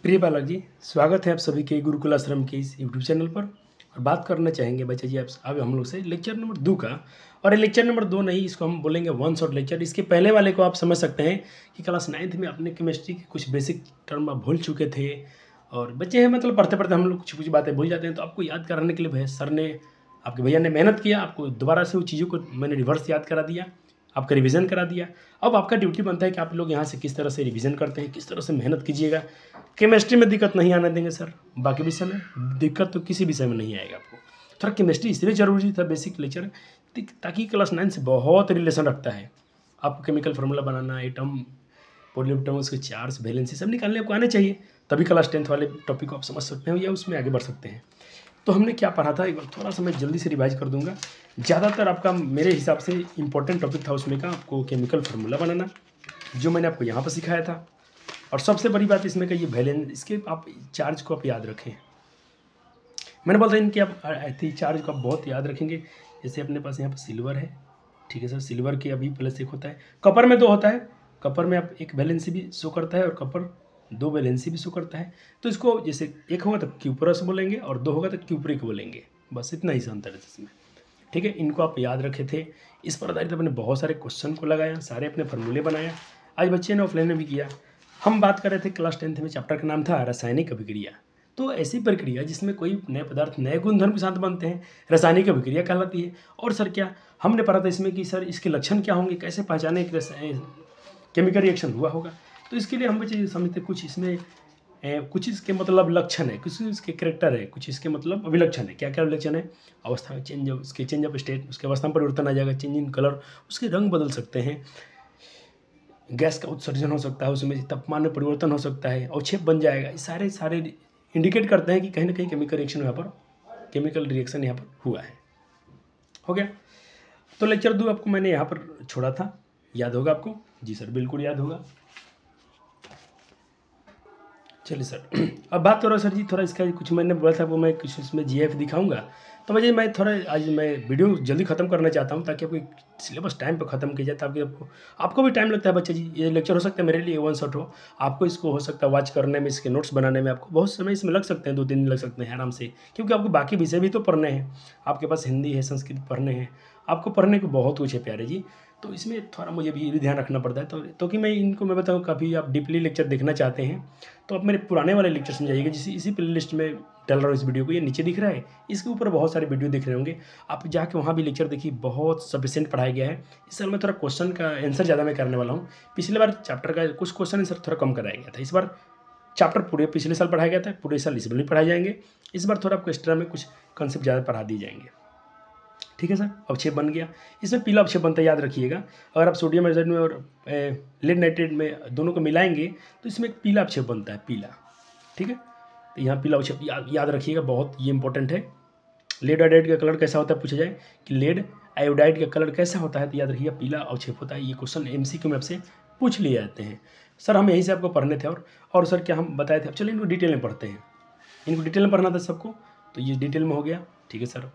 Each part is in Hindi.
प्रिय बालक जी, स्वागत है आप सभी के गुरुकुल आश्रम के इस यूट्यूब चैनल पर। और बात करना चाहेंगे बच्चे जी आप अब हम लोग से लेक्चर नंबर 2 का। और ये लेक्चर नंबर 2 नहीं, इसको हम बोलेंगे वन शॉट लेक्चर। इसके पहले वाले को आप समझ सकते हैं कि क्लास 9th में अपने केमिस्ट्री के कुछ बेसिक टर्म आप भूल चुके थे। और बच्चे हैं मतलब पढ़ते पढ़ते हम लोग कुछ कुछ बातें भूल जाते हैं, तो आपको याद कराने के लिए भैया सर ने, आपके भैया ने मेहनत किया, आपको दोबारा से वो चीज़ों को मैंने रिवर्स याद करा दिया, आपका रिवीजन करा दिया। अब आपका ड्यूटी बनता है कि आप लोग यहाँ से किस तरह से रिवीजन करते हैं, किस तरह से मेहनत कीजिएगा। केमिस्ट्री में दिक्कत नहीं आने देंगे सर, बाकी विषय में दिक्कत तो किसी विषय में नहीं आएगा आपको। थोड़ा केमिस्ट्री इसलिए ज़रूरी था बेसिक लेक्चर, ताकि क्लास 9 से बहुत रिलेशन रखता है। आपको केमिकल फार्मूला बनाना, एटम, पोलियोटम, उसके चार्ज, वैलेंसी सब निकालने आपको आने चाहिए, तभी क्लास 10th वाले टॉपिक को आप समझ सकते हैं या उसमें आगे बढ़ सकते हैं। तो हमने क्या पढ़ा था, एक बार थोड़ा सा मैं जल्दी से रिवाइज कर दूंगा। ज़्यादातर आपका मेरे हिसाब से इंपॉर्टेंट टॉपिक था उसमें का आपको केमिकल फार्मूला बनाना, जो मैंने आपको यहाँ पर सिखाया था। और सबसे बड़ी बात इसमें का ये वैलेंस, इसके आप चार्ज को आप याद रखें। मैंने बोला था इनके आप चार्ज को आप बहुत याद रखेंगे। जैसे अपने पास यहाँ पर सिल्वर है, ठीक है सर, सिल्वर के अभी प्लस एक होता है, कपर में 2 होता है। कपर में आप एक वैलेंसी भी शो करता है और कपर 2 वैलेंसी भी शो करता है। तो इसको जैसे एक होगा तो क्यूपरस बोलेंगे और 2 होगा तो क्यूपरिक बोलेंगे, बस इतना ही अंतर है इसमें, ठीक है। इनको आप याद रखे थे। इस पर आधारित अपने बहुत सारे क्वेश्चन को लगाया, सारे अपने फार्मूले बनाया। आज बच्चे ने ऑफलाइन में भी किया। हम बात कर रहे थे क्लास 10th में, चैप्टर का नाम था रासायनिक अभिक्रिया। तो ऐसी प्रक्रिया जिसमें कोई नए पदार्थ नए गुणधर्म के साथ बनते हैं, रासायनिक अभिक्रिया कहलाती है। और सर क्या हमने पढ़ा था इसमें कि सर इसके लक्षण क्या होंगे, कैसे पहचाने केमिकल रिएक्शन हुआ होगा। तो इसके लिए हम बच्चे समझते कुछ इसमें कुछ इसके मतलब लक्षण है, कुछ इसके कैरेक्टर है, कुछ इसके मतलब अभिलक्षण है। क्या क्या अभिलक्षण है? अवस्था में चेंज, उसके चेंज ऑफ स्टेट, उसके अवस्था में परिवर्तन आ जाएगा, चेंज इन कलर, उसके रंग बदल सकते हैं, गैस का उत्सर्जन हो सकता है, उसमें तापमान में परिवर्तन हो सकता है, अवक्षेप बन जाएगा। ये सारे सारे इंडिकेट करते हैं कि कहीं ना कहीं केमिकल रिएक्शन यहाँ पर, केमिकल रिएक्शन यहाँ पर हुआ है। हो गया। तो लेक्चर 2 आपको मैंने यहाँ पर छोड़ा था, याद होगा आपको? जी सर, बिल्कुल याद होगा। चलिए सर, अब बात करो सर जी, थोड़ा इसका कुछ मैंने बोला था वो मैं कुछ इसमें जीएफ दिखाऊंगा। तो मैं थोड़ा आज मैं वीडियो जल्दी ख़त्म करना चाहता हूँ, ताकि आपको सिलेबस टाइम पे ख़त्म किया जाए, ताकि आपको भी टाइम लगता है बच्चे जी। ये लेक्चर हो सकता है मेरे लिए वन शॉट हो, आपको इसको हो सकता है वॉच करने में, इसके नोट्स बनाने में आपको बहुत समय इसमें लग सकते हैं, 2-3 दिन लग सकते हैं आराम से, क्योंकि आपको बाकी विषय भी तो पढ़ने हैं। आपके पास हिंदी है, संस्कृत पढ़ने हैं, आपको पढ़ने को बहुत कुछ है प्यारे जी। तो इसमें थोड़ा मुझे भी ध्यान रखना पड़ता है। तो कि मैं बताऊँ, कभी आप डीपली लेक्चर देखना चाहते हैं तो आप मेरे पुराने वाले लेक्चर्स में जाइएगा, जिसे इसी प्लेलिस्ट में डाल रहा हूँ इस वीडियो को, ये नीचे दिख रहा है, इसके ऊपर बहुत सारे वीडियो दिख रहे होंगे, आप जाके वहाँ भी लेक्चर देखिए, बहुत सफिशिएंट पढ़ाया गया है। इस साल मैं थोड़ा क्वेश्चन का आंसर ज़्यादा मैं करने वाला हूँ। पिछले बार चैप्टर का कुछ क्वेश्चन आंसर थोड़ा कम कराया गया था, इस बार चैप्टर पूरे पिछले साल पढ़ाया गया था, पूरे साल इस बार भी पढ़ाए जाएंगे। इस बार थोड़ा आपको एक्स्ट्रा में कुछ कॉन्सेप्ट ज़्यादा पढ़ा दिए जाएंगे, ठीक है सर। अवक्षेप बन गया, इसमें पीला अवक्षेप बनता है, याद रखिएगा। अगर आप सोडियम आयोडाइड में और लेड नाइट्रेट में दोनों को मिलाएंगे तो इसमें एक पीला अवक्षेप बनता है, पीला, ठीक है। तो यहाँ पीला अवक्षेप याद रखिएगा, बहुत ये इंपॉर्टेंट है। लेड आयोडाइड का कलर कैसा होता है, पूछा जाए कि लेड आयोडाइड का कलर कैसा होता है, तो याद रखिएगा पीला अवक्षेप होता है। ये क्वेश्चन एमसीक्यू में आपसे पूछ लिए जाते हैं। सर हम यहीं से आपको पढ़ने थे, और सर क्या हम बताए थे। अब चलिए इनको डिटेल में पढ़ते हैं, इनको डिटेल में पढ़ना था सबको, तो ये डिटेल में हो गया, ठीक है सर।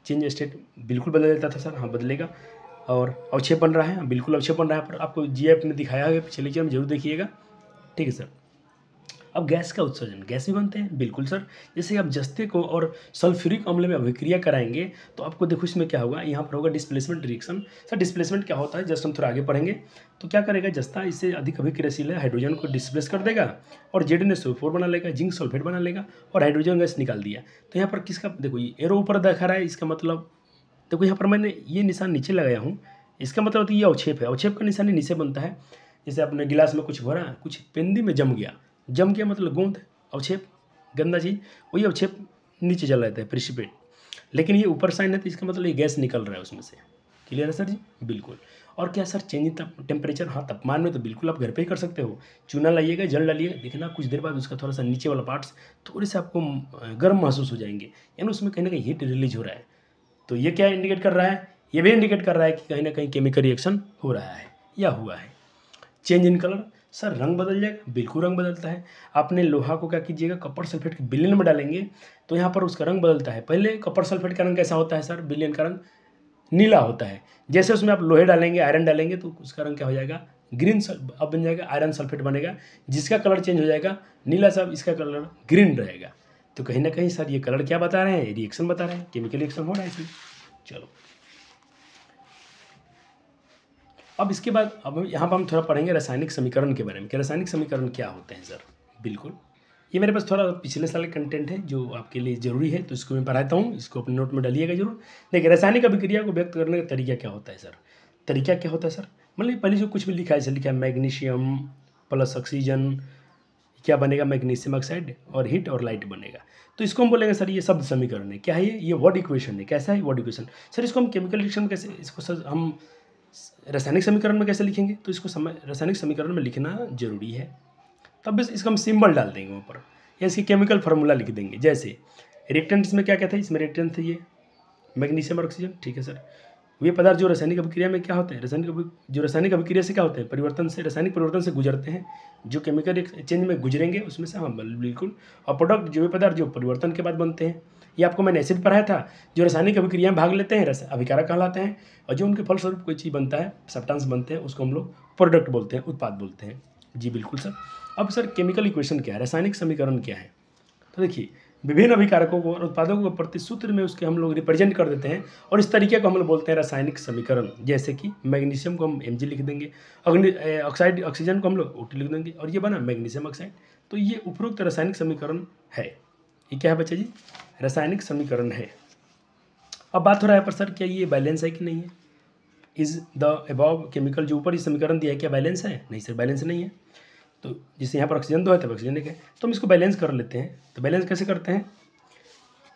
चेंज स्टेट बिल्कुल बदल जाता था सर, हाँ बदलेगा। और अवक्षेप बन रहा है, बिल्कुल अवक्षेप बन रहा है, पर आपको जीएफ में दिखाया है, पिछले लेक्चर में जरूर देखिएगा, ठीक है सर। अब गैस का उत्सर्जन, गैस भी बनते हैं, बिल्कुल सर। जैसे आप जस्ते को और सल्फ्यूरिक अम्ल में अभिक्रिया कराएंगे तो आपको देखो इसमें क्या होगा, यहाँ पर होगा डिस्प्लेसमेंट रिएक्शन। सर डिस्प्लेसमेंट क्या होता है, जस्ट हम थोड़ा आगे पढ़ेंगे। तो क्या करेगा, जस्ता इससे अधिक अभिक्रियाशील है, हाइड्रोजन को डिस्प्लेस कर देगा और ZnSO4 बना लेगा, जिंक सल्फेट बना लेगा और हाइड्रोजन गैस निकाल दिया। तो यहाँ पर किसका, देखो ये एरो ऊपर दिखा रहा है, इसका मतलब देखो यहाँ पर मैंने ये निशान नीचे लगाया हूँ, इसका मतलब तो ये अवक्षेप है। अवक्षेप का निशान नीचे बनता है, जैसे आपने गिलास में कुछ भरा, कुछ पेंदी में जम गया, जम गया मतलब गोंद, अवक्षेप, गंदा चीज़, वही अवक्षेप नीचे चला जाता है, प्रिसिपिटेट। लेकिन ये ऊपर साइन है तो इसका मतलब ये गैस निकल रहा है उसमें से। क्लियर है सर जी? बिल्कुल। और क्या सर, चेंज इन टेम्परेचर, हाँ तापमान में तो बिल्कुल आप घर पे ही कर सकते हो। चूना लाइएगा, जल डालिएगा, देखना कुछ देर बाद उसका थोड़ा सा नीचे वाला पार्ट्स थोड़े से आपको गर्म महसूस हो जाएंगे, यानी उसमें कहीं ना कहीं हीट रिलीज हो रहा है। तो ये क्या इंडिकेट कर रहा है, ये भी इंडिकेट कर रहा है कि कहीं ना कहीं केमिकल रिएक्शन हो रहा है या हुआ है। चेंज इन कलर, सर रंग बदल जाएगा, बिल्कुल रंग बदलता है। आपने लोहा को क्या कीजिएगा, कपर सल्फेट के विलयन में डालेंगे तो यहाँ पर उसका रंग बदलता है। पहले कपर सल्फेट का रंग कैसा होता है सर, विलयन का रंग नीला होता है। जैसे उसमें आप लोहे डालेंगे, आयरन डालेंगे तो उसका रंग क्या हो जाएगा, ग्रीन अब बन जाएगा आयरन सल्फेट बनेगा, जिसका कलर चेंज हो जाएगा नीला साहब, इसका कलर ग्रीन रहेगा। तो कहीं ना कहीं सर ये कलर क्या बता रहे हैं, रिएक्शन बता रहे हैं, केमिकल रिएक्शन हो रहा है इसमें। चलो अब इसके बाद अब यहाँ पर हम थोड़ा पढ़ेंगे रासायनिक समीकरण के बारे में कि रासायनिक समीकरण क्या होते हैं सर। बिल्कुल, ये मेरे पास थोड़ा पिछले साल का कंटेंट है जो आपके लिए ज़रूरी है, तो इसको मैं पढ़ाता हूँ, इसको अपने नोट में डालिएगा जरूर। देखिए रासायनिक अभिक्रिया को व्यक्त करने का तरीका क्या होता है सर। तरीका क्या होता है सर, मतलब पहले जो कुछ भी लिखा है, जैसे लिखा है मैग्नीशियम प्लस ऑक्सीजन क्या बनेगा, मैग्नीशियम ऑक्साइड और हीट और लाइट बनेगा। तो इसको हम बोलेंगे सर ये शब्द समीकरण है। क्या है ये वर्ड इक्वेशन है। कैसा है वर्ड इक्वेशन सर, इसको हम केमिकल रिएक्शन कैसे, इसको सर हम रासायनिक समीकरण में कैसे लिखेंगे, तो इसको रासायनिक समीकरण में लिखना जरूरी है। तब बस इसका हम सिंबल डाल देंगे ऊपर या इसकी केमिकल फार्मूला लिख देंगे। जैसे रिएक्टेंट्स में क्या क्या था, इसमें रिएक्टेंट थे ये मैग्नीशियम और ऑक्सीजन, ठीक है सर। वे पदार्थ जो रासायनिक अभिक्रिया में क्या होते हैं, रासायनिक अभिक्रिया से क्या होते हैं, परिवर्तन से, रासायनिक परिवर्तन से गुजरते हैं, जो केमिकल चेंज में गुजरेंगे उसमें से हम बिल्कुल। और प्रोडक्ट जो वे पदार्थ जो परिवर्तन के बाद बनते हैं, ये आपको मैंने एसिड पढ़ाया था, जो रासायनिक अभिक्रिया में भाग लेते हैं अभिकारक कहलाते हैं, और जो उनके फलस्वरूप कोई चीज़ बनता है, सब्सटेंस बनते हैं, उसको हम लोग प्रोडक्ट बोलते हैं, उत्पाद बोलते हैं। जी बिल्कुल सर। अब सर केमिकल इक्वेशन क्या है, रासायनिक समीकरण क्या है, तो देखिए विभिन्न अभिकारकों को और उत्पादों को प्रतिसूत्र में उसके हम लोग रिप्रेजेंट कर देते हैं, और इस तरीके को हम लोग बोलते हैं रासायनिक समीकरण। जैसे कि मैग्नीशियम को हम Mg लिख देंगे, ऑक्साइड ऑक्सीजन को हम लोग O2 लिख देंगे, और ये बना मैग्नीशियम ऑक्साइड। तो ये उपरोक्त रासायनिक समीकरण है। ये क्या है बच्चा जी, रासायनिक समीकरण है। अब बात हो रहा है पर सर क्या ये बैलेंस है कि नहीं है, इज द अबव केमिकल, जो ऊपर ये समीकरण दिया है क्या बैलेंस है, नहीं सर बैलेंस नहीं है। तो जैसे यहाँ पर ऑक्सीजन 2 है तब ऑक्सीजन 1 है, तो हम इसको बैलेंस कर लेते हैं। तो बैलेंस कैसे करते हैं,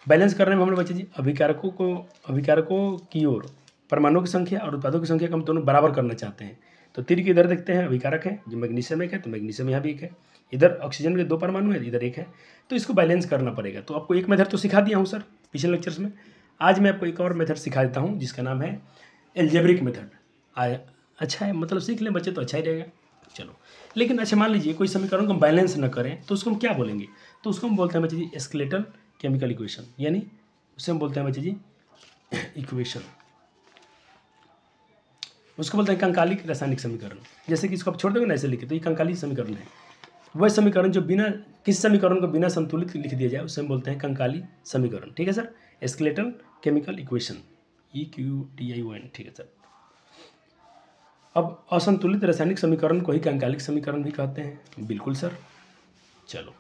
बैलेंस करने में हम लोग बच्चे जी अभिकारकों की ओर परमाणुओं की संख्या और उत्पादों की संख्या को हम दोनों बराबर करना चाहते हैं। तो तीर की इधर देखते हैं अभिकारक है, जो मैग्नीशियम 1 है, तो मैग्नीशियम यहाँ भी 1 है, इधर ऑक्सीजन के 2 परमाणु है, इधर 1 है, तो इसको बैलेंस करना पड़ेगा। तो आपको एक मेथड तो सिखा दिया हूँ सर पिछले लेक्चर्स में, आज मैं आपको एक और मेथड सिखा देता हूँ जिसका नाम है एल्जेब्रिक मेथड। अच्छा है, मतलब सीख लें बच्चे तो अच्छा ही रहेगा। चलो, लेकिन अच्छा मान लीजिए कोई समीकरण को बैलेंस न करें तो उसको हम क्या बोलेंगे, तो उसको हम बोलते हैं बच्चे जी स्केलेटल केमिकल इक्वेशन, यानी उसे हम बोलते हैं बच्चे जी इक्वेशन, उसको बोलते हैं कंकालिक रासायनिक समीकरण। जैसे कि इसको आप छोड़ दोगे ना ऐसे लिखे, तो ये कंकालिक समीकरण है। वह समीकरण जो बिना किसी समीकरण को बिना संतुलित लिख दिया जाए उसे हम बोलते हैं कंकाली समीकरण, ठीक है sir, skeletal chemical equation, EQTION, ठीक है सर। अब असंतुलित रासायनिक समीकरण को ही कंकालिक समीकरण भी कहते हैं, बिल्कुल सर। चलो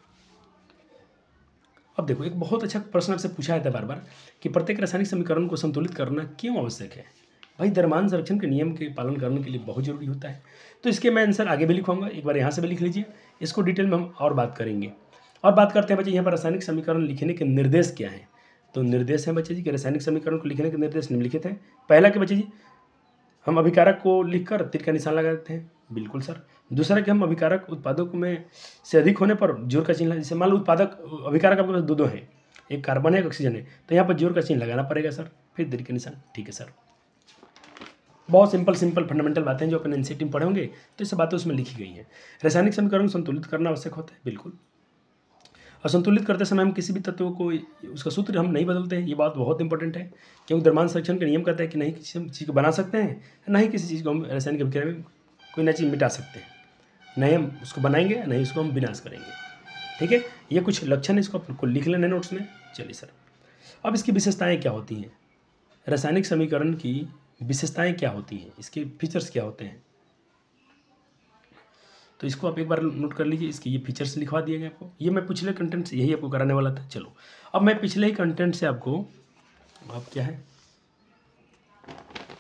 अब देखो, एक बहुत अच्छा प्रश्न आपसे पूछा जाता है बार बार कि प्रत्येक रासायनिक समीकरण को संतुलित करना क्यों आवश्यक है। भाई द्रव्यमान संरक्षण के नियम के पालन करने के लिए बहुत जरूरी होता है। तो इसके मैं आंसर आगे भी लिखवाऊंगा, एक बार यहाँ से भी लिख लीजिए, इसको डिटेल में हम और बात करेंगे। और बात करते हैं बच्चे यहाँ पर रासायनिक समीकरण लिखने के निर्देश क्या हैं। तो निर्देश हैं बच्चे जी कि रासायनिक समीकरण को लिखने के निर्देश निम्नलिखित हैं। पहला के बच्चे जी, हम अभिकारक को लिखकर तीर का निशान लगा देते हैं, बिल्कुल सर। दूसरा कि हम अभिकारक उत्पादों में से अधिक होने पर जोर का चिन्ह, जैसे मान लो उत्पादक अभिकारक आपके पास दो हैं, एक कार्बन है एक ऑक्सीजन है, तो यहाँ पर जोर का चिन्ह लगाना पड़ेगा सर, फिर तीर का निशान, ठीक है सर। बहुत सिंपल फंडामेंटल बातें जो अपन एनसीईआरटी में पढ़े होंगे, तो ये सब बातें उसमें लिखी गई हैं। रासायनिक समीकरण को संतुलित करना आवश्यक होता है, बिल्कुल। और संतुलित करते समय हम किसी भी तत्व को उसका सूत्र हम नहीं बदलते हैं, ये बात बहुत इंपॉर्टेंट है, क्योंकि द्रव्यमान संरक्षण का नियम कहता है कि नहीं किसी चीज़ को बना सकते हैं, ना ही किसी चीज़ को हम रासायनिक अभिक्रिया में कोई नई चीज़ मिटा सकते हैं, नहीं हम उसको बनाएंगे नहीं उसको हम विनाश करेंगे, ठीक है। ये कुछ लक्षण, इसको आपको लिख लेना नोट्स में। चलिए सर, अब इसकी विशेषताएँ क्या होती हैं, रासायनिक समीकरण की विशेषताएँ क्या होती हैं, इसके फीचर्स क्या होते हैं, तो इसको आप एक बार नोट कर लीजिए। इसके ये फीचर्स लिखवा दिए गए आपको, ये मैं पिछले कंटेंट से यही आपको कराने वाला था। चलो अब मैं पिछले ही कंटेंट से आपको अब क्या है,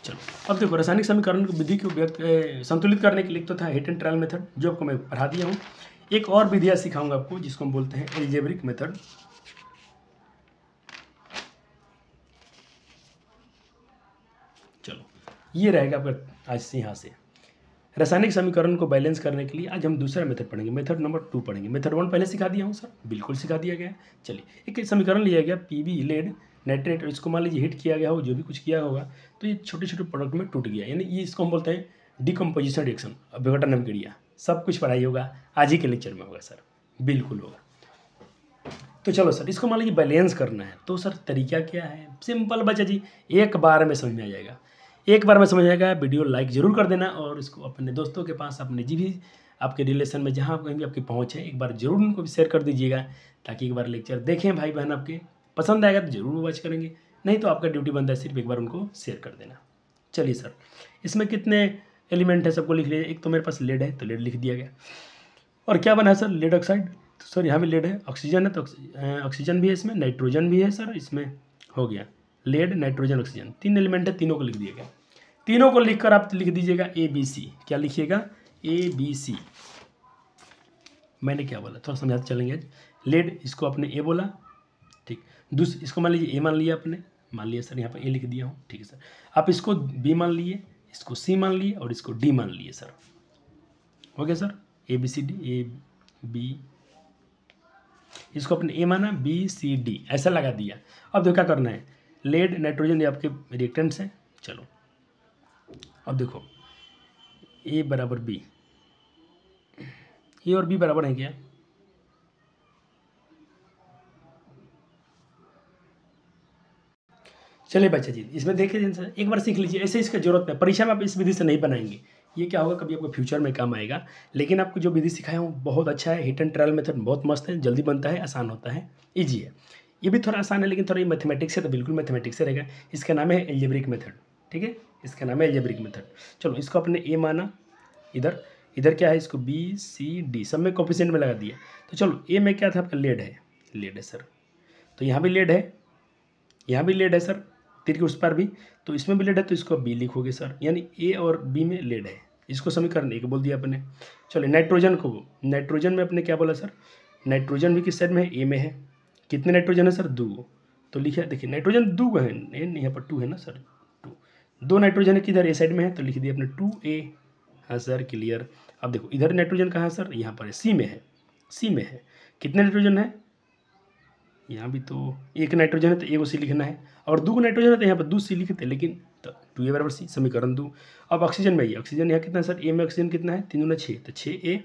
चलो अब देखो रासायनिक समीकरण की विधि को व्यक्त संतुलित करने के लिए तो था हिट एंड ट्रायल मेथड, जो आपको मैं पढ़ा दिया हूँ। एक और विधियाँ सिखाऊंगा आपको जिसको हम बोलते हैं एल्जेब्रिक मेथड। चलो ये रहेगा आपका आज से यहाँ से रासायनिक समीकरण को बैलेंस करने के लिए। आज हम दूसरा मेथड पढ़ेंगे, मेथड नंबर 2 पढ़ेंगे। मेथड 1 पहले सिखा दिया हूँ सर, बिल्कुल सिखा दिया गया है। चलिए, एक समीकरण लिया गया PB लेड नाइट्रेट, और इसको मान लीजिए हिट किया गया हो, जो भी कुछ किया होगा, तो ये छोटे छोटे प्रोडक्ट में टूट गया, यानी ये इसको हम बोलते हैं डिकम्पोजिशन रिएक्शन, विघटन अभिक्रिया। सब कुछ पढ़ाई होगा आज ही के लेक्चर में होगा सर, बिल्कुल होगा। तो चलो सर, इसको मान लीजिए बैलेंस करना है, तो सर तरीका क्या है, सिंपल बच्चा जी, एक बार में समझ में आ जाएगा। एक बार में समझ आएगा, वीडियो लाइक जरूर कर देना और इसको अपने दोस्तों के पास, अपने जी भी आपके रिलेशन में जहाँ कहीं भी आपकी पहुँच है, एक बार जरूर उनको भी शेयर कर दीजिएगा, ताकि एक बार लेक्चर देखें भाई बहन, आपके पसंद आएगा तो जरूर वॉच करेंगे, नहीं तो आपका ड्यूटी बनता है सिर्फ एक बार उनको शेयर कर देना। चलिए सर, इसमें कितने एलिमेंट है सबको लिख लीजिए। एक तो मेरे पास लेड है तो लेड लिख दिया गया। और क्या बना है सर, लेड ऑक्साइड, तो सर यहाँ भी लेड है। ऑक्सीजन है तो ऑक्सीजन भी है इसमें, नाइट्रोजन भी है सर इसमें, हो गया लेड नाइट्रोजन ऑक्सीजन, 3 एलिमेंट है, तीनों को लिख दिया गया। तीनों को लिखकर आप लिख दीजिएगा ABC। क्या लिखिएगा, ABC। मैंने क्या बोला थोड़ा समझाते चलेंगे। लेड इसको आपने A बोला, ठीक। इसको मान लीजिए A मान लिया आपने, मान लिया सर यहाँ पर A लिख दिया हूँ, ठीक है सर। आप इसको B मान लिए, इसको C मान लिए और इसको D मान लिए सर, हो गया सर। ABCD, A B, इसको अपने A माना, BCD ऐसा लगा दिया। अब देखो क्या करना है, लेड नाइट्रोजन ये आपके रिएक्टेंट्स हैं। चलो अब देखो A बराबर B, A और B बराबर है क्या, चलिए बच्चा जी इसमें देखिए एक बार सीख लीजिए, ऐसे इसका जरूरत नहीं, परीक्षा में आप इस विधि से नहीं बनाएंगे। ये क्या होगा, कभी आपको फ्यूचर में काम आएगा। लेकिन आपको जो विधि सिखाया हूँ बहुत अच्छा है, हिट एंड ट्रायल मेथड बहुत मस्त है, जल्दी बनता है, आसान होता है, ईजी है। ये भी थोड़ा आसान है लेकिन थोड़ा ये मैथमेटिक्स है तो बिल्कुल मैथमेटिक्स से रहेगा। इसका नाम है एल्जेब्रिक मेथड, ठीक है, इसका नाम है एल्जेब्रिक मेथड। चलो इसको अपने A माना, इधर इधर क्या है, इसको BCD सब में कोफिशिएंट में लगा दिया। तो चलो A में क्या था आपका, लेड है, लेड है सर, तो यहाँ भी लेड है, यहाँ भी लेड है सर, तीर के उस पार भी, तो इसमें भी लेड है तो इसको B लिखोगे सर, यानी A और B में लेड है। इसको समीकरण 1 बोल दिया अपने। चलो नाइट्रोजन को, नाइट्रोजन में अपने क्या बोला सर, नाइट्रोजन भी किस साइड में है, A में है। कितने नाइट्रोजन है सर, 2, तो लिखा देखिए नाइट्रोजन 2 है, यहाँ पर 2 है ना सर, 2 नाइट्रोजन है किधर, A साइड में है, तो लिख दिया अपने 2A। हाँ सर क्लियर। अब देखो इधर नाइट्रोजन कहाँ है सर, यहाँ पर है, C में है, C में है। कितने नाइट्रोजन है, यहाँ भी तो 1 नाइट्रोजन है तो A को C लिखना है, और 2 नाइट्रोजन है तो यहाँ पर 2 C लिखते हैं, लेकिन तो 2A बराबर C, समीकरण 2। अब ऑक्सीजन में आइए, ऑक्सीजन यहाँ कितना है सर, A में ऑक्सीजन कितना है, 3 × 6 तो 6A।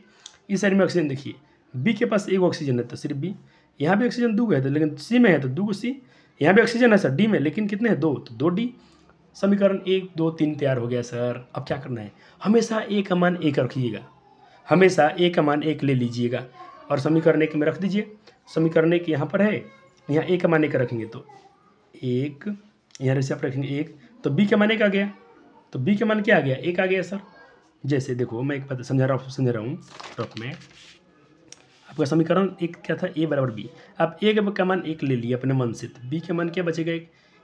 इस साइड में ऑक्सीजन देखिए, B के पास 1 ऑक्सीजन है तो सिर्फ B, यहाँ भी ऑक्सीजन 2 है तो, लेकिन C में है तो 2 C, यहाँ भी ऑक्सीजन है सर D में, लेकिन कितने हैं 2, तो 2D। समीकरण 1 2 3 तैयार हो गया सर। अब क्या करना है, हमेशा A का मान 1 रखिएगा, हमेशा A का मान 1 ले लीजिएगा और समीकरण 1 में रख दीजिए। समीकरण 1 यहाँ पर है, यहाँ A का मान 1 रखेंगे तो 1, यहाँ से आप रखेंगे 1, तो B का मान 1 आ गया, तो B का मान क्या आ गया, 1 आ गया सर। जैसे देखो मैं एक बात समझा रहा हूँ रफ में, आपका समीकरण 1 क्या था, A बराबर B। आप A का मान 1 ले लिए अपने मन से, तो B का मान क्या बचेगा 1,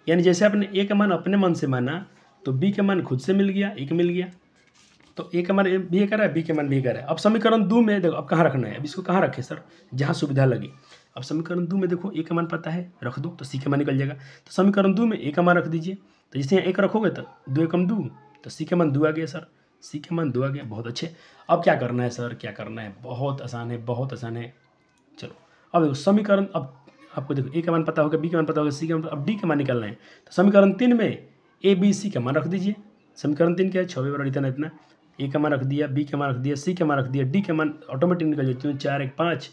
यानी जैसे आपने A का मान अपने मन से माना तो B का मान खुद से मिल गया, 1 मिल गया, तो A का मान भी कर रहा है, B का मान भी कर रहा है। अब समीकरण 2 में देखो अब कहाँ रखना है, अब इसको कहाँ रखें सर, जहाँ सुविधा लगी। अब समीकरण 2 में देखो A का मान पता है, रख दो तो C का मान निकल जाएगा, तो समीकरण 2 में A का मान रख दीजिए, तो जैसे यहाँ 1 रखोगे तो 2 एकम 2, तो C का मान 2 आ गया सर, C का मान 2 आ गया, बहुत अच्छे। अब क्या करना है सर, क्या करना है, बहुत आसान है, बहुत आसान है। चलो अब देखो समीकरण, अब आपको देखो A का मान पता होगा, B का मान पता होगा, C का मान, अब D का मान निकालना है, तो समीकरण 3 में ABC का मान रख दीजिए। समीकरण 3 क्या है, 6 बराबर इतना इतना, A का मान रख दिया, B का मान रख दिया, C का मान रख दिया, D का मान ऑटोमेटिक निकल जाए, 4 1 5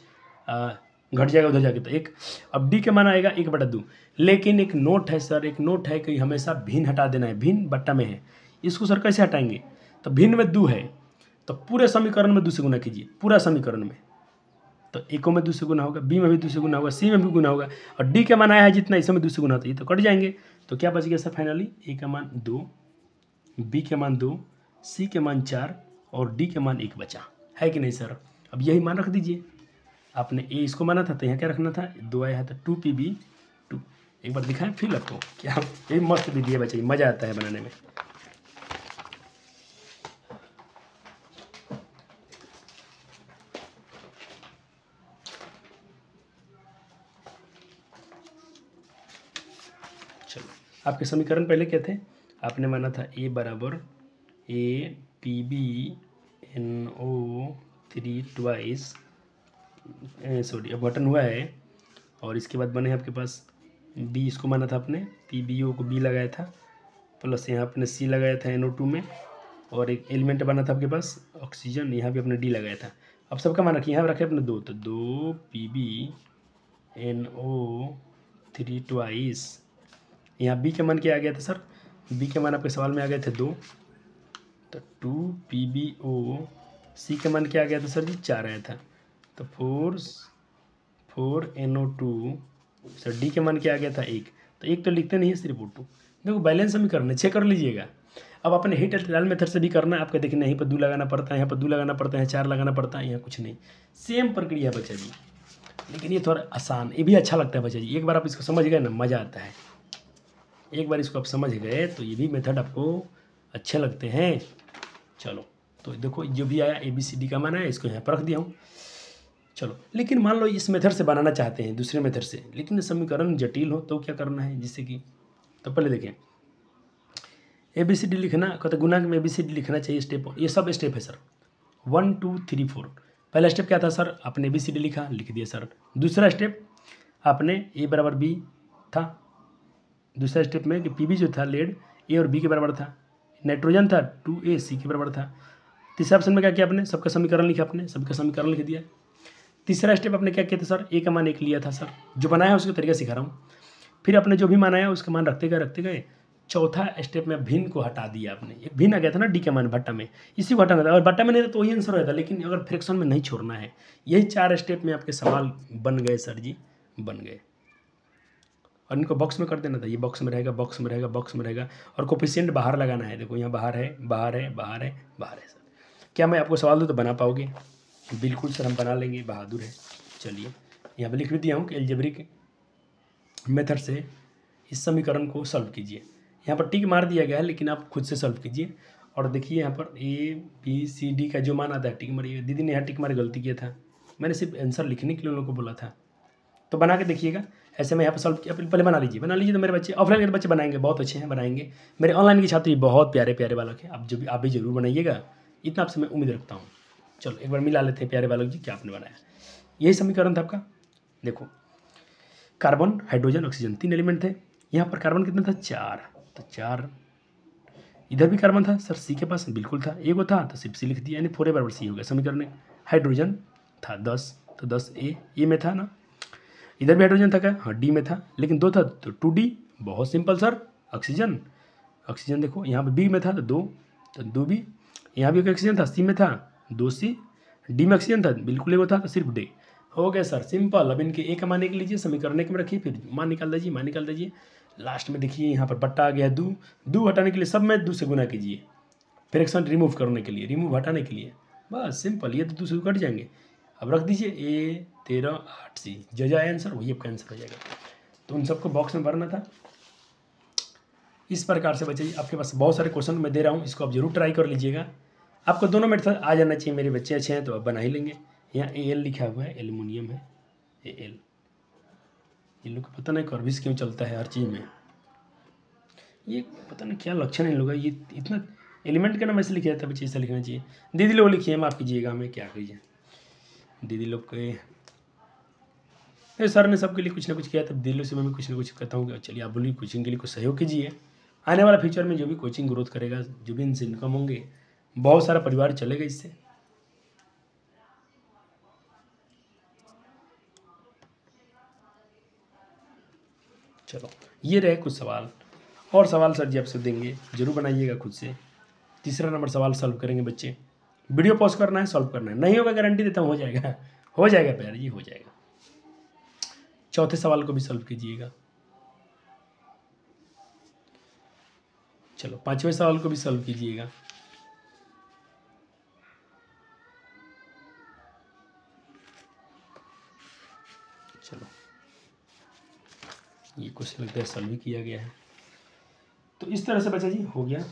घट जाएगा उधर जाके तो 1। अब D का मान आएगा 1/2। लेकिन एक नोट है सर, एक नोट है कि हमेशा भिन्न हटा देना है, भिन्न बट्टा में है, इसको सर कैसे हटाएंगे, तो भिन्न में 2 है तो पूरे समीकरण में 2 से गुना कीजिए, पूरा समीकरण में, तो A में 2 से गुना होगा, B में भी 2 से गुना होगा, C में भी गुना होगा, और D का मान आया है जितना, इसमें 2 से गुना होता है, ये तो कट जाएंगे। तो क्या बच गया सर फाइनली, A का मान 2, B के मान 2, C के मान 4 और D के मान 1 बचा है कि नहीं सर। अब यही मान रख दीजिए, आपने A इसको माना था तो यहाँ क्या रखना था, 2 आया है तो 2PB2। एक बार दिखाएं फिर आपको, क्या ये मस्त विधि है बच्चे, मज़ा आता है बनाने में। चलो आपके समीकरण पहले क्या थे, आपने माना था A बराबर APBNO3 ट्वाइस, सॉरी अब बटन हुआ है, और इसके बाद बने आपके पास B, इसको माना था आपने, PBO को B लगाया था, प्लस यहाँ आपने C लगाया था NO2 में, और एक एलिमेंट बना था आपके पास ऑक्सीजन, यहाँ भी अपने D लगाया था। अब सबका मान रखिए, यहाँ रखे अपने 2, तो 2PBNO3 ट्वाइस, यहाँ B का मान क्या आ गया था सर, बी के मान आपके सवाल में आ गए थे 2, तो 2 PbO। सी के मान क्या आ गया था सर जी? 4 आया था, तो 4 NO2। सर डी के मान क्या आ गया था? 1। तो 1 तो लिखते नहीं है, सिर्फ O2। देखो बैलेंस समीकरण है, चेक कर लीजिएगा। अब अपने हीट एंड ट्रायल मेथड से भी करना है आपका। देखिए यहीं पर 2 लगाना पड़ता है, यहाँ पर 2 लगाना पड़ता है, 4 लगाना पड़ता है, यहाँ कुछ नहीं, सेम प्रक्रिया है बच्चा जी। लेकिन ये थोड़ा आसान, ये भी अच्छा लगता है बच्चा जी। एक बार आप इसको समझ गए ना, मज़ा आता है। एक बार इसको आप समझ गए तो ये भी मेथड आपको अच्छे लगते हैं। चलो तो देखो जो भी आया ABCD का मान है, इसको यहाँ पर रख दिया हूँ। चलो लेकिन मान लो इस मेथड से बनाना चाहते हैं, दूसरे मेथड से, लेकिन समीकरण जटिल हो तो क्या करना है? जिससे कि तो पहले देखें ABCD लिखना, कहते गुना में ABCD लिखना चाहिए स्टेप। ये सब स्टेप है सर, 1 2 3 4। पहला स्टेप क्या था सर? आपने ABCD लिखा, लिख दिया सर। दूसरा स्टेप आपने A बराबर B था। दूसरा स्टेप में कि PB जो था लेड A और B के बराबर था। नाइट्रोजन था 2A C के बराबर था। तीसरा ऑप्शन में क्या किया आपने? सबका समीकरण लिखा, आपने सबका समीकरण लिख दिया। तीसरा स्टेप आपने क्या किया था सर? A का मान 1 लिया था सर, जो बनाया है उसका तरीका सिखा रहा हूँ। फिर आपने जो भी मान आया उसका मान रखते गए। चौथा स्टेप में भिन्न को हटा दिया आपने। एक भिन्न आ गया था ना डी के मान भट्टा में, इसी को हटाना था। और भट्टा में नहीं था तो वही आंसर होता, लेकिन अगर फ्रैक्शन में नहीं छोड़ना है। यही 4 स्टेप में आपके सवाल बन गए सर जी, बन गए। और इनको बॉक्स में कर देना था, ये बॉक्स में रहेगा, बॉक्स में रहेगा, बॉक्स में रहेगा। और कोफिशिएंट बाहर लगाना है। देखो यहाँ बाहर है, बाहर है, बाहर है, बाहर है। सर क्या मैं आपको सवाल दूँ तो बना पाओगे? बिल्कुल सर, हम बना लेंगे, बहादुर है। चलिए यहाँ पर लिख भी दिया हूँ कि अलजेब्रिक मेथड से इस समीकरण को सॉल्व कीजिए। यहाँ पर टिक मार दिया गया है, लेकिन आप खुद से सॉल्व कीजिए। और देखिए यहाँ पर ABCD का जो मान आता है टिक मारिए। दीदी ने यहाँ टिक मार गलती किया था, मैंने सिर्फ आंसर लिखने के लिए उन लोगों को बोला था। तो बना के देखिएगा। ऐसे में यहाँ पर सॉल्व किया, पहले बना लीजिए। तो मेरे बच्चे ऑफलाइन के बच्चे बनाएंगे, बहुत अच्छे हैं, बनाएंगे। मेरे ऑनलाइन के छात्र बहुत प्यारे प्यारे बालक हैं। आप भी जरूर बनाइएगा, इतना आपसे मैं उम्मीद रखता हूँ। चलो एक बार मिला लेते हैं प्यारे बालक जी, क्या आपने बनाया। यही समीकरण था आपका। देखो कार्बन, हाइड्रोजन, ऑक्सीजन 3 एलिमेंट थे। यहाँ पर कार्बन कितना था? 4, तो 4। इधर भी कार्बन था सर, सी के पास बिल्कुल था, एगो था तो सिर्फ सी लिख दिया, यानी 4A बराबर सी हो गया समीकरण में। हाइड्रोजन था 10, तो 10A में था ना। इधर भी हाइड्रोजन था क्या? हाँ, डी में था, लेकिन 2 था तो 2D। बहुत सिंपल सर। ऑक्सीजन देखो यहाँ पर बी में था तो 2, तो 2B। यहाँ भी ऑक्सीजन था, सी में था 2C। डी में ऑक्सीजन था, बिल्कुल एगो था तो सिर्फ डी। हो गया सर, सिंपल। अब इनके एक मान एक लीजिए, समीकरण एक में रखिए, फिर मान निकाल दीजिए, लास्ट में देखिए यहाँ पर बट्टा आ गया 2 हटाने के लिए सब में 2 से गुना कीजिए। फ्रैक्शन रिमूव करने के लिए, रिमूव हटाने के लिए, बस सिंपल। ये तो 2 से कट जाएंगे। अब रख दीजिए A 13 8C, जो आया आंसर वही आपका आंसर हो जाएगा। तो उन सबको बॉक्स में भरना था। इस प्रकार से बच्चे आपके पास बहुत सारे क्वेश्चन मैं दे रहा हूँ, इसको आप जरूर ट्राई कर लीजिएगा। आपको दोनों मेथड आ जाना चाहिए। मेरे बच्चे अच्छे हैं तो आप बना ही लेंगे। यहाँ AL लिखा हुआ है, एल्युमिनियम है AL। इन लोग को पता नहीं कर्विस क्यों चलता है हर चीज़ में, ये पता नहीं क्या लक्षण है इन लोगों का। ये इतना एलिमेंट का नाम ऐसे लिखा जाता है बच्चे, ऐसा लिखना चाहिए। दीदी लोग लिखिए, माफ़ कीजिएगा, हमें क्या कीजिए दीदी लोग के सर ने सबके लिए कुछ ना कुछ किया, तब दीदी लोग से मैं भी कुछ ना कुछ कहता हूँ कि चलिए आप बोलिए कोचिंग के लिए कुछ सहयोग कीजिए। आने वाला फ्यूचर में जो भी कोचिंग ग्रोथ करेगा, जो भी इनसे इनकम होंगे, बहुत सारा परिवार चलेगा इससे। चलो ये रहे कुछ सवाल, और सवाल सर जी आपसे देंगे, जरूर बनाइएगा खुद से। तीसरा नंबर सवाल सॉल्व करेंगे बच्चे। वीडियो पॉज करना है, सॉल्व करना है, नहीं होगा गारंटी देता हूँ हो जाएगा, हो जाएगा प्यार जी, हो जाएगा। चौथे सवाल को भी सॉल्व कीजिएगा। चलो 5वें सवाल को भी सॉल्व कीजिएगा। चलो ये क्वेश्चन लगता है सॉल्व भी किया गया है। तो इस तरह से बच्चा जी हो गया।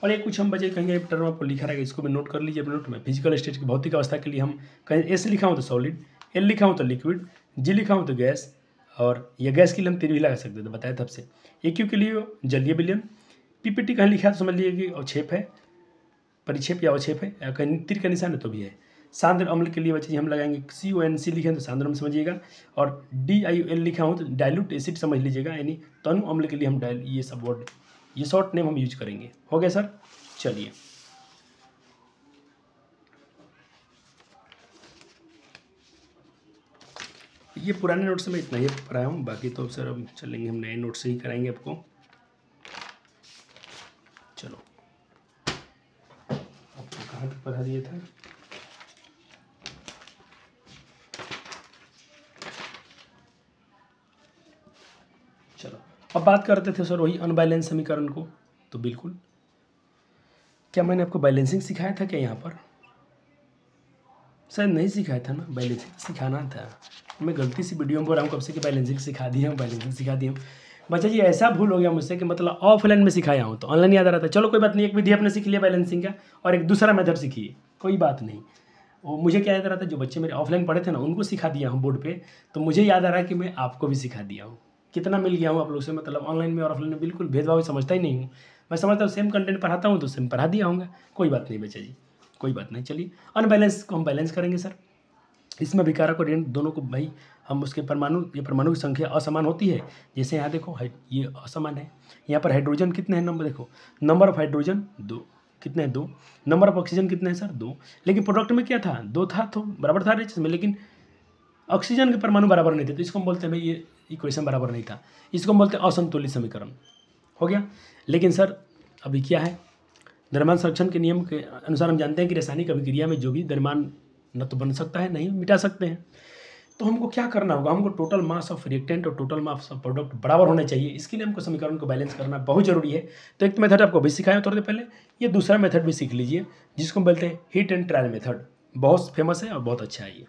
और ये कुछ हम बच्चे कहेंगे टर्म आपको लिखा रहेगा, इसको भी नोट कर लीजिए अपने नोट में। फिजिकल स्टेट की भौतिक अवस्था के लिए हम कहीं एस लिखा हूँ तो सॉलिड, एल लिखा हूँ तो लिक्विड, जी लिखा हूँ तो गैस, और ये गैस के लिए हम तीर भी लगा सकते थे, बताया था आपसे। AQ के लिए जलीय विलयन, PPT कहीं लिखा है तो समझ लीजिए कि अवक्षेप है, परिक्षेप या अवक्षेप है, या कहीं तीर का निशान है तो भी है। सांद्र अम्ल के लिए बच्चे हम लगाएंगे CONC लिखे तो सांद्र अम्ल समझिएगा, और DIUL लिखा हूँ तो डाइल्यूट एसिड समझ लीजिएगा, यानी तनु अम्ल के लिए हम ये सब वर्ड, ये शॉर्ट नेम हम यूज करेंगे। हो गया सर। चलिए ये पुराने नोट से मैं इतना ही पढ़ाया हूँ, बाकी तो सर अब चलेंगे हम नए नोट से ही कराएंगे आपको। चलो आपको कहाँ तक पढ़ा दिया था? चलो अब बात करते थे सर वही अनबैलेंस समीकरण को। तो बिल्कुल, क्या मैंने आपको बैलेंसिंग सिखाया था क्या यहाँ पर? शायद नहीं सिखाया था ना, बैलेंसिंग सिखाना था। मैं गलती से वीडियो में बोल रहा हूँ कब से कि बैलेंसिंग सिखा दिया हूँ, बैलेंसिंग सिखा दी हूँ। बच्चा जी ऐसा भूल हो गया मुझसे कि मतलब ऑफलाइन में सिखाया हूँ तो ऑनलाइन याद आ रहा था। चलो कोई बात नहीं, एक विधि आपने सीख लिया बैलेंसिंग का और एक दूसरा मेथड सीखिए, कोई बात नहीं। वो मुझे क्या याद आ रहा था, जो बच्चे मेरे ऑफलाइन पढ़े थे ना उनको सिखा दिया हूँ बोर्ड पे, तो मुझे याद आ रहा है कि मैं आपको भी सिखा दिया हूँ। कितना मिल गया हूँ आप लोग से, मतलब ऑनलाइन में और ऑफलाइन में बिल्कुल भेदभाव समझता ही नहीं हूँ। मैं समझता हूँ सेम कंटेंट पढ़ाता हूँ तो सेम पढ़ा दिया होगा, कोई बात नहीं बच्चा जी, कोई बात नहीं। चलिए अनबैलेंस को हम बैलेंस करेंगे सर। इसमें विकारक और ऋण दोनों को भाई हम उसके परमाणु, ये परमाणु की संख्या असमान होती है। जैसे यहाँ देखो ये असमान है, यहाँ पर हाइड्रोजन कितने हैं नंबर देखो, नंबर ऑफ हाइड्रोजन 2, कितने हैं 2, नंबर ऑफ ऑक्सीजन कितने हैं सर 2, लेकिन प्रोडक्ट में क्या था 2 था तो बराबर था रिच में, लेकिन ऑक्सीजन के परमाणु बराबर नहीं थे तो इसको हम बोलते हैं भाई ये इक्वेशन बराबर नहीं था, इसको हम बोलते हैं असंतुलित समीकरण हो गया। लेकिन सर अभी क्या है, द्रव्यमान संरक्षण के नियम के अनुसार हम जानते हैं कि रासायनिक अभिक्रिया में जो भी द्रव्यमान न तो बन सकता है नहीं मिटा सकते हैं, तो हमको क्या करना होगा, हमको टोटल मास ऑफ रिएक्टेंट और टोटल मास ऑफ प्रोडक्ट बराबर होने चाहिए। इसके लिए हमको समीकरण को बैलेंस करना बहुत जरूरी है। तो एक मेथड आपको भी सिखाया थोड़ी देर पहले, ये दूसरा मेथड भी सीख लीजिए जिसको हम बोलते हैं हीट एंड ट्रायल मेथड, बहुत फेमस है और बहुत अच्छा है ये।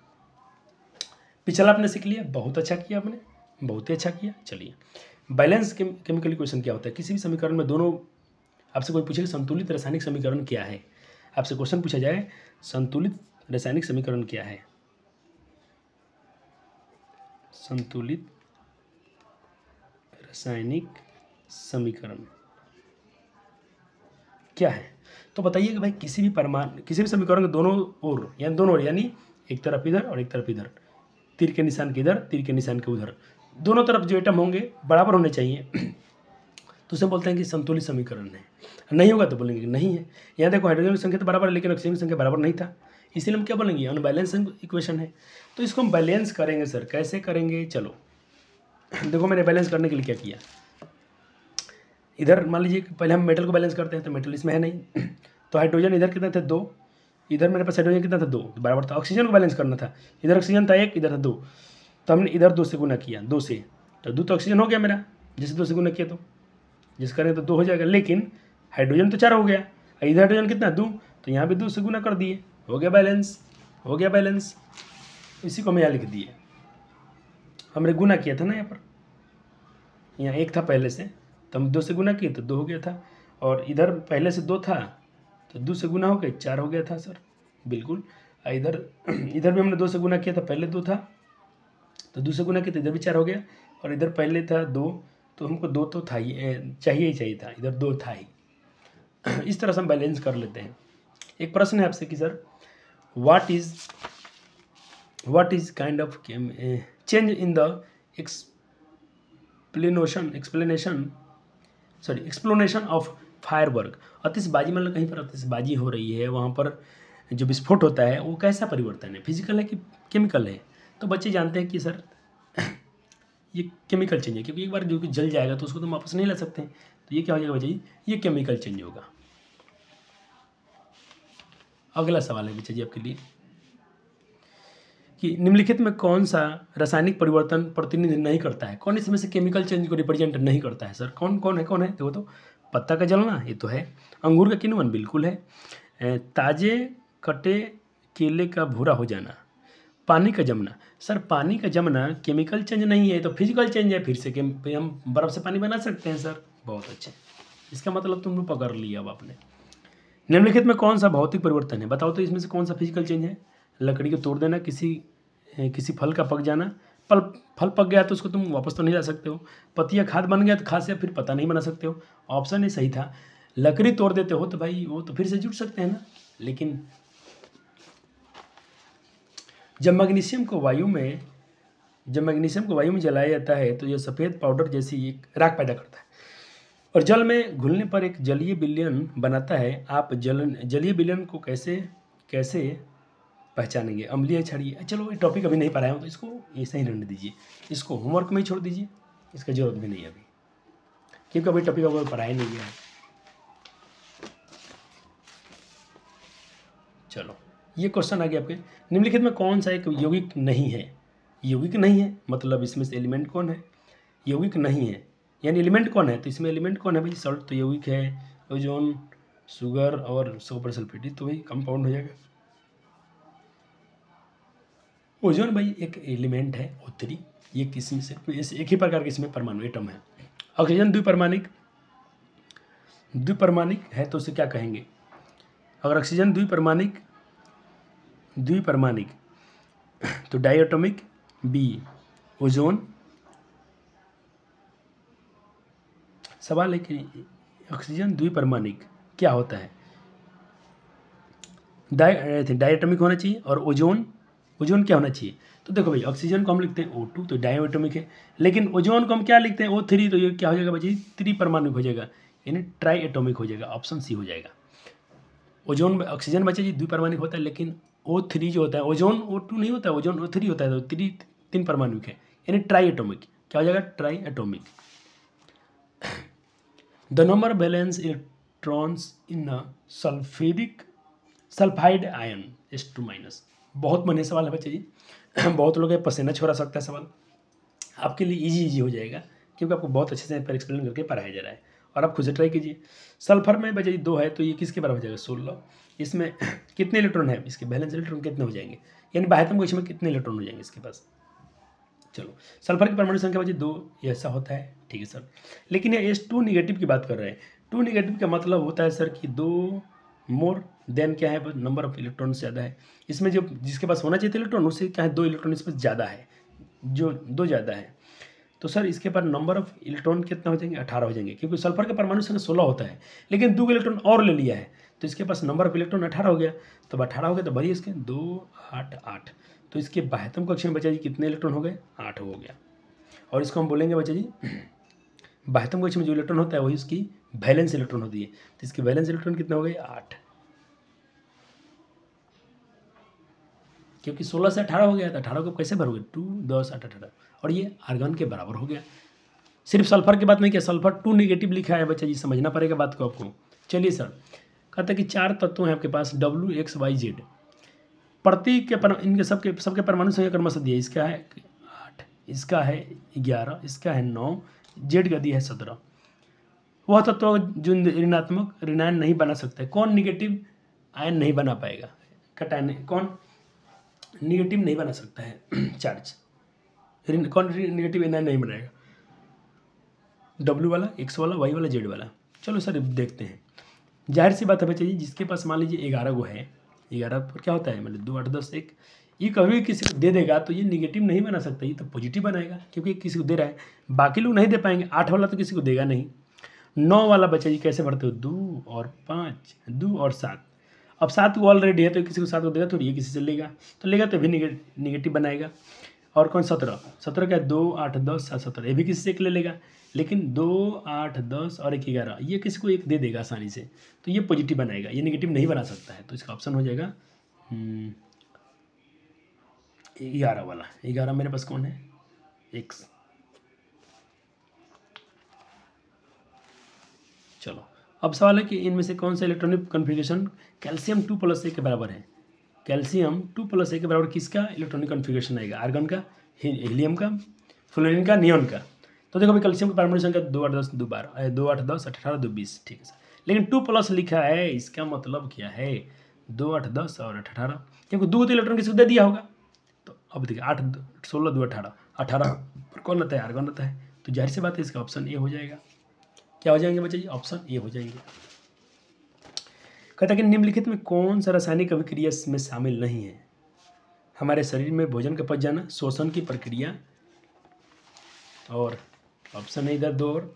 पिछला आपने सीख लिया, बहुत अच्छा किया आपने, बहुत ही अच्छा किया। चलिए बैलेंस केमिकल इक्वेशन क्या होता है, किसी भी समीकरण में दोनों, आपसे कोई पूछे संतुलित रासायनिक समीकरण क्या है, आपसे क्वेश्चन पूछा जाए संतुलित रासायनिक समीकरण क्या है, संतुलित रासायनिक समीकरण क्या है, तो बताइए कि भाई किसी भी समीकरण के दोनों ओर यानी एक तरफ इधर और एक तरफ इधर, तीर के निशान के इधर तीर के निशान के उधर, दोनों तरफ जो एटम होंगे बराबर होने चाहिए तो उसे बोलते हैं कि संतुलित समीकरण है। नहीं होगा तो बोलेंगे कि नहीं है। यहाँ देखो हाइड्रोजन की संख्या तो बराबर है लेकिन ऑक्सीजन की संख्या बराबर नहीं था, इसीलिए हम क्या बोलेंगे अनबैलेंस इक्वेशन है। तो इसको हम बैलेंस करेंगे सर, कैसे करेंगे, चलो देखो मैंने बैलेंस करने के लिए क्या किया, इधर मान लीजिए पहले हम मेटल को बैलेंस करते हैं तो मेटल इसमें है नहीं तो हाइड्रोजन इधर कितना थे 2, इधर मेरे पास हाइड्रोजन कितना था 2 बराबर था। ऑक्सीजन को बैलेंस करना था, इधर ऑक्सीजन था 1 इधर था 2, तो हमने इधर 2 से गुना किया, 2 से तो 2 तो ऑक्सीजन हो गया मेरा, जैसे 2 से गुना किया तो जिस करें तो 2 हो जाएगा, लेकिन हाइड्रोजन तो 4 हो गया, इधर हाइड्रोजन कितना 2, तो यहाँ भी 2 से गुना कर दिए, हो गया बैलेंस, हो गया बैलेंस। इसी को हम यहाँ लिख दिए, हमने गुना किया था ना, यहाँ पर यहाँ 1 था पहले से तो हम 2 से गुना किए तो 2 हो गया था, और इधर पहले से 2 था तो 2 से गुना हो गया 4 हो गया था सर, बिल्कुल। इधर भी हमने 2 से गुना किया था, पहले 2 था तो 2 से गुना किया तो इधर भी 4 हो गया, और इधर पहले था 2 तो हमको 2 तो था ही, चाहिए था, इधर 2 था ही। इस तरह से हम बैलेंस कर लेते हैं। एक प्रश्न है आपसे कि sir what is kind of change in the explanation of firework. आतिशबाजी, मतलब कहीं पर आतिशबाजी हो रही है, वहाँ पर जो विस्फोट होता है वो कैसा परिवर्तन है, फिजिकल है कि केमिकल है। तो बच्चे जानते हैं कि सर ये केमिकल चेंज है, क्योंकि एक बार जो कि जल जाएगा तो उसको तो वापस नहीं ला सकते हैं, तो ये क्या हो जाएगा बच्चे, ये केमिकल चेंज होगा। अगला सवाल है बच्चे जी आपके लिए कि निम्नलिखित में कौन सा रासायनिक परिवर्तन प्रतिनिधित्व नहीं करता है, कौन इसमें से केमिकल चेंज को रिप्रेजेंट नहीं करता है सर, कौन है देखो तो, पत्ता का जलना ये तो है, अंगूर का किण्वन बिल्कुल है, ताजे कटे केले का भूरा हो जाना, पानी का जमना। सर पानी का जमना केमिकल चेंज नहीं है तो फिजिकल चेंज है, फिर से हम बर्फ़ से पानी बना सकते हैं सर, बहुत अच्छे, इसका मतलब तुम लोग पकड़ लिया अब आपने। निम्नलिखित में कौन सा भौतिक परिवर्तन है, बताओ तो इसमें से कौन सा फिजिकल चेंज है, लकड़ी को तोड़ देना, किसी फल का पक जाना, फल पक गया तो उसको तुम वापस तो नहीं ला सकते हो, पतिया खाद बन गया तो खाद से फिर पता नहीं बना सकते हो, ऑप्शन ही सही था। लकड़ी तोड़ देते हो तो भाई वो तो फिर से जुट सकते हैं ना, लेकिन जब मैग्नीशियम को वायु में जलाया जाता है तो यह सफ़ेद पाउडर जैसी एक राख पैदा करता है और जल में घुलने पर एक जलीय विलयन बनाता है। आप जलीय विलयन को कैसे पहचानेंगे, अम्लीय क्षारीय। चलो ये टॉपिक अभी नहीं पढ़ाया हूँ तो इसको ऐसा ही रहने दीजिए, इसको होमवर्क में ही छोड़ दीजिए, इसका जरूरत भी नहीं है अभी, क्योंकि अभी टॉपिक अगर पढ़ाई नहीं गया है। चलो ये क्वेश्चन आ गया आपके, निम्नलिखित में कौन सा एक यौगिक नहीं है? यौगिक नहीं है मतलब इसमें से एलिमेंट कौन है? यौगिक नहीं है यानी एलिमेंट कौन है, तो इसमें एलिमेंट कौन है भाई? सॉल्ट तो यौगिक है, ओजोन, शुगर और सुपर सल्फेट तो भाई कंपाउंड हो जाएगा। ओजोन भाई एक एलिमेंट है O3, ये किसी से एक ही प्रकार के इसमें परमाणु एटम है। ऑक्सीजन द्विपरमाणिक है तो उसे क्या कहेंगे? अगर ऑक्सीजन द्विपरमाणिक तो डायटोमिक, बी ओजोन। सवाल है कि ऑक्सीजन द्विपरमाणिक क्या होता है? डायटोमिक होना चाहिए, और ओजोन क्या होना चाहिए? तो देखो भाई ऑक्सीजन को हम लिखते हैं O2 तो डायटोमिक है, लेकिन ओजोन को हम क्या लिखते हैं O3 तो ये क्या हो जाएगा बच्चे? त्रिपरमाणुक हो जाएगा यानी ट्राई एटोमिक हो जाएगा, ऑप्शन सी हो जाएगा। ओजोन ऑक्सीजन बच्चे जी द्विपरमाणुक होता है, लेकिन O3 जो होता है, ओजोन O2 नहीं होता है, ओजोन O3 होता है, तो तीन परमाणुक है यानी ट्राई एटोमिक। क्या हो जाएगा? Try atomic. The number of valence electrons in sulphide ion S2-। बहुत बढ़िया सवाल है बच्चे जी, बहुत लोग पसीना छोड़ा सकता है सवाल, आपके लिए इजी हो जाएगा क्योंकि आपको बहुत अच्छे से पर एक्सप्लेन करके पढ़ाया जा रहा है, और आप खुद से ट्राई कीजिए। सल्फर में बच्चे जी 2 है तो ये किसके बराबर हो जाएगा? 16। इसमें कितने इलेक्ट्रॉन है? इसके बैलेंस इलेक्ट्रॉन कितने हो जाएंगे, यानी बाह्यतम कक्ष में कितने इलेक्ट्रॉन हो जाएंगे इसके पास? चलो सल्फर की परमाणु संख्या बच्चे 2, ये ऐसा होता है, ठीक है सर। लेकिन ये S2 निगेटिव की बात कर रहे हैं। 2 निगेटिव का मतलब होता है सर कि 2 मोर देन क्या है? नंबर ऑफ इलेक्ट्रॉन ज़्यादा है इसमें, जो जिसके पास होना चाहिए था इलेक्ट्रॉन उससे क्या है 2 इलेक्ट्रॉन इसमें ज़्यादा है, जो 2 ज़्यादा है। तो सर इसके पास नंबर ऑफ इलेक्ट्रॉन कितना हो जाएंगे? 18 हो जाएंगे, क्योंकि सल्फर का परमाणु संख्या 16 होता है, लेकिन 2 इलेक्ट्रॉन और ले लिया है तो इसके पास नंबर ऑफ इलेक्ट्रॉन 18 हो गया। तो 18 हो गया तो भरिए इसके 2, 8, 8, तो इसके बाह्यतम कक्ष में बच्चा जी कितने इलेक्ट्रॉन हो गए? 8 हो गया। और इसको हम बोलेंगे बच्चा जी बाह्यतम कक्ष में जो इलेक्ट्रॉन होता है वही उसकी वैलेंस इलेक्ट्रॉन होती है, तो इसके वैलेंस इलेक्ट्रॉन कितने हो गए? 8, क्योंकि 16 से 18 हो गया था, 18 को कैसे भरोगे? 2, 10, 8, 18, और ये आर्गन के बराबर हो गया। सिर्फ सल्फर की बात नहीं किया, सल्फर 2 निगेटिव लिखा है बच्चा जी, समझना पड़ेगा बात को आपको। चलिए सर, कहता है कि 4 तत्व हैं आपके पास WXYZ, प्रत्येक के इनके सबके परमाणु संख्या क्रमशः दिया, इसका है 8, इसका है 11, इसका है 9, जेड का दिया है 17। वह तत्व जो ऋणात्मक ऋणायन नहीं बना सकता है, कौन निगेटिव आयन नहीं बना पाएगा? कटायन कौन निगेटिव नहीं बना सकता है चार्ज, कौन निगेटिव आयन नहीं बनाएगा? W वाला, X वाला, Y वाला, Z वाला। चलो सर देखते हैं। जाहिर सी बात है बच्चे जी, जिसके पास मान लीजिए 11 गो है, 11 पर क्या होता है मतलब 2, 8, 10, 1, ये कभी किसी को दे देगा तो ये निगेटिव नहीं बना सकता, ये तो पॉजिटिव बनाएगा क्योंकि किसी को दे रहा है, बाकी लोग नहीं दे पाएंगे। 8 वाला तो किसी को देगा नहीं। 9 वाला बच्चा जी कैसे भरते हो? 2 और 5, 2 और 7। अब 7 को ऑलरेडी है तो किसी को 7 को देगा तो ये किसी से लेगा, तो लेगा तो भी निगेटिव बनाएगा। और कौन 17 का 2, 8, 10, 7, 17, ये भी किसी से एक ले लेगा, लेकिन 2, 8, 10 और 1, 11 ये किसी को एक दे देगा आसानी से, तो ये पॉजिटिव बनाएगा, ये निगेटिव नहीं बना सकता है। तो इसका ऑप्शन हो जाएगा 11 वाला। 11 मेरे पास कौन है? X। चलो अब सवाल है कि इनमें से कौन सा इलेक्ट्रॉनिक कॉन्फ़िगरेशन कैल्शियम 2+A के बराबर है? कैल्शियम 2+A के बराबर किसका इलेक्ट्रॉनिक कॉन्फ़िगरेशन आएगा? आर्गन का, हीलियम का, फ्लोरीन का, नियॉन का। तो देखो भाई कैल्शियम की परमाणु संख्या 2, 8, 10, 2, 12, 2, 8, 10, 18, 2, 20, ठीक है सर। लेकिन 2+ लिखा है, इसका मतलब क्या है? 2, 8, 10 और 18, क्योंकि 2 तो इलेक्ट्रॉन किसी को दे दिया होगा। तो अब देखिए 8, 16, 2, 18, 18 पर कौन रहता है? आर्गन रहता है, तो जाहिर सी बात है इसका ऑप्शन ए हो जाएगा। क्या हो जाएंगे बच्चे जी? ऑप्शन ए हो जाएंगे। कहता है कि निम्नलिखित में कौन सा रासायनिक अभिक्रिया में शामिल नहीं है? हमारे शरीर में भोजन का पच जाना, शोषण की प्रक्रिया, और ऑप्शन है इधर 2 और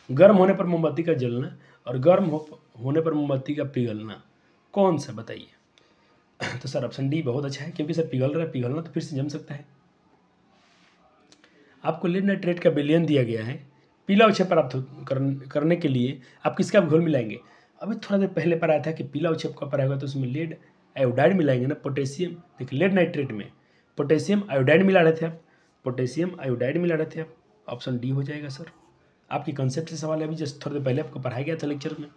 गर्म होने पर मोमबत्ती का जलना और गर्म होने पर मोमबत्ती का पिघलना, कौन सा बताइए? तो सर ऑप्शन डी बहुत अच्छा है, क्योंकि सर पिघल रहा है, पिघलना तो फिर से जम सकता है। आपको लेड नाइट्रेट का विलयन दिया गया है, पीला अवक्षय प्राप्त करने के लिए आप किसका घोल मिलाएंगे? अभी थोड़ा देर पहले पढ़ाया था कि पीला अवक्षय का पढ़ाया होगा तो उसमें लेड आयोडाइड मिलाएंगे ना, पोटेशियम। देखिए लेड नाइट्रेट में पोटेशियम आयोडाइड मिला रहे थे आप, पोटेशियम आयोडाइड मिला रहे थे आप, ऑप्शन डी हो जाएगा सर। आपकी कंसेप्ट से सवाल है, अभी जस्ट थोड़ी देर पहले आपको पढ़ाया गया था लेक्चर में।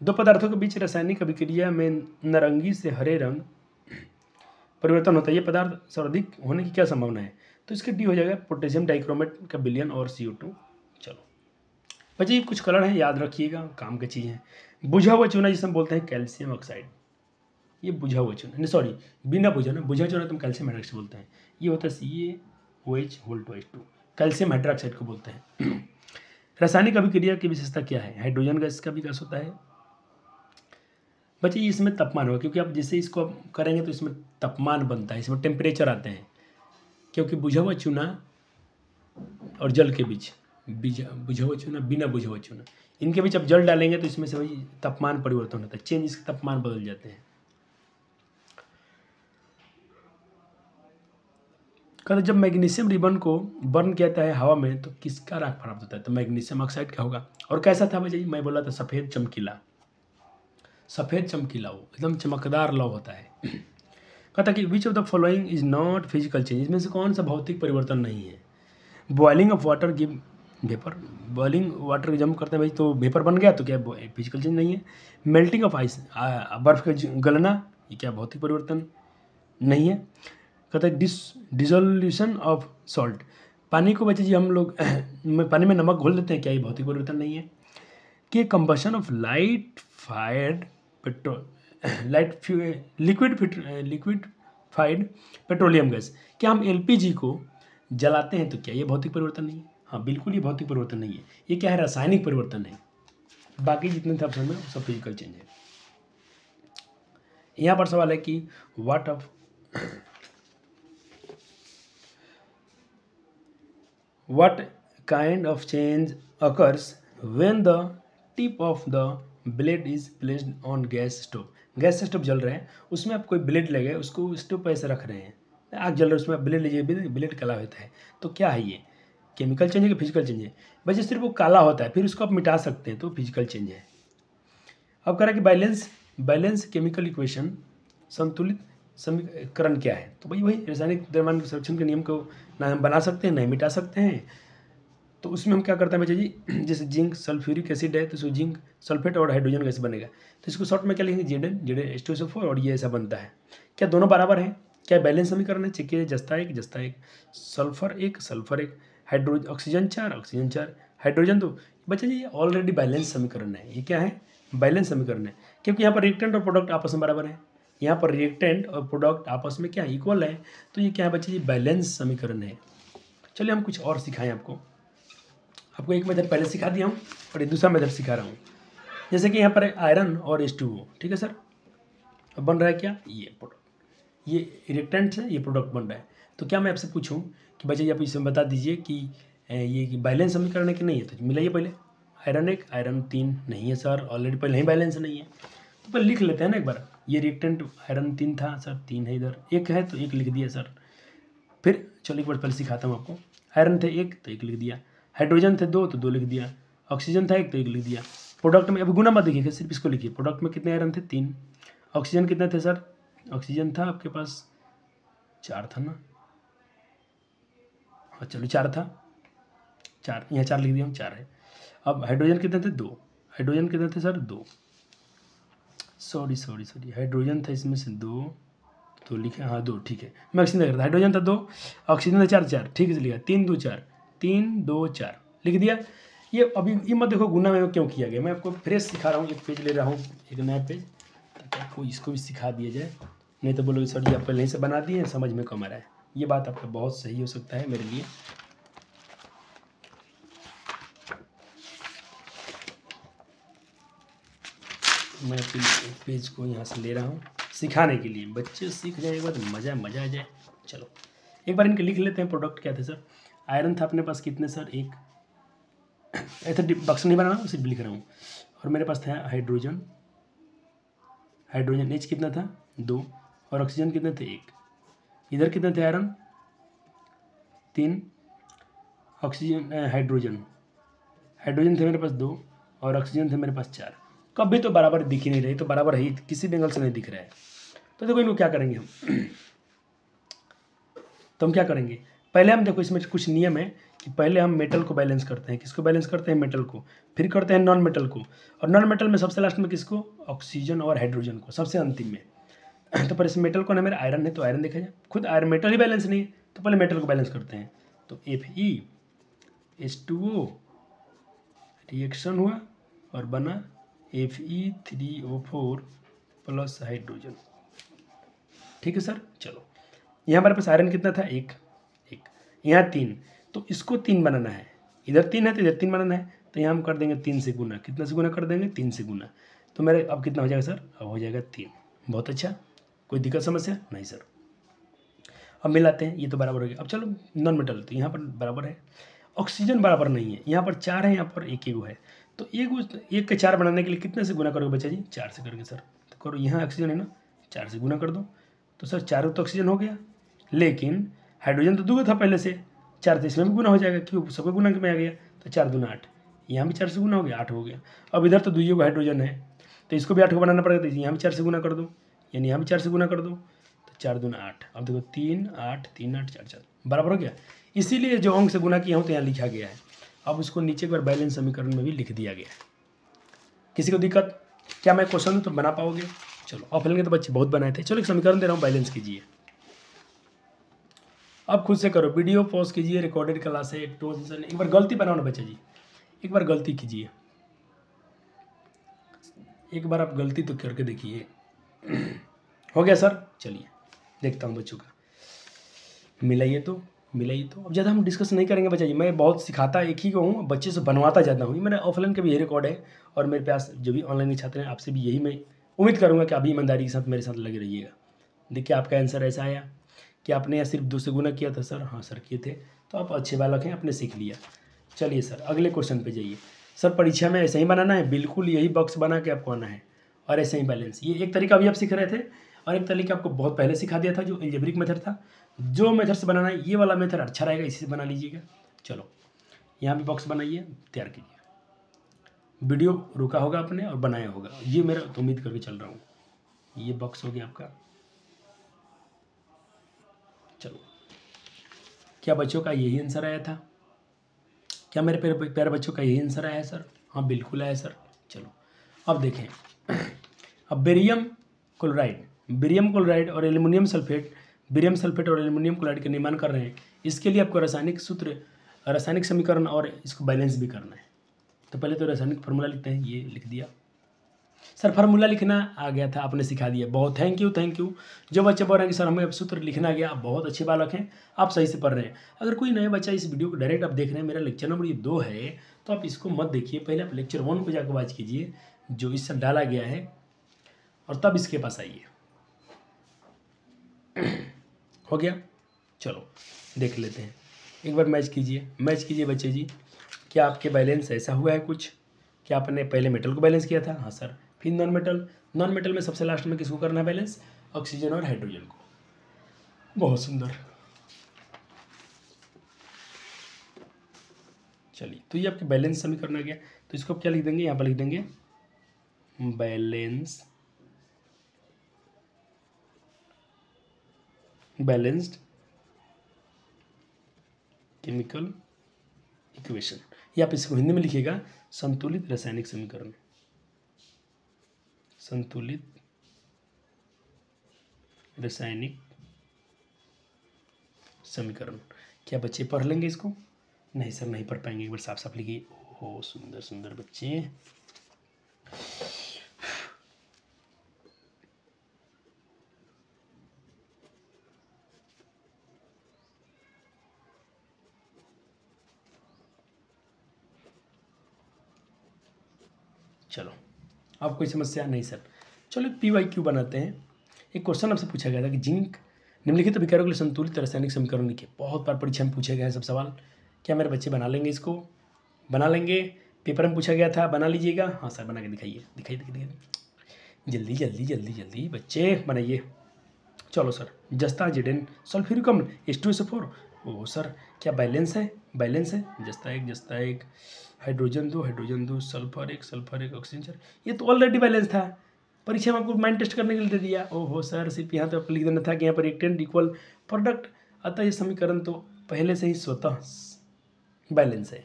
दो पदार्थों के बीच रासायनिक अभिक्रिया में नारंगी से हरे रंग परिवर्तन होता है, ये पदार्थ सर्वाधिक होने की क्या संभावना है? तो इसके डी हो जाएगा पोटेशियम डाइक्रोमेट का विलयन और CO2। चलो बच्चे ये कुछ कलर हैं, याद रखिएगा, काम की चीज़ है। बुझा हुआ चूना जिसे हम बोलते हैं कैल्शियम ऑक्साइड, ये बुझा हुआ चूना, नहीं सॉरी बिना बुझा ना, बुझा चूना तो हम कैल्शियम हाइड्रोक्साइड बोलते हैं, ये होता है CaOH2, कैल्शियम हाइड्रोक्साइड को बोलते हैं। रासायनिक अभिक्रिया की विशेषता क्या है? हाइड्रोजन गैस का विकास होता है। बच्चे इसमें तापमान होगा, क्योंकि आप जैसे इसको आप करेंगे तो इसमें तापमान बनता है, इसमें टेम्परेचर आते हैं, क्योंकि बुझा हुआ चूना और जल के बीच, बुझा हुआ चूना बिना बुझा हुआ चूना, इनके बीच आप जल डालेंगे तो इसमें से वही तापमान परिवर्तन होता है, चेंज, इसके तापमान बदल जाते हैं। कहते जब मैग्नीशियम रिबन को बर्न किया जाता है हवा में तो किसका राख प्राप्त होता है? तो मैग्नीशियम ऑक्साइड का होगा। और कैसा था भाई? मैं बोला था सफ़ेद चमकीला, सफ़ेद चमकीला हो, एकदम चमकदार लौ होता है। कहता कि which of the following is not physical change, इसमें से कौन सा भौतिक परिवर्तन नहीं है? Boiling of water give vapour, boiling water जम करते हैं भाई तो वेपर बन गया, तो क्या फिजिकल चेंज नहीं है? मेल्टिंग ऑफ आइस, बर्फ का गलना, ये क्या भौतिक परिवर्तन नहीं है? कहता है डिसोल्यूशन ऑफ सॉल्ट, पानी को बच्चे जी हम लोग पानी में नमक घोल देते हैं, क्या ये भौतिक परिवर्तन नहीं है? कि combustion of liquid FIDE petroleum gas, क्या हम LPG को जलाते हैं तो क्या ये भौतिक परिवर्तन नहीं है? हाँ बिल्कुल ये भौतिक परिवर्तन नहीं है, ये क्या है? रासायनिक परिवर्तन है। बाकी जितने थे ऑप्शन में सब फिजिकल चेंज है। यहाँ पर सवाल है कि what kind of change occurs when the tip of the blade is placed on gas stove? Gas stove जल रहे हैं, उसमें आप कोई ब्लेड लगे, उसको स्टोव पर ऐसे रख रहे हैं, आग जल रहा है, उसमें आप ब्लेड लीजिए, ब्लेड काला होता है, तो क्या है ये? केमिकल चेंज है कि फिजिकल चेंज है? बस सिर्फ वो काला होता है, फिर उसको आप मिटा सकते हैं, तो फिजिकल चेंज है। अब कह रहा है कि बैलेंस केमिकल इक्वेशन, संतुलित समीकरण क्या है? तो भाई वही रासायनिक द्रव्यमान संरक्षण के नियम को ना हम बना सकते हैं ना मिटा सकते हैं। तो उसमें हम क्या करते हैं बच्चे जी, जैसे जिंक सल्फ्यूरिक एसिड है तो इसको जिंक सल्फेट और हाइड्रोजन गैस बनेगा, तो इसको शॉर्ट में क्या लिखेंगे? Zn और ये ऐसा बनता है। क्या दोनों बराबर हैं? क्या बैलेंस समीकरण है? चेक जस्ता एक, सल्फर एक, ऑक्सीजन 4, हाइड्रोजन 2। बच्चे जी ये ऑलरेडी बैलेंस समीकरण है, ये क्या है? बैलेंस समीकरण है, क्योंकि यहाँ पर रिएक्टेंट और प्रोडक्ट आपस में बराबर है, यहाँ पर रिएक्टेंट और प्रोडक्ट आपस में क्या इक्वल है, तो ये क्या है बच्चे जी? बैलेंस समीकरण है। चलिए हम कुछ और सिखाएं आपको एक मेथड पहले सिखा दिया हूँ और ये दूसरा मेथड सिखा रहा हूँ। जैसे कि यहाँ पर आयरन और H2O, ठीक है सर, अब बन रहा है क्या? ये प्रोडक्ट, ये रिएक्टेंट है, ये प्रोडक्ट बन रहा है। तो क्या मैं आपसे पूछूं कि बच्चे आप इसमें बता दीजिए कि ये बैलेंस समीकरण है कि नहीं है? तो मिलाइए पहले, आयरन 1 आयरन 3 नहीं है सर, ऑलरेडी पहले ही बैलेंस नहीं है, तो पहले लिख लेते हैं ना एक बार। ये रिएक्टेंट आयरन 3 था सर, 3 है, इधर 1 है तो 1 लिख दिया सर। फिर चलो एक बार पहले सिखाता हूँ आपको। आयरन थे 1 तो 1 लिख दिया, हाइड्रोजन थे 2 तो 2 लिख दिया, ऑक्सीजन था 1 तो 1 लिख दिया। प्रोडक्ट में अभी गुना मत देखिएगा, सिर्फ इसको लिखिए। प्रोडक्ट में कितने आयरन थे? 3। ऑक्सीजन कितने थे सर? ऑक्सीजन था आपके पास 4 था ना, हाँ चलो 4 था, 4 यहाँ 4 लिख दिया हम, 4 है। अब हाइड्रोजन कितने थे? 2। हाइड्रोजन कितने थे सर? 2, सॉरी हाइड्रोजन था इसमें से 2 तो लिखे, हाँ 2 ठीक है, मैं ऑक्सीजन देख रहा था। हाइड्रोजन था 2, ऑक्सीजन था 4 ठीक है, लिखा 3 2 4, 3 2 4 लिख दिया। ये अभी ये मत देखो गुना में क्यों किया गया, मैं आपको फ्रेश सिखा रहा हूँ, एक पेज ले रहा हूँ, एक नया पेज, ताकि आपको इसको भी सिखा दिया जाए। नहीं तो बोलोगे सर जी आप पहले से बना दिए, समझ में कम आ रहा है। ये बात आपका बहुत सही हो सकता है मेरे लिए। मैं पेज को यहाँ से ले रहा हूँ सिखाने के लिए, बच्चे सीख जाएगा तो मज़ा आ जाए। चलो एक बार इनके लिख लेते हैं। प्रोडक्ट क्या थे सर? आयरन था अपने पास कितने सर? 1, ऐसा बक्स नहीं बनाना, सिर्फ लिख रहा हूँ। और मेरे पास था हाइड्रोजन H कितना था? 2, और ऑक्सीजन कितने थे? 1। इधर कितने थे आयरन? 3, ऑक्सीजन हाइड्रोजन थे मेरे पास 2, और ऑक्सीजन थे मेरे पास 4। कभी तो बराबर दिख ही नहीं रही, तो बराबर है, किसी भी एंगल से नहीं दिख रहा है। तो देखो इनको क्या करेंगे हम, तो हम क्या करेंगे, पहले हम देखो इसमें कुछ नियम है कि पहले हम मेटल को बैलेंस करते हैं। किसको बैलेंस करते हैं, मेटल को, फिर करते हैं नॉन मेटल को, और नॉन मेटल में सबसे लास्ट में किसको, ऑक्सीजन और हाइड्रोजन को सबसे अंतिम में। तो पर इस मेटल को ना मेरा आयरन है तो आयरन देखा जाए, खुद आयरन मेटल ही बैलेंस नहीं है तो पहले मेटल को बैलेंस करते हैं। तो Fe(H2O) रिएक्शन हुआ और बना Fe3O4 प्लस हाइड्रोजन। ठीक है सर। चलो यहाँ हमारे पास आयरन कितना था, एक, यहाँ 3, तो इसको 3 बनाना है, इधर 3 है तो इधर 3 बनाना है, तो यहाँ हम कर देंगे 3 से गुना। कितना से गुना कर देंगे, 3 से गुना। तो मेरे अब कितना हो जाएगा सर, अब हो जाएगा 3। बहुत अच्छा, कोई दिक्कत समस्या नहीं सर। अब मिलाते हैं, ये तो बराबर हो गया। अब चलो नॉन मेटल, तो यहाँ पर बराबर है, ऑक्सीजन बराबर नहीं है, यहाँ पर 4 है, यहाँ पर एक है, तो एक के 4 बनाने के लिए कितने से गुना करोगे बच्चा जी, 4 से करोगे सर। तो करो, यहाँ ऑक्सीजन है ना, 4 से गुना कर दो, तो सर 4 तो ऑक्सीजन हो गया, लेकिन हाइड्रोजन तो 2 था पहले से, 4 तो इसमें भी गुना हो जाएगा, क्यों, सबको गुना में आ गया, तो 4 दूना 8, यहाँ भी 4 से गुना हो गया, 8 हो गया। अब इधर तो 2 हाइड्रोजन है, तो इसको भी 8 को बनाना पड़ेगा, तो यहाँ भी 4 से गुना कर दो, यानी यहाँ भी 4 से गुना कर दो, तो 4 दूना 8। अब देखो 3 8 3 8 4 4 बराबर हो गया। इसीलिए जो अंक से गुना किया हूँ तो यहाँ लिखा गया है। अब उसको नीचे एक बार बैलेंस समीकरण में भी लिख दिया गया है। किसी को दिक्कत, क्या मैं क्वेश्चन दूँ तो बना पाओगे? चलो ऑफलाइन के तो बच्चे बहुत बनाए थे। चलो एक समीकरण दे रहा हूँ, बैलेंस कीजिए। अब खुद से करो, वीडियो पॉज कीजिए, रिकॉर्डेड क्लास है, एक बार गलती बनाओ ना बच्चा जी, एक बार गलती कीजिए, एक बार आप गलती तो करके देखिए। हो गया सर, चलिए देखता हूँ बच्चों का, मिलाइए तो अब ज़्यादा हम डिस्कस नहीं करेंगे बच्चा जी, मैं बहुत सिखाता एक ही को हूँ, बच्चे से बनवाता ज़्यादा हूँ। मेरा ऑफलाइन का भी यही रिकॉर्ड है, और मेरे पास जो भी ऑनलाइन के छात्र हैं आपसे भी यही मैं उम्मीद करूँगा कि अभी ईमानदारी के साथ मेरे साथ लगे रहिएगा। देखिए आपका आंसर ऐसा आया कि आपने यहाँ सिर्फ 2 से गुना किया था सर। हाँ सर किए थे, तो आप अच्छे बालक हैं, आपने सीख लिया। चलिए सर अगले क्वेश्चन पे जाइए। सर परीक्षा में ऐसे ही बनाना है, बिल्कुल यही बॉक्स बना के आपको आना है, और ऐसे ही बैलेंस। ये एक तरीका अभी आप सीख रहे थे, और एक तरीका आपको बहुत पहले सिखा दिया था जो एल्जेब्रिक मेथड था। जो मेथड से बनाना है, ये वाला मेथड अच्छा रहेगा, इसी से बना लीजिएगा। चलो यहाँ भी बॉक्स बनाइए, तैयार कीजिए। वीडियो रुका होगा आपने और बनाया होगा, ये मेरा तो उम्मीद करके चल रहा हूँ। ये बॉक्स हो गया आपका। चलो क्या बच्चों का यही आंसर आया था? क्या मेरे प्यारे बच्चों का यही आंसर आया सर? हाँ बिल्कुल आया सर। चलो अब देखें, अब बेरियम क्लोराइड और एल्युमिनियम सल्फेट, बेरियम सल्फेट और एल्युमिनियम क्लोराइड का निर्माण कर रहे हैं। इसके लिए आपको रासायनिक समीकरण और इसको बैलेंस भी करना है। तो पहले तो रासायनिक फार्मूला लिखते हैं, ये लिख दिया सर। फार्मूला लिखना आ गया था, आपने सिखा दिया, बहुत थैंक यू। जो बच्चे बोल रहे हैं कि सर हमें अब सूत्र लिखना गया, आप बहुत अच्छे बालक हैं, आप सही से पढ़ रहे हैं। अगर कोई नया बच्चा इस वीडियो को डायरेक्ट आप देख रहे हैं, मेरा लेक्चर नंबर ये 2 है, तो आप इसको मत देखिए, पहले आप लेक्चर 1 को जाकर वॉच कीजिए जो इससे डाला गया है, और तब इसके पास आइए। हो गया, चलो देख लेते हैं, एक बार मैच कीजिए बच्चे जी। क्या आपके बैलेंस ऐसा हुआ है कुछ? क्या आपने पहले मेटल को बैलेंस किया था? हाँ सर। फिर नॉन मेटल में सबसे लास्ट में किसको करना है बैलेंस? ऑक्सीजन और हाइड्रोजन को। बहुत सुंदर। चलिए तो ये आपके बैलेंस समीकरण आ गया, तो इसको क्या लिख देंगे, यहाँ पर लिख देंगे बैलेंस्ड केमिकल इक्वेशन, या आप इसको हिंदी में लिखिएगा संतुलित रासायनिक समीकरण। संतुलित रासायनिक समीकरण। क्या बच्चे पढ़ लेंगे इसको? नहीं सर नहीं पढ़ पाएंगे, एक बार साफ लिखिए। ओह सुंदर बच्चे। चलो अब कोई समस्या नहीं सर। चलो PYQ बनाते हैं। एक क्वेश्चन आपसे पूछा गया था कि जिंक निम्नलिखित अभिकारों के लिए संतुलित रासायनिक समीकरण लिखिए। बहुत बार परीक्षा में पूछे गए हैं सब सवाल। क्या मेरे बच्चे बना लेंगे इसको? बना लेंगे, पेपर में पूछा गया था, बना लीजिएगा। हाँ सर बना के दिखाइए। जल्दी बच्चे बनाइए। चलो सर, जस्ता Zn सल्फ्यूरिक अम्ल H2SO4। ओह सर क्या बैलेंस है? जस्ता एक हाइड्रोजन 2 सल्फर एक ऑक्सीजन 4। ये तो ऑलरेडी बैलेंस था, परीक्षा में आपको माइंड टेस्ट करने के लिए दे दिया। ओहो सर सिर्फ यहाँ तो आपको लिख देना था कि यहाँ पर रिएक्टेंट इक्वल प्रोडक्ट अतः ये समीकरण तो पहले से ही स्वतः बैलेंस है।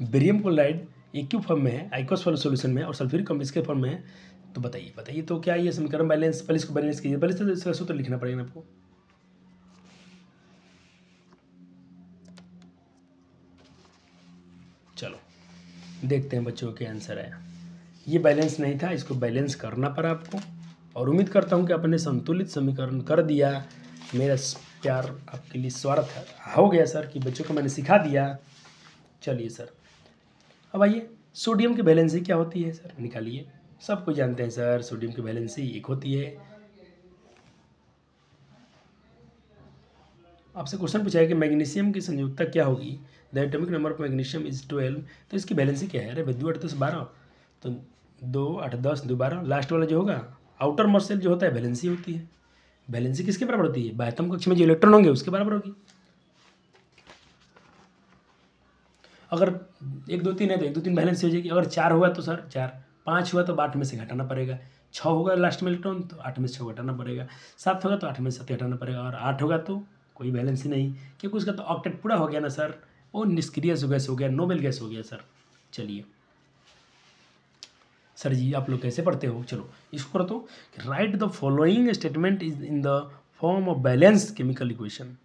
बेरियम क्लोराइड एक्यू फॉर्म में है, आइकोस वाले सॉल्यूशन में, और सल्फ्यूरिक अम्ल इसके फॉर्म में है। तो बताइए तो क्या ये समीकरण बैलेंस, पहले इसको बैलेंस कीजिए, पहले तो इसका सूत्र लिखना पड़ेगा आपको। चलो देखते हैं बच्चों के आंसर आया। ये बैलेंस नहीं था, इसको बैलेंस करना पड़ा आपको, और उम्मीद करता हूँ कि आपने संतुलित समीकरण कर दिया। मेरा प्यार आपके लिए स्वार्थ हो गया सर कि बच्चों को मैंने सिखा दिया। चलिए सर, अब आइए सोडियम की वैलेंसी क्या होती है सर, निकालिए। सबको जानते हैं सर, सोडियम की वैलेंसी 1 होती है। आपसे क्वेश्चन पूछा है कि मैग्नीशियम की संयुक्ता क्या होगी, the atomic number of magnesium is 12, तो इसकी वैलेंसी क्या है? अरे भाई 2 8 10 12, तो 2 8 10 2 12, लास्ट वाला जो होगा आउटर मोस्ट शेल जो होता है वैलेंसी होती है। वैलेंसी किसके बराबर होती है? बाह्यतम कक्ष में जो इलेक्ट्रॉन होंगे उसके बराबर होगी। अगर 1 2 3 है तो 1 2 3 वैलेंसी हो जाएगी। अगर 4 हुआ तो सर 4, 5 हुआ तो 8 में से घटाना पड़ेगा, 6 होगा लास्ट में इलेक्ट्रॉन तो 8 में से 6 घटाना पड़ेगा, 7 होगा तो 8 में से 7 घटाना पड़ेगा, और 8 होगा तो कोई वैलेंसी नहीं, क्योंकि उसका तो ऑक्टेट पूरा हो गया ना सर, वो निष्क्रिय गैस हो गया, नोबेल गैस हो गया सर। चलिए सर जी आप लोग कैसे पढ़ते हो? चलो इसको करो तो, right the following statement is in the form of balance chemical equation.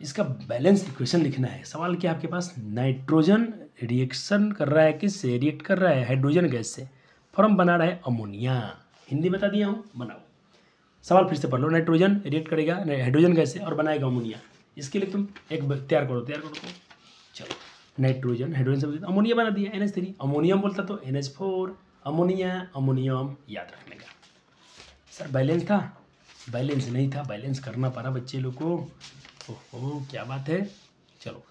इसका बैलेंस इक्वेशन लिखना है। सवाल क्या आपके पास, नाइट्रोजन रिएक्शन कर रहा है, किससे रिएक्ट कर रहा है? हाइड्रोजन गैस से, फॉर्म बना रहा है अमोनिया। हिंदी बता दिया हूँ, बनाओ। सवाल फिर से पढ़ लो, नाइट्रोजन रिएक्ट करेगा हाइड्रोजन गैस से और बनाएगा अमोनिया। इसके लिए तुम एक तैयार करो तो चलो, नाइट्रोजन हाइड्रोजन से अमोनिया बना दिया, NH3, अमोनियम बोलता तो NH4, अमोनिया अमोनियम, याद रखने का। सर बैलेंस था? बैलेंस नहीं था, बैलेंस करना पड़ा बच्चे लोग को। ओहो क्या बात है। चलो,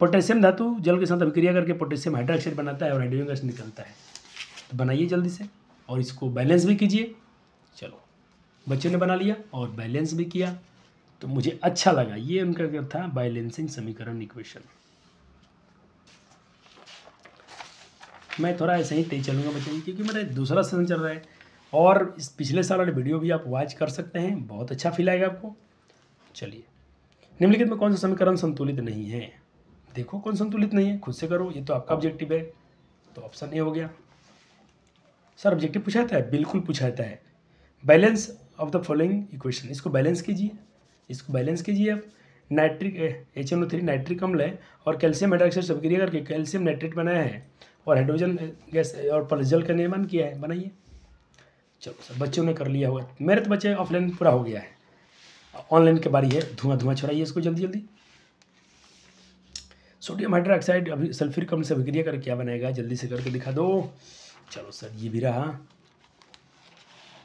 पोटेशियम धातु जल के साथ अभिक्रिया करके पोटेशियम हाइड्रोक्साइड बनाता है और हाइड्रोजन गैस निकलता है। तो बनाइए जल्दी से और इसको बैलेंस भी कीजिए। चलो बच्चे ने बना लिया और बैलेंस भी किया, तो मुझे अच्छा लगा। ये उनका क्या था, बैलेंसिंग समीकरण इक्वेशन। मैं थोड़ा ऐसे ही तेज चलूँगा बच्चे, क्योंकि मेरा दूसरा सेशन चल रहा है, और इस पिछले साल वाले वीडियो भी आप वॉच कर सकते हैं, बहुत अच्छा फील आएगा आपको। चलिए, निम्नलिखित में कौन सा समीकरण संतुलित नहीं है? देखो कौन संतुलित नहीं है, खुद से करो, ये तो आपका ऑब्जेक्टिव है। तो ऑप्शन ए हो गया सर। ऑब्जेक्टिव पूछा जाता है? बिल्कुल पूछा जाता है। Balance of the following equation, इसको बैलेंस कीजिए, इसको बैलेंस कीजिए आप। नाइट्रिक HNO3 नाइट्रिक अम्ल है और कैल्शियम हाइड्रोक्साइड से अभिक्रिया करके कैल्शियम नाइट्रेट बनाया है और हाइड्रोजन गैस और जल का निर्माण किया है, बनाइए। चलो सर, बच्चों ने कर लिया होगा, मेरे तो बच्चे ऑफलाइन पूरा हो गया है, ऑनलाइन की बारी है। धुआं धुआं छोड़ाइए इसको जल्दी जल्दी। सोडियम हाइड्रोक्साइड अभी सल्फ्यूरिक अम्ल से अभिक्रिया करके क्या बनाएगा, जल्दी से करके दिखा दो। चलो सर, ये भी रहा।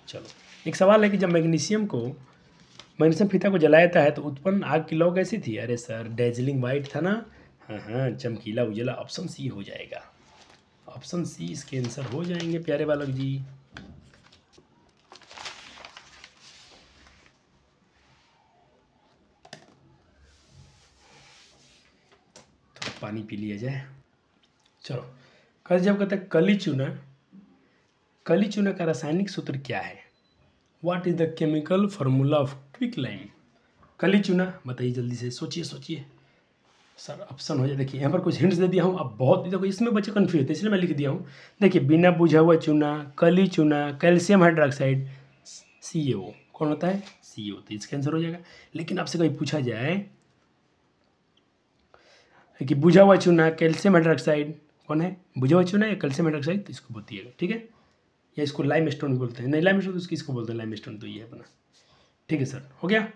चलो, एक सवाल है कि जब मैग्नीशियम फीता को जलाया जाता है तो उत्पन्न आग की लौ कैसी थी? अरे सर, डेजलिंग वाइट था ना। हाँ, चमकीला उजला। ऑप्शन सी हो जाएगा, ऑप्शन सी इसके आंसर हो जाएंगे प्यारे बालक जी। तो पानी पी लिया जाए। चलो, कल जब कहते हैं कली चूना का रासायनिक सूत्र क्या है? What is the chemical formula of quicklime? कली चूना, बताइए जल्दी से, सोचिए सर। ऑप्शन हो जाए, देखिए यहाँ पर कुछ हिंट्स दे दिया हूँ। अब बहुत देखो इसमें बच्चे कन्फ्यूज होते हैं, इसलिए मैं लिख दिया हूँ। देखिए, बिना बुझा हुआ चूना, कली चूना, कैल्शियम हाइड्रोक्साइड, CaO। कौन होता है? CaO। तो इसका आंसर हो जाएगा। लेकिन आपसे कहीं पूछा जाए कि बुझा हुआ चूना, कैल्शियम हाइड्रोक्साइड कौन है? बुझा हुआ चूना या कैल्शियम हाइड्रोक्साइड, तो इसको बोलिएगा, ठीक है। या इसको लाइम स्टोन बोलते हैं, नहीं लाइम स्टोन तो इसको बोलते हैं लाइम स्टोन, तो ये अपना, ठीक है सर, हो गया।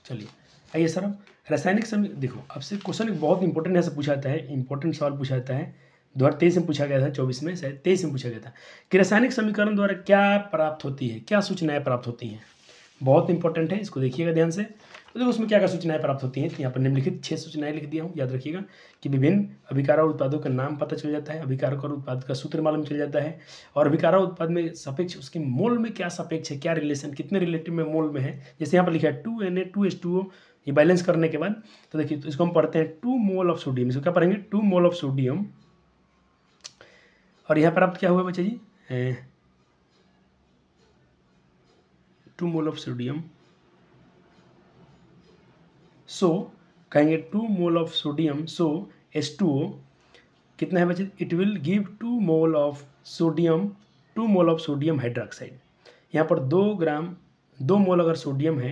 चलिए आइए सर, अब रासायनिक समय देखो, आपसे क्वेश्चन एक बहुत इंपॉर्टेंट ऐसा पूछा जाता है, इंपॉर्टेंट सवाल पूछा जाता है। 2023 में पूछा गया था, 24 में, शायद 23 में पूछा गया था कि रासायनिक समीकरण द्वारा क्या प्राप्त होती है, क्या सूचनाएं प्राप्त होती हैं। बहुत इंपॉर्टेंट है, इसको देखिएगा ध्यान से। तो देखो उसमें क्या क्या सूचनाएं प्राप्त होती हैं। तो यहाँ पर निम्नलिखित 6 सूचनाएं लिख दिया हूँ, याद रखिएगा कि विभिन्न अभिकार और उत्पादों का नाम पता चल जाता है, अभिकार और उत्पाद का सूत्र मालूम चल जाता है, और अभिकार और उत्पाद में सापेक्ष, उसके मोल में क्या सापेक्ष है, क्या रिलेशन, कितने रिलेटिव में मोल में है। जैसे यहाँ पर लिखा है 2Na2H2O, ये बैलेंस करने के बाद, तो देखिए तो इसको हम पढ़ते हैं 2 मोल ऑफ सोडियम। इसको क्या पढ़ेंगे? 2 मोल ऑफ सोडियम। और यहाँ पर प्राप्त क्या हुआ बच्चे जी? 2 मोल ऑफ सोडियम, सो कहेंगे 2 mole of sodium, so H2O कितना है बच्चे, it will give 2 mole of sodium, 2 mole of sodium hydroxide. यहाँ पर 2 मोल अगर सोडियम है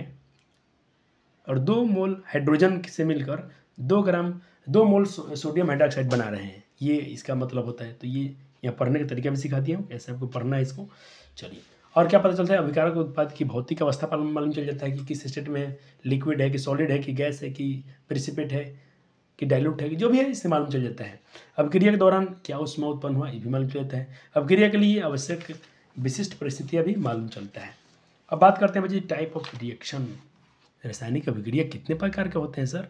और 2 मोल हाइड्रोजन से मिलकर 2 मोल सोडियम हाइड्रोक्साइड बना रहे हैं, ये इसका मतलब होता है। तो ये यहाँ पढ़ने का तरीका भी सिखा दिया हूँ, कैसे आपको पढ़ना है इसको। चलिए, और क्या पता चलता है, अभिकारक उत्पाद की भौतिक अवस्था पर मालूम चल जाता है कि किस स्टेट में लिक्विड है, कि सॉलिड है, कि गैस है, कि प्रेसिपिटेट है, कि डाइल्यूट है, कि जो भी है इससे मालूम चल जाता है। अभिक्रिया के दौरान क्या ऊष्मा उत्पन्न हुआ, ये भी मालूम चल जाता है। अभिक्रिया के लिए आवश्यक विशिष्ट परिस्थितियाँ भी मालूम चलता है। अब बात करते हैं बच्चे टाइप ऑफ रिएक्शन। रासायनिक अभिक्रिया कितने प्रकार के होते हैं सर?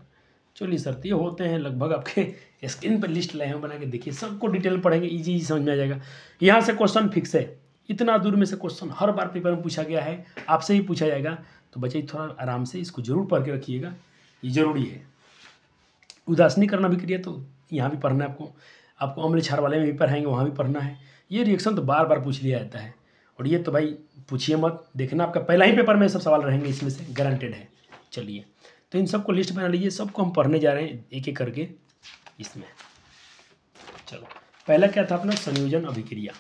चलिए सर, ये होते हैं लगभग, आपके स्क्रीन पर लिस्ट लाए हैं, बना के देखिए, सबको डिटेल पढ़ेंगे, इजी समझ में आ जाएगा। यहाँ से क्वेश्चन फिक्स है, इतना दूर में से क्वेश्चन हर बार पेपर में पूछा गया है, आपसे ही पूछा जाएगा। तो बच्चे थोड़ा आराम से इसको जरूर पढ़ के रखिएगा, ये जरूरी है। उदासीनीकरण अभिक्रिया तो यहाँ भी पढ़ना है आपको अम्ल क्षार वाले में भी पढ़ाएंगे, वहाँ भी पढ़ना है। ये रिएक्शन तो बार बार पूछ लिया जाता है, और ये तो भाई पूछिए मत, देखना आपका पहला ही पेपर में सब सवाल रहेंगे इसमें से, गारंटेड है। चलिए, तो इन सबको लिस्ट बना लीजिए, सबको हम पढ़ने जा रहे हैं एक एक करके इसमें। चलो, पहला क्या था अपना, संयोजन अभिक्रिया।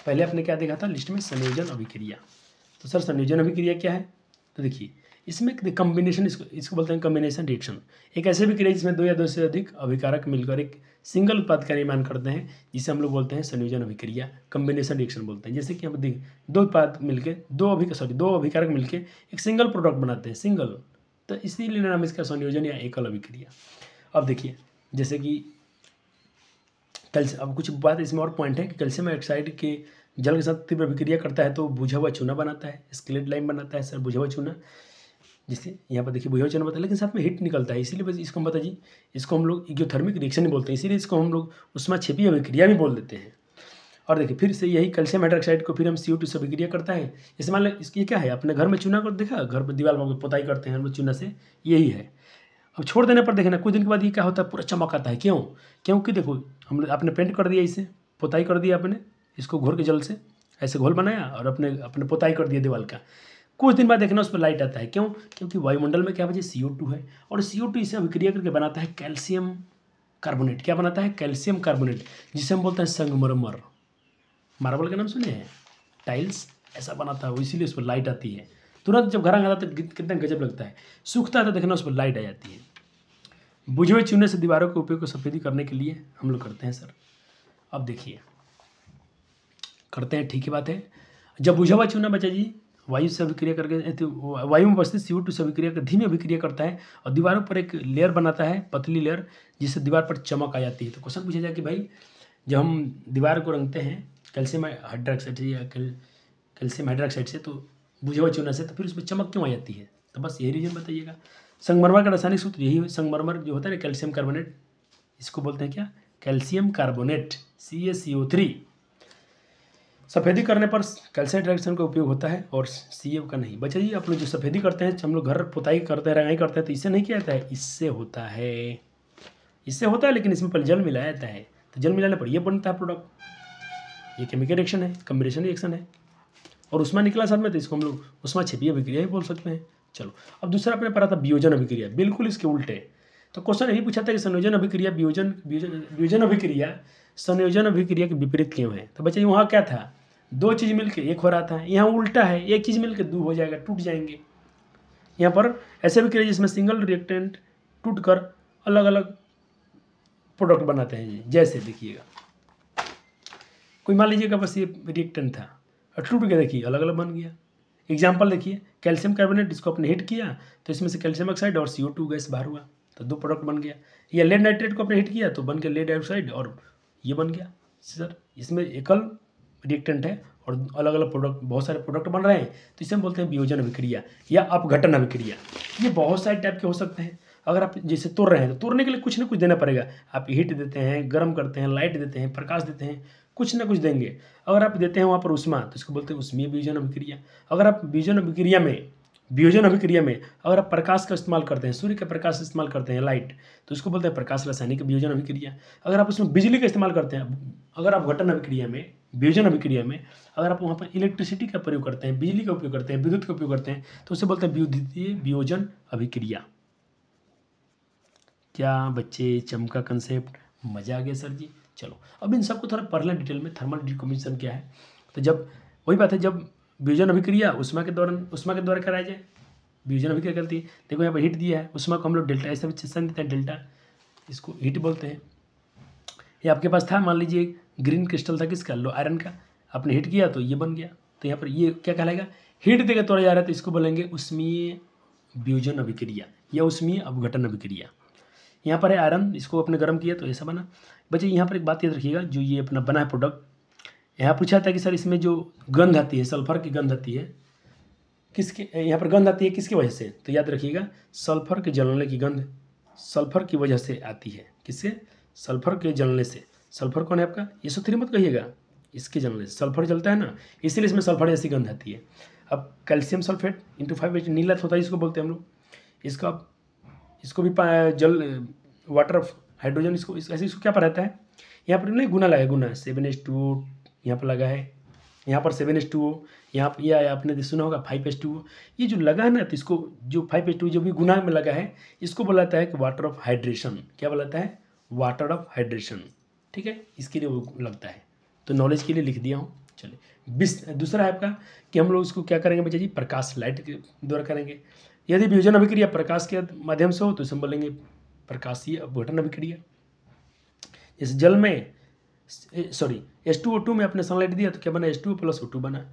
पहले आपने क्या देखा था लिस्ट में, संयोजन अभिक्रिया। तो सर संयोजन अभिक्रिया क्या है? तो देखिए, इसमें कम्बिनेशन, इसको बोलते हैं कम्बिनेशन रिएक्शन। एक ऐसे अभिक्रिया जिसमें 2 या 2 से अधिक अभिकारक मिलकर एक सिंगल उत्पाद का निर्माण करते हैं, जिसे हम लोग बोलते हैं संयोजन अभिक्रिया, कम्बिनेशन रिएक्शन बोलते हैं। जैसे कि हम देखिए, 2 उत्पाद मिलकर 2 अभिकारक मिलकर एक सिंगल प्रोडक्ट बनाते हैं, सिंगल, तो इसीलिए नाम इसका संयोजन या एकल अभिक्रिया। अब देखिए, जैसे कि अब कुछ बात इसमें और पॉइंट है कि कैल्शियम ऑक्साइड के जल के साथ तीव्र अभिक्रिया करता है तो बुझा हुआ चूना बनाता है, स्केलेट लाइम बनाता है सर, बुझा हुआ चूना, जिससे यहाँ पर देखिए बुझा हुआ चूना बनता है, लेकिन साथ में हीट निकलता है, इसीलिए बस इसको हम बता जी, इसको हम लोग एक्सोथर्मिक रिएक्शन नहीं बोलते हैं, इसीलिए इसको हम लोग ऊष्माक्षेपी अभिक्रिया भी बोल देते हैं। और देखिए, फिर से यही कैल्शियम हाइड्रोक्साइड को फिर हम CO2 से अभिक्रिया करता है। जैसे मान लो इसकी क्या है, अपने घर में चूना को देखा, घर पर दीवार पर पोताई करते हैं हम लोग चूना से, यही है। अब छोड़ देने पर देखना कुछ दिन के बाद ये क्या होता है, पूरा चमक आता है। क्यों? क्योंकि देखो, हम लोग आपने पेंट कर दिया, इसे पोताई कर दिया आपने, इसको घोर के जल से ऐसे घोल बनाया और अपने पोताई कर दिया दीवार का। कुछ दिन बाद देखना उस पर लाइट आता है। क्यों? क्योंकि वायुमंडल में क्या बचे, CO2 है, और CO2 इसे अभिक्रिया करके बनाता है कैल्शियम कार्बोनेट। क्या बनाता है? कैल्शियम कार्बोनेट, जिसे हम बोलते हैं संगमरमर। मार्बल का नाम सुने हैं, टाइल्स, ऐसा बनाता है वो, इसीलिए उस पर लाइट आती है। तुरंत जब घर आता है तो कितना गजब लगता है, सूखता है तो देखना उस पर लाइट आ जाती है। बुझे हुए चूने से दीवारों के उपयोग को सफेदी करने के लिए हम लोग करते हैं सर। अब देखिए, करते हैं, ठीक ही बात है। जब बुझा हुआ चूना बचा जी वायु से अभिक्रिया करके, तो वायु में उपस्थित CO2 से अभिक्रिया कर धीमी अभिक्रिया करता है और दीवारों पर एक लेयर बनाता है, पतली लेयर, जिससे दीवार पर चमक आ जाती है। तो क्वेश्चन पूछा जाए कि भाई जब हम दीवार को रंगते हैं कैल्शियम हाइड्रोक्साइड से या कैल्शियम हाइड्रोक्साइड से, तो बुझे हुए चूना से, तो फिर उसमें चमक क्यों आ जाती है? तो बस यही रीजन बताइएगा। संगमरमर का रासायनिक सूत्र यही है, संगमरमर जो होता है ना कैल्शियम कार्बोनेट, इसको बोलते हैं क्या, कैल्शियम कार्बोनेट, CaCO3। सफ़ेदी करने पर कैल्शियम हाइड्रोक्साइड का उपयोग होता है और CO का नहीं। बच्चा जी, आप लोग जो सफ़ेदी करते हैं, हम लोग घर पोताई करते हैं, रंगाई करते हैं, तो इससे नहीं किया जाता है, इससे होता है, इससे होता है, लेकिन इसमें पहले जल मिलाया जाता है। तो जल मिलाने पर यह बनता है प्रोडक्ट। ये केमिकल रिएक्शन है, कम्बिनेशन रिएक्शन है, और उसमें निकला साथ में, तो इसको हम लोग ऊष्माक्षेपी अभिक्रिया ही बोल सकते हैं। चलो, अब दूसरा आपने पढ़ा था वियोजन अभिक्रिया, बिल्कुल इसके उल्टे। तो क्वेश्चन यही पूछा था कि संयोजन अभिक्रिया वियोजन अभिक्रिया संयोजन अभिक्रिया के विपरीत क्यों है? तो बच्चे वहाँ क्या था, 2 चीज़ मिलकर एक हो रहा था, यहाँ उल्टा है, एक चीज़ मिलकर 2 हो जाएगा, टूट जाएंगे। यहाँ पर ऐसे अभिक्रिया जिसमें सिंगल रिएक्टेंट टूटकर अलग अलग प्रोडक्ट बनाते हैं। जैसे देखिएगा, कोई मान लीजिएगा बस ये रिएक्टेंट था और टूट के देखिए अलग अलग बन गया। एग्जाम्पल देखिए, कैल्शियम कार्बोनेट, इसको अपने हीट किया तो इसमें से कैल्शियम ऑक्साइड और CO2 गैस बाहर हुआ, तो 2 प्रोडक्ट बन गया। या लेड नाइट्रेट को अपने हीट किया तो बन गया लेड ऑक्साइड, और ये बन गया। सर इसमें एकल रिएक्टेंट है और अलग अलग प्रोडक्ट, बहुत सारे प्रोडक्ट बन रहे हैं, तो इसे हम बोलते हैं वियोजन अभिक्रिया या अपघटन अभिक्रिया। ये बहुत सारे टाइप के हो सकते हैं। अगर आप जैसे तोड़ रहे हैं तो तोड़ने के लिए कुछ ना कुछ देना पड़ेगा। आप हीट देते हैं, गर्म करते हैं, लाइट देते हैं, प्रकाश देते हैं, कुछ ना कुछ देंगे। अगर आप देते हैं वहाँ पर उष्मा, तो इसको बोलते हैं उष्मीय वियोजन अभिक्रिया। अगर आप वियोजन अभिक्रिया में अगर आप प्रकाश का इस्तेमाल करते हैं, सूर्य का प्रकाश इस्तेमाल करते हैं, लाइट, तो इसको बोलते हैं प्रकाश रासायनिक वियोजन अभिक्रिया। अगर आप उसमें बिजली का इस्तेमाल करते हैं, अगर आप अपघटन अभिक्रिया में वियोजन अभिक्रिया में अगर आप वहाँ पर इलेक्ट्रिसिटी का प्रयोग करते हैं, बिजली का उपयोग करते हैं, विद्युत का उपयोग करते हैं, तो उसे बोलते हैं विद्युतीय वियोजन अभिक्रिया। क्या बच्चे चमका कंसेप्ट? मजा आ गया सर जी। चलो अब इन सबको थोड़ा पढ़ लें डिटेल में। थर्मल डिकम्पोजिशन क्या है? तो जब वही बात है, जब वियोजन अभिक्रिया उष्मा के द्वारा कराया जाए, वियोजन अभिक्रिया करती है। देखो यहाँ पर हीट दिया है, उष्मा को हम लोग डेल्टा ऐसा विशेषण देते हैं, डेल्टा, इसको हीट बोलते हैं। ये आपके पास था, मान लीजिए ग्रीन क्रिस्टल था किसका? लो आयरन का। आपने हीट किया तो ये बन गया। तो यहाँ पर ये क्या कहलाएगा? हीट देकर तोड़ा जा रहा है, तो इसको बोलेंगे उष्मीय वियोजन अभिक्रिया या उष्मीय अपघटन अभिक्रिया। यहाँ पर है आयरन, इसको अपने गर्म किया तो ऐसा बना। बच्चे यहाँ पर एक बात याद रखिएगा, जो ये अपना बना है प्रोडक्ट, यहाँ पूछा था कि सर इसमें जो गंध आती है, सल्फर की गंध आती है, किसके यहाँ पर गंध आती है किसकी वजह से? तो याद रखिएगा सल्फर के जलने की गंध सल्फर की वजह से आती है। किससे? सल्फर के जलने से। सल्फर कौन है आपका? ये सूत्र मत कहिएगा, इसके जलने से सल्फर जलता है ना, इसीलिए इसमें सल्फर जैसी गंध आती है। अब कैल्शियम सल्फेट इंटू 5 नीला होता है, इसको बोलते हैं हम लोग। इसको भी जल वाटर ऑफ हाइड्रोजन, इसको ऐसे इसको क्या पर रहता है? यहाँ पर नहीं गुना लगा, गुना 7H2O यहाँ पर लगा है, यहाँ पर 7H2O, यहाँ पर यह आपने सुना होगा 5H2O। ये जो लगा है ना, तो इसको जो 5H2O जो भी गुना में लगा है, इसको बोलाता है कि वाटर ऑफ हाइड्रेशन। क्या बोलाता है? Water of hydration. ठीक है, इसके लिए वो लगता है, तो नॉलेज के लिए लिख दिया हूँ। चलिए दूसरा है आपका कि हम लोग इसको क्या करेंगे बच्चा जी? प्रकाश, लाइट के द्वारा करेंगे। यदि वियोजन अभिक्रिया प्रकाश के माध्यम से हो तो इसे हम बोलेंगे प्रकाशीय अपघटन अभिक्रिया। जैसे जल में H2O2 में अपने सनलाइट दिया तो क्या बना? H2O + O2 बना।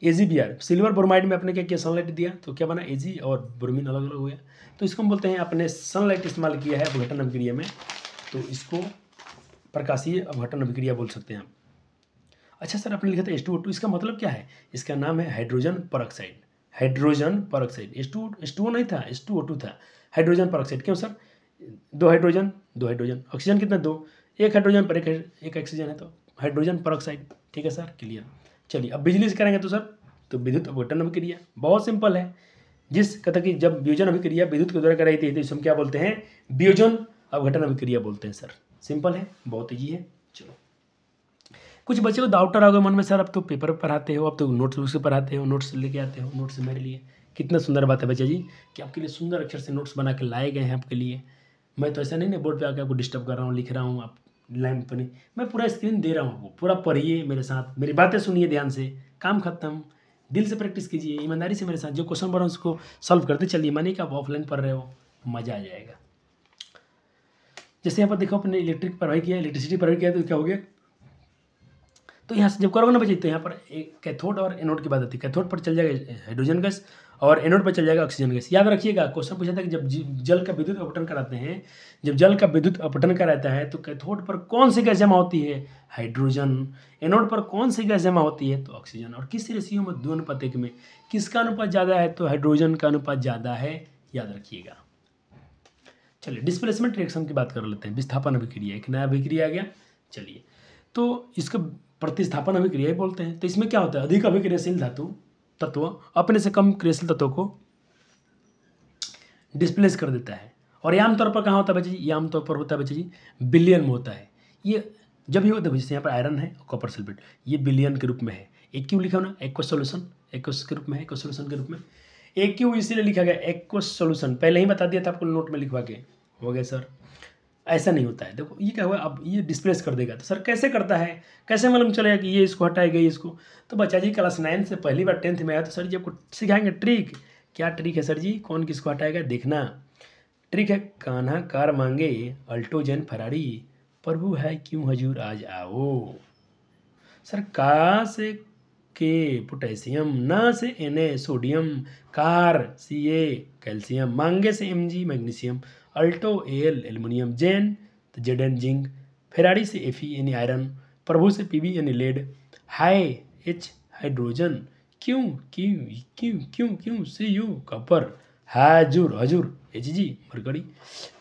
AgBr सिल्वर ब्रोमाइड में अपने क्या किया? सनलाइट दिया तो क्या बना? Ag और ब्रोमीन अलग अलग हो गया। तो इसको हम बोलते हैं अपने सनलाइट इस्तेमाल किया है अपघटन अभिक्रिया में, तो इसको प्रकाशीय अपघटन अभिक्रिया बोल सकते हैं आप। अच्छा सर, आपने लिखा था H2O2, इसका मतलब क्या है? इसका नाम है hydrogen peroxide. Hydrogen peroxide, H2O नहीं था, H2O2 था। हाइड्रोजन परऑक्साइड क्यों सर? दो हाइड्रोजन, ऑक्सीजन कितना? 2, एक हाइड्रोजन पर एक ऑक्सीजन है, तो हाइड्रोजन परऑक्साइड। ठीक है सर, क्लियर। चलिए अब बिजली से करेंगे तो सर, तो विद्युत अपघटन अभिक्रिया बहुत सिंपल है। जिस कथा की जब वियोजन अभिक्रिया विद्युत के द्वारा कराई थी तो इसे हम क्या बोलते हैं? वियोजन अपघटन अभिक्रिया बोलते हैं सर। सिंपल है, बहुत ईजी है। चलो कुछ बच्चे को डाउटर आ गए मन में, सर अब तो पेपर पढ़ाते हो, अब तो नोट्स से पढ़ाते हो, नोट्स लेके आते हो, नोट्स मेरे लिए। कितना सुंदर बात है बच्चा जी कि आपके लिए सुंदर अक्षर से नोट्स बना के लाए गए हैं आपके लिए। मैं तो ऐसा नहीं ना बोर्ड पे आकर आपको डिस्टर्ब कर रहा हूँ, लिख रहा हूँ, आप लाइन पर नहीं, मैं पूरा स्क्रीन दे रहा हूँ आपको। पूरा पढ़िए मेरे साथ, मेरी बातें सुनिए ध्यान से, काम खत्म। दिल से प्रैक्टिस कीजिए, ईमानदारी से मेरे साथ जो क्वेश्चन बना उसको सॉल्व करते चलिए। मानिए कि आप ऑफलाइन पढ़ रहे हो, मज़ा आ जाएगा। जैसे यहाँ पर देखो अपने इलेक्ट्रिक पढ़ाई किया, इलेक्ट्रिसिटी पढ़ाई किया, तो क्या हो गया? तो यहाँ से जब करोगे ना बच्चे, तो यहाँ पर एक कैथोड और एनोड की बात आती है। कैथोड पर चल जाएगा हाइड्रोजन गैस और एनोड पर चल जाएगा ऑक्सीजन गैस। याद रखिएगा, क्वेश्चन पूछा था कि जब जल का विद्युत अपघटन कराते हैं, जब जल का विद्युत अपघटन कराता है तो कैथोड पर कौन सी गैस जमा होती है? हाइड्रोजन। एनोड पर कौन सी गैस जमा होती है? तो ऑक्सीजन। और किस रेशियो में? 2 अनुपात 1 में। किसका अनुपात ज़्यादा है? तो हाइड्रोजन का अनुपात ज़्यादा है, याद रखिएगा। चलिए डिस्प्लेसमेंट रिएक्शन की बात कर लेते हैं। विस्थापन अभिक्रिया, एक नया अभिक्रिया आ गया। चलिए तो इसको प्रतिस्थापन अभिक्रिया ही बोलते हैं। तो इसमें क्या होता है? अधिक अभिक्रियाशील तत्व अपने से कम क्रियाशील तत्वों को डिस्प्लेस कर देता है। और ये आमतौर पर कहाँ होता है बच्चे जी? ये आमतौर पर होता है बच्चे जी बिलियन में होता है। ये जब भी होता है, जैसे यहाँ पर आयरन है और कॉपर सल्फेट, ये बिलियन के रूप में है। एक क्यों लिखा हो ना? एक्वस सोल्यूशन, एक्वस के रूप में है, एक्वस सोल्यूशन के रूप में। एक क्यों इसीलिए लिखा गया एक्वस सोल्यूशन, पहले ही बता दिया था आपको नोट में लिखवा के। हो गया सर, ऐसा नहीं होता है। देखो ये क्या हुआ, अब ये डिस्प्लेस कर देगा। तो सर कैसे करता है? कैसे मालूम चलेगा कि ये इसको हटाएगा, ये इसको? तो बच्चा जी क्लास 9 से पहली बार 10th में आया तो सर जी आपको सिखाएंगे ट्रिक। क्या ट्रिक है सर जी? कौन किसको हटाएगा देखना। ट्रिक है, कान्हा कार मांगे अल्टो जैन फरारी, प्रभु है क्यों हजूर आज आओ। सर का से के पोटेशियम, ना से Na sodium, car Ca calcium, मांगे से Mg magnesium, Alto Al aluminium, Jain तो Zn जिंक, फेरारी से Fe यानी आयरन, प्रभु से Pb यानी लेड, हाई H हाइड्रोजन, क्यों क्यों क्यों क्यों क्यों Cu कॉपर, हाजुर हजूर Hg मरकरी,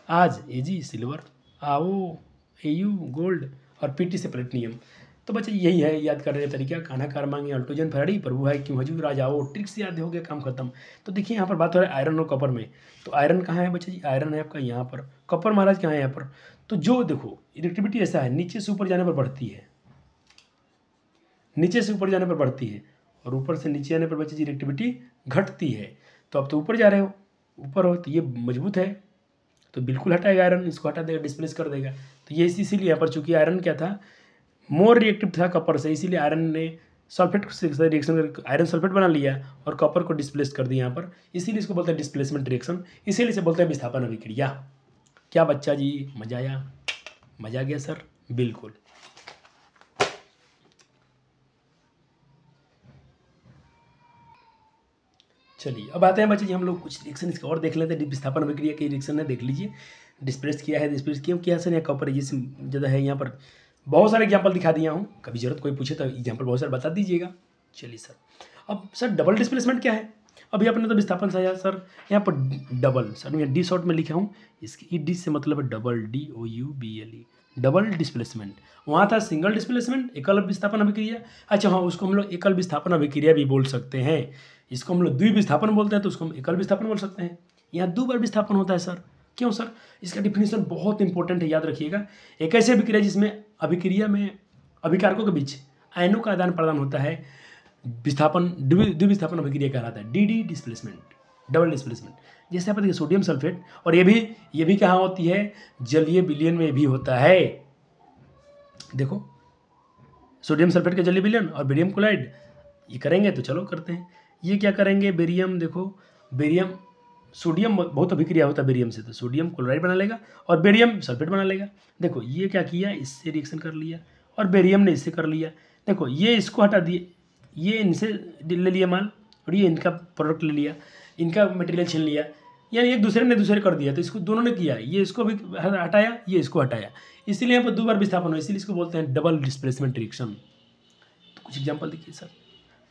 आज Ag सिल्वर, आओ Au गोल्ड और Pt से प्लेटिनियम। तो बच्चे यही है याद करने का तरीका। कान्हा कार मांगे अल्टो जैन फरारी, प्रभु है क्यों हजूर आज आओ। ट्रिक से याद हो गया, काम खत्म। तो देखिए यहाँ पर बात हो रहा है आयरन और कॉपर में। तो आयरन कहाँ है बच्चे जी? आयरन है आपका यहाँ पर। कॉपर महाराज कहाँ है? यहाँ पर। तो जो देखो इलेक्ट्रिसिटी ऐसा है, नीचे से ऊपर जाने पर बढ़ती है, नीचे से ऊपर जाने पर बढ़ती है और ऊपर से नीचे आने पर बच्चे जी रिएक्टिविटी घटती है। तो अब तो ऊपर जा रहे हो, ऊपर हो तो ये मजबूत है तो बिल्कुल हटाएगा आयरन, इसको हटा देगा, डिस्प्लेस कर देगा। तो ये इसीलिए यहाँ पर चूंकि आयरन क्या था, मोर रिएक्टिव था कॉपर से, इसीलिए आयरन ने सल्फेट से रिएक्शन कर आयरन सल्फेट बना लिया और कॉपर को डिस्प्लेस कर दिया यहाँ पर, इसीलिए इसको बोलते हैं डिस्प्लेसमेंट रिएक्शन, इसीलिए इसे बोलते हैं विस्थापन अभिक्रिया। क्या बच्चा जी मजा आया? मजा आ गया सर? बिल्कुल। चलिए अब आते हैं बच्चे जी, हम लोग कुछ रिएक्शन इसका और देख लेते हैं। विस्थापन अभिक्रिया के रिएक्शन है, देख लीजिए। डिस्प्लेस किया है, डिस्प्लेस किया सर, यहाँ कॉपर जिसम ज़्यादा है। यहाँ पर बहुत सारे एग्जाम्पल दिखा दिया हूँ, कभी जरूरत कोई पूछे तो एग्जाम्पल बहुत सारे बता दीजिएगा। चलिए सर, अब सर डबल डिस्प्लेसमेंट क्या है? अभी आपने तो विस्थापन समझा सर, यहाँ पर डबल सर मैं डी शॉर्ट में लिखा हूँ, इसकी डी से मतलब है डबल, DOUBLE, डबल डिस्प्लेसमेंट। वहाँ था सिंगल डिस्प्लेसमेंट, एकल विस्थापन अभिक्रिया। अच्छा हाँ, उसको हम लोग एकल विस्थापन अभिक्रिया भी बोल सकते हैं। इसको हम लोग द्विविस्थापन बोलते हैं, तो उसको हम एकल विस्थापन बोल सकते हैं। यहाँ 2 बार विस्थापन होता है सर, क्यों सर? इसका डिफिनेशन बहुत इंपॉर्टेंट है, याद रखिएगा। एक ऐसी अभिक्रिया जिसमें अभिक्रिया में अभिकारकों के बीच आयनों का आदान प्रदान होता है, विस्थापन द्विविस्थापन अभिक्रिया कहलाता है। DD displacement, double displacement. जैसे आप देखिए सोडियम सल्फेट, और ये भी कहाँ होती है? जलीय विलयन में भी होता है। देखो सोडियम सल्फेट का जलीय विलयन और बेरियम क्लोराइड, ये करेंगे तो चलो करते हैं। ये क्या करेंगे? बेरियम, देखो बेरियम, सोडियम बहुत अभिक्रिया होता है बेरियम से, तो सोडियम क्लोराइड बना लेगा और बेरियम सल्फेट बना लेगा। देखो ये क्या किया, इससे रिएक्शन कर लिया और बेरियम ने इससे कर लिया। देखो ये इसको हटा दिए, ये इनसे ले लिया माल और ये इनका प्रोडक्ट ले लिया, इनका मटेरियल छीन लिया, यानी एक दूसरे ने दूसरे कर दिया। तो इसको दोनों ने किया, ये इसको भी हटाया, ये इसको हटाया, इसीलिए यहाँ पर 2 बार विस्थापन हो, इसीलिए इसको बोलते हैं डबल डिस्प्लेसमेंट रिएक्शन। तो कुछ एग्जाम्पल देखिए सर,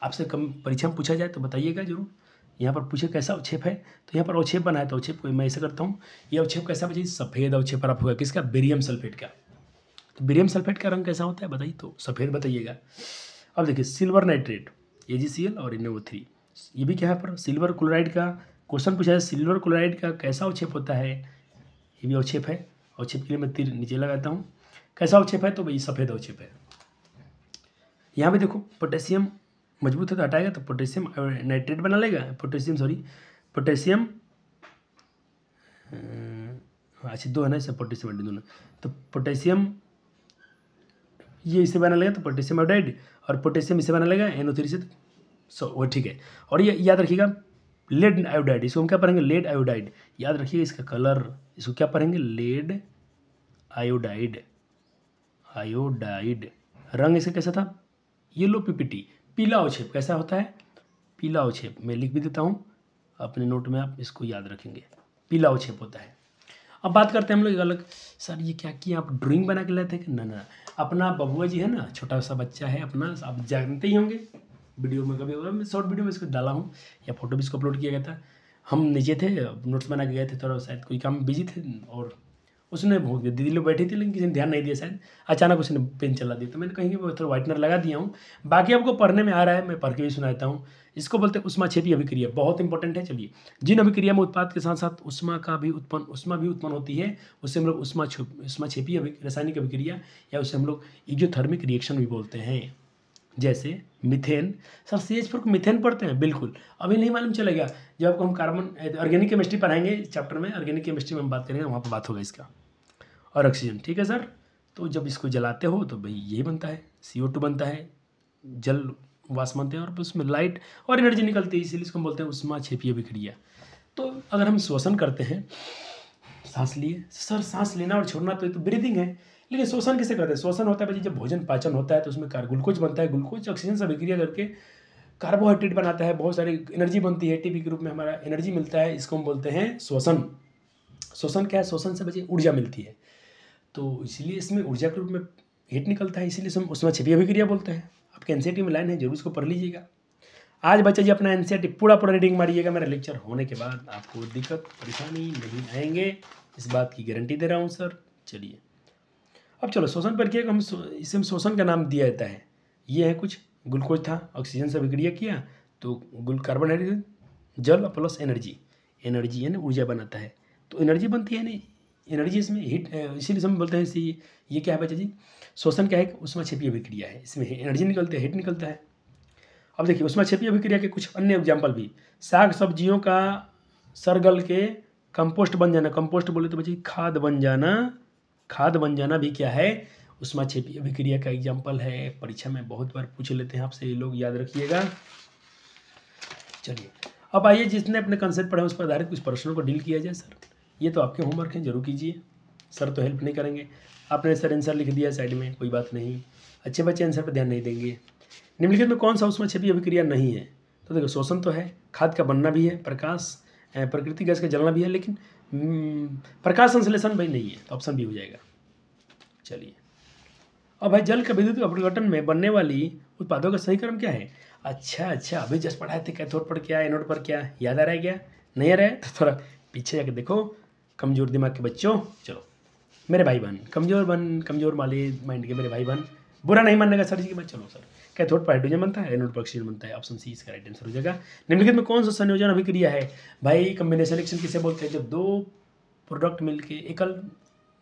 आपसे कम परीक्षा में पूछा जाए तो बताइएगा जरूर। यहाँ पर पूछे कैसा अवक्षेप है, तो यहाँ पर अवक्षेप बना है, तो अवक्षेप को मैं ऐसा करता हूँ। ये अवक्षेप कैसा बचे? सफ़ेद अवक्षेप प्राप्त हुआ, किसका? बेरियम सल्फेट का। तो बेरियम सल्फेट का रंग कैसा होता है बताइए? तो सफ़ेद बताइएगा। अब देखिए सिल्वर नाइट्रेट, AgCl और NaO3, ये भी क्या है पर सिल्वर क्लोराइड का क्वेश्चन पूछा है। सिल्वर क्लोराइड का कैसा अवक्षेप होता है? ये भी अवक्षेप है। अवक्षेप के लिए मैं तीर नीचे लगाता हूँ। कैसा अवक्षेप है? तो भाई सफ़ेद अवक्षेप है। यहाँ पे देखो पोटेशियम मजबूत है तो हटाएगा, तो पोटेशियम नाइट्रेट बना लेगा, पोटेशियम अच्छा 2 है ना, इससे पोटेशियम दोनों, तो पोटेशियम ये इसे बना लेगा तो पोटेशियम आयोडाइड, और पोटेशियम इसे बना लेगा NO3 से, वो ठीक है। और ये याद रखिएगा लेड आयोडाइड, इसको हम क्या पढ़ेंगे? Lead iodide. याद रखिएगा इसका कलर, इसको क्या पढ़ेंगे? Lead iodide. रंग इसका कैसा था? येलो PPT, पीला अवक्षेप। कैसा होता है? पीला अवक्षेप। मैं लिख भी देता हूँ अपने नोट में, आप इसको याद रखेंगे, पीला अवक्षेप होता है। अब बात करते हैं हम लोग अलग। सर ये क्या किया आप? ड्राइंग बना के लाए थे? ना, अपना बबुआ जी है ना, छोटा सा बच्चा है अपना, आप जानते ही होंगे, वीडियो में कभी मैं शॉर्ट वीडियो में इसको डाला हूँ या फोटो भी इसको अपलोड किया गया था। हम नीचे थे, नोट्स बना के गए थे, थोड़ा शायद कोई काम बिजी थे, और उसने भूख दिया, दीदी लोग बैठी थी लेकिन किसी ने ध्यान नहीं दिया, शायद अचानक उसने पेन चला दिया, तो मैंने कहीं वो थोड़ा वाइटनर लगा दिया हूँ। बाकी आपको पढ़ने में आ रहा है, मैं पढ़ के भी सुनाता हूँ। इसको बोलते हैं उष्माक्षेपी अभिक्रिया, बहुत इंपॉर्टेंट है। चलिए, जिन अभिक्रिया में उत्पाद के साथ साथ उष्मा भी उत्पन्न होती है, उससे हम लोग उष्माक्षेपी रासायनिक अभिक्रिया या उसे हम लोग एक्सोथर्मिक रिएक्शन भी बोलते हैं। जैसे मीथेन, सर CH4 को मीथेन पढ़ते हैं? बिल्कुल, अभी नहीं मालूम चलेगा, जब आपको हम कार्बन ऑर्गेनिक केमिस्ट्री पढ़ाएंगे चैप्टर में, ऑर्गेनिक केमिस्ट्री में हम बात करेंगे, वहाँ पर बात होगा इसका। और ऑक्सीजन, ठीक है सर। तो जब इसको जलाते हो तो भाई यही बनता है, CO2 बनता है, जल वाष्प बनते हैं और उसमें लाइट और एनर्जी निकलती है, इसीलिए इसको हम बोलते हैं उष्माक्षेपी अभिक्रिया। तो अगर हम श्वसन करते हैं, सांस लिए सर, सांस लेना और छोड़ना तो ब्रीदिंग है, लेकिन श्वसन किसे करते हैं? श्वसन होता है भाई जब भोजन पाचन होता है तो उसमें ग्लूकोज बनता है, ग्लूकोज ऑक्सीजन से अभिक्रिया करके कार्बोहाइड्रेट बनाता है, बहुत सारी एनर्जी बनती है, ATP के रूप में हमारा एनर्जी मिलता है, इसको हम बोलते हैं श्वसन। श्वसन क्या है? श्वसन से बच्चे ऊर्जा मिलती है, तो इसलिए इसमें ऊर्जा के रूप में हीट निकलता है, इसीलिए हम उष्माक्षेपी अभिक्रिया बोलते हैं। आपके NCERT में लाइन है, जरूर इसको पढ़ लीजिएगा। आज बच्चा जी अपना NCERT पूरा रीडिंग मारिएगा, मेरा लेक्चर होने के बाद आपको दिक्कत परेशानी नहीं आएंगे, इस बात की गारंटी दे रहा हूँ सर। चलिए अब चलो श्वसन प्रक्रिया, हम इसे शोषण का नाम दिया जाता है। ये है कुछ ग्लूकोज था, ऑक्सीजन से अभिक्रिया किया तो कार्बोहाइड्रेट, जल प्लस एनर्जी यानी ऊर्जा बनाता है, तो एनर्जी बनती है नहीं, एनर्जी इसमें हीट, इसीलिए हम बोलते हैं इसी ये क्या है बच्चा जी, शोषण क्या है, ऊष्माक्षेपीय अभिक्रिया है, इसमें एनर्जी निकलती है, हीट निकलता है। अब देखिए ऊष्माक्षेपीय अभिक्रिया के कुछ अन्य एग्जाम्पल भी, साग सब्जियों का सरगल के कंपोस्ट बन जाना, कंपोस्ट बोले तो बच्चे खाद बन जाना, खाद बन जाना भी क्या है, ऊष्माक्षेपीय अभिक्रिया का एग्जाम्पल है। परीक्षा में बहुत बार पूछ लेते हैं आपसे, ये लोग याद रखिएगा। चलिए अब आइए जिसने अपने कंसेप्ट पढ़े उस पर आधारित कुछ प्रश्नों को डील किया जाए। सर ये तो आपके होमवर्क हैं, जरूर कीजिए, सर तो हेल्प नहीं करेंगे। आपने सर आंसर लिख दिया साइड में, कोई बात नहीं, अच्छे बच्चे आंसर पर ध्यान नहीं देंगे। निम्नलिखित में कौन सा ऊष्माक्षेपीय अभिक्रिया नहीं है, तो देखो शोषण तो है, खाद का बनना भी है, प्रकाश प्रकृति गैस का जलना भी है, लेकिन प्रकाश संश्लेषण भाई नहीं है, तो ऑप्शन बी हो जाएगा। चलिए अब भाई जल का विद्युत अपघटन में बनने वाली उत्पादों का सही क्रम क्या है। अच्छा अभी जस्ट पढ़ाए थे, कैथोड पर क्या, एनोड पर क्या, याद आ रहा है क्या, नहीं आ रहा है तो थोड़ा पीछे जाके देखो, कमजोर दिमाग के बच्चों। चलो मेरे भाई बहन, कमजोर वाले माइंड के मेरे भाई बहन, बुरा नहीं मानने का सर जी की बात। चलो सर, कैथोड पर हाइड्रोजन बनता है, एनोड पर ऑक्सीजन बनता है, ऑप्शन सी इसका राइट आंसर हो जाएगा। निम्नलिखित में कौन सा संयोजन अभिक्रिया है भाई, कम्बिनेशन रिएक्शन किसे बोलते हैं, जब दो प्रोडक्ट मिलके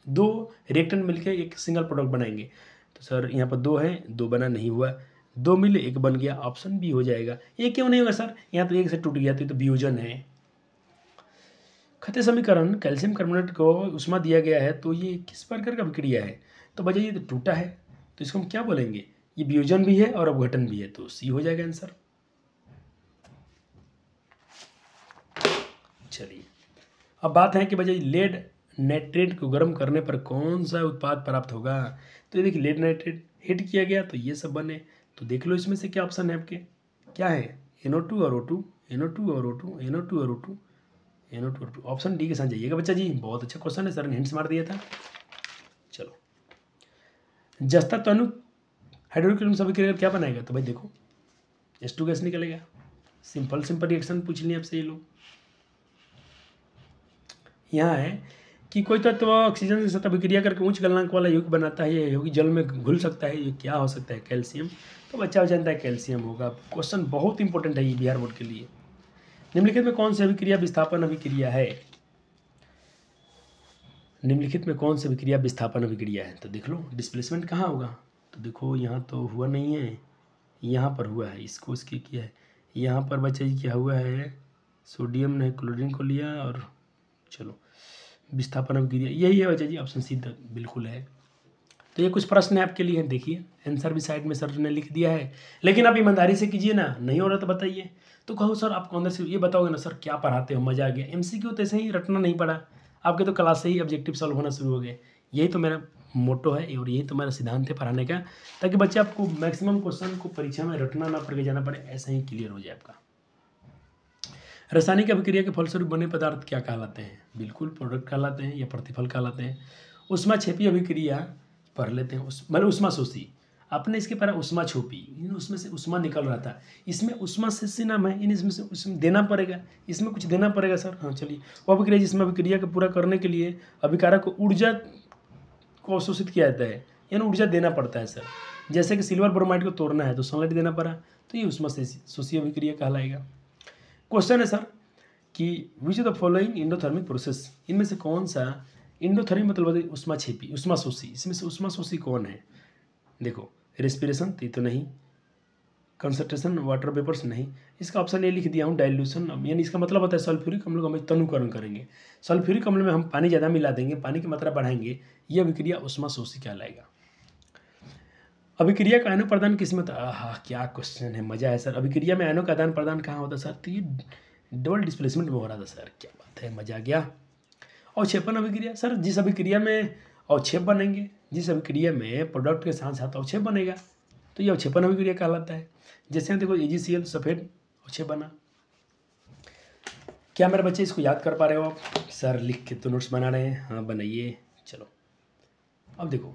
दो रिएक्टेंट मिलके एक सिंगल प्रोडक्ट बनाएंगे। तो सर यहाँ पर दो है, दो बना नहीं हुआ, दो मिले एक बन गया, ऑप्शन बी हो जाएगा। ये क्यों नहीं होगा सर, यहाँ तो एक से टूट गया, तो ये तो वियोजन है। खते समीकरण कैल्शियम कार्बोनेट को उष्मा दिया गया है, तो ये किस प्रकार का अभिक्रिया है, तो बजाय ये तो टूटा है, तो इसको हम क्या बोलेंगे, ये वियोजन भी है और अपघटन भी है, तो सी हो जाएगा आंसर। चलिए अब बात है कि बजाय लेड नाइट्रेट को गर्म करने पर कौन सा उत्पाद प्राप्त होगा, तो ये देखिए लेड नाइट्रेट हीट किया गया तो ये सब बने, तो देख लो इसमें से क्या ऑप्शन है आपके, क्या है, NO2 और O2, NO2 और O2, NO2 और O2, NO2 और O2, ऑप्शन डी के साथ जाइएगा बच्चा जी। बहुत अच्छा क्वेश्चन है, सर ने हिंट्स मार दिया था। चलो जस्ता तनु हाइड्रोक्लोरिक अभिक्रिया क्या बनाएगा, तो भाई देखो H2 गैस निकलेगा, सिंपल रिएक्शन पूछ लिए आपसे ये लोग। यहाँ है कि कोई तत्व ऑक्सीजन के साथ अभिक्रिया करके उच्च गलनांक वाला यौगिक बनाता है, ये यौगिक जल में घुल सकता है, ये क्या हो सकता है, कैल्शियम, तो बच्चा जानता है कैल्शियम होगा। क्वेश्चन बहुत इंपॉर्टेंट है ये बिहार बोर्ड के लिए। निम्नलिखित में कौन सी अभिक्रिया विस्थापन अभिक्रिया है, निम्नलिखित में कौन सी अभिक्रिया विस्थापन अभिक्रिया है, तो देख लो डिस्प्लेसमेंट कहाँ होगा, तो देखो यहाँ तो हुआ नहीं है, यहाँ पर हुआ है, इसको इसकी किया है, यहाँ पर बच्चा जी क्या हुआ है, सोडियम ने क्लोरीन को लिया और चलो विस्थापन अभिक्रिया यही है बच्चा जी, ऑप्शन सी बिल्कुल है। तो ये कुछ प्रश्न है आपके लिए, देखिए आंसर भी साइड में सर ने लिख दिया है, लेकिन आप ईमानदारी से कीजिए ना, नहीं हो रहा तो बताइए। तो कहो सर आपको अंदर से ये बताओगे ना सर क्या पढ़ाते हो, मजा आ गया, MCQ तो ऐसे ही रटना नहीं पड़ा, आपके तो क्लास से ही ऑब्जेक्टिव सॉल्व होना शुरू हो गए। यही तो मेरा मोटो है और यही तो मेरा सिद्धांत है पढ़ाने का, ताकि बच्चे आपको मैक्सिमम क्वेश्चन को परीक्षा में रटना ना पड़ के जाना पड़े, ऐसा ही क्लियर हो जाए आपका। रासायनिक अभिक्रिया के फलस्वरूप बने पदार्थ क्या कहलाते हैं, बिल्कुल प्रोडक्ट कहलाते हैं या प्रतिफल कहलाते हैं। ऊष्माक्षेपी अभिक्रिया पढ़ लेते हैं, मतलब ऊष्मा शोषी, आपने इसके पहले ऊष्मा छोपी, उसमें से ऊष्मा निकल रहा था, इसमें ऊष्मा से नाम है, इसमें से उसमें देना पड़ेगा, इसमें कुछ देना पड़ेगा सर। हाँ चलिए, वो अभिक्रिया जिसमें अभिक्रिया को पूरा करने के लिए अभिकारक को ऊर्जा को अवशोषित किया जाता है, यानी ऊर्जा देना पड़ता है सर। जैसे कि सिल्वर ब्रोमाइड को तोड़ना है तो सनलाइट देना पड़ा, तो ये ऊष्मा शोषी अभिक्रिया कहलाएगा। क्वेश्चन है सर कि which of the following endothermic process, इनमें से कौन सा इंडोथर्मिक मतलब ऊष्माक्षेपी ऊष्मा शोषी, इसमें से ऊष्मा शोषी कौन है, देखो रेस्पिरेशन तो नहीं, कंसंट्रेशन वाटर वेपर्स नहीं, इसका ऑप्शन ए लिख दिया हूँ डाइल्यूशन, यानी इसका मतलब होता है सल्फ्यूरिक अम्ल को हम तनुकरण करेंगे, सल्फ्यूरिक अम्ल में हम पानी ज़्यादा मिला देंगे, पानी की मात्रा बढ़ाएंगे, ये अभिक्रिया ऊष्मा शोषी कहलाएगा। अभिक्रिया का आयनों प्रदान किसमें, क्या क्वेश्चन है, मजा है सर। अभिक्रिया में आयनों का आदान प्रदान कहाँ होता है सर, तो ये डबल डिस्प्लेसमेंट में हो रहा था सर, क्या बात है, मजा आ गया। अवक्षेपण अभिक्रिया, सर जिस अभिक्रिया में अवक्षेप बनेंगे, जिस अभिक्रिया में प्रोडक्ट के साथ साथ अवक्षेप बनेगा, तो ये अवक्षेपण अभिक्रिया कहलाता है। जैसे देखो AgCl सफ़ेद अवक्षेप बना, क्या मेरे बच्चे इसको याद कर पा रहे हो आप, सर लिख के तो नोट्स बना रहे हैं, हाँ बनाइए। चलो अब देखो,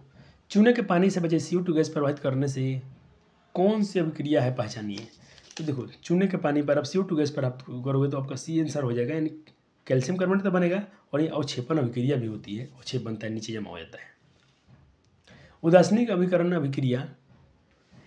चूने के पानी से बचे CO2 गैस प्रवाहित करने से कौन सी अभिक्रिया है, पहचानिए। तो देखो चूने के पानी पर आप CO2 गैस प्राप्त करोगे तो आपका सी आंसर हो जाएगा, यानी कैल्शियम कार्बोनेट तो बनेगा, और ये अवक्षेपण अभिक्रिया भी होती है, अवक्षेप बनता है, नीचे जमा हो जाता है। उदासीनिक अभिकरण अभिक्रिया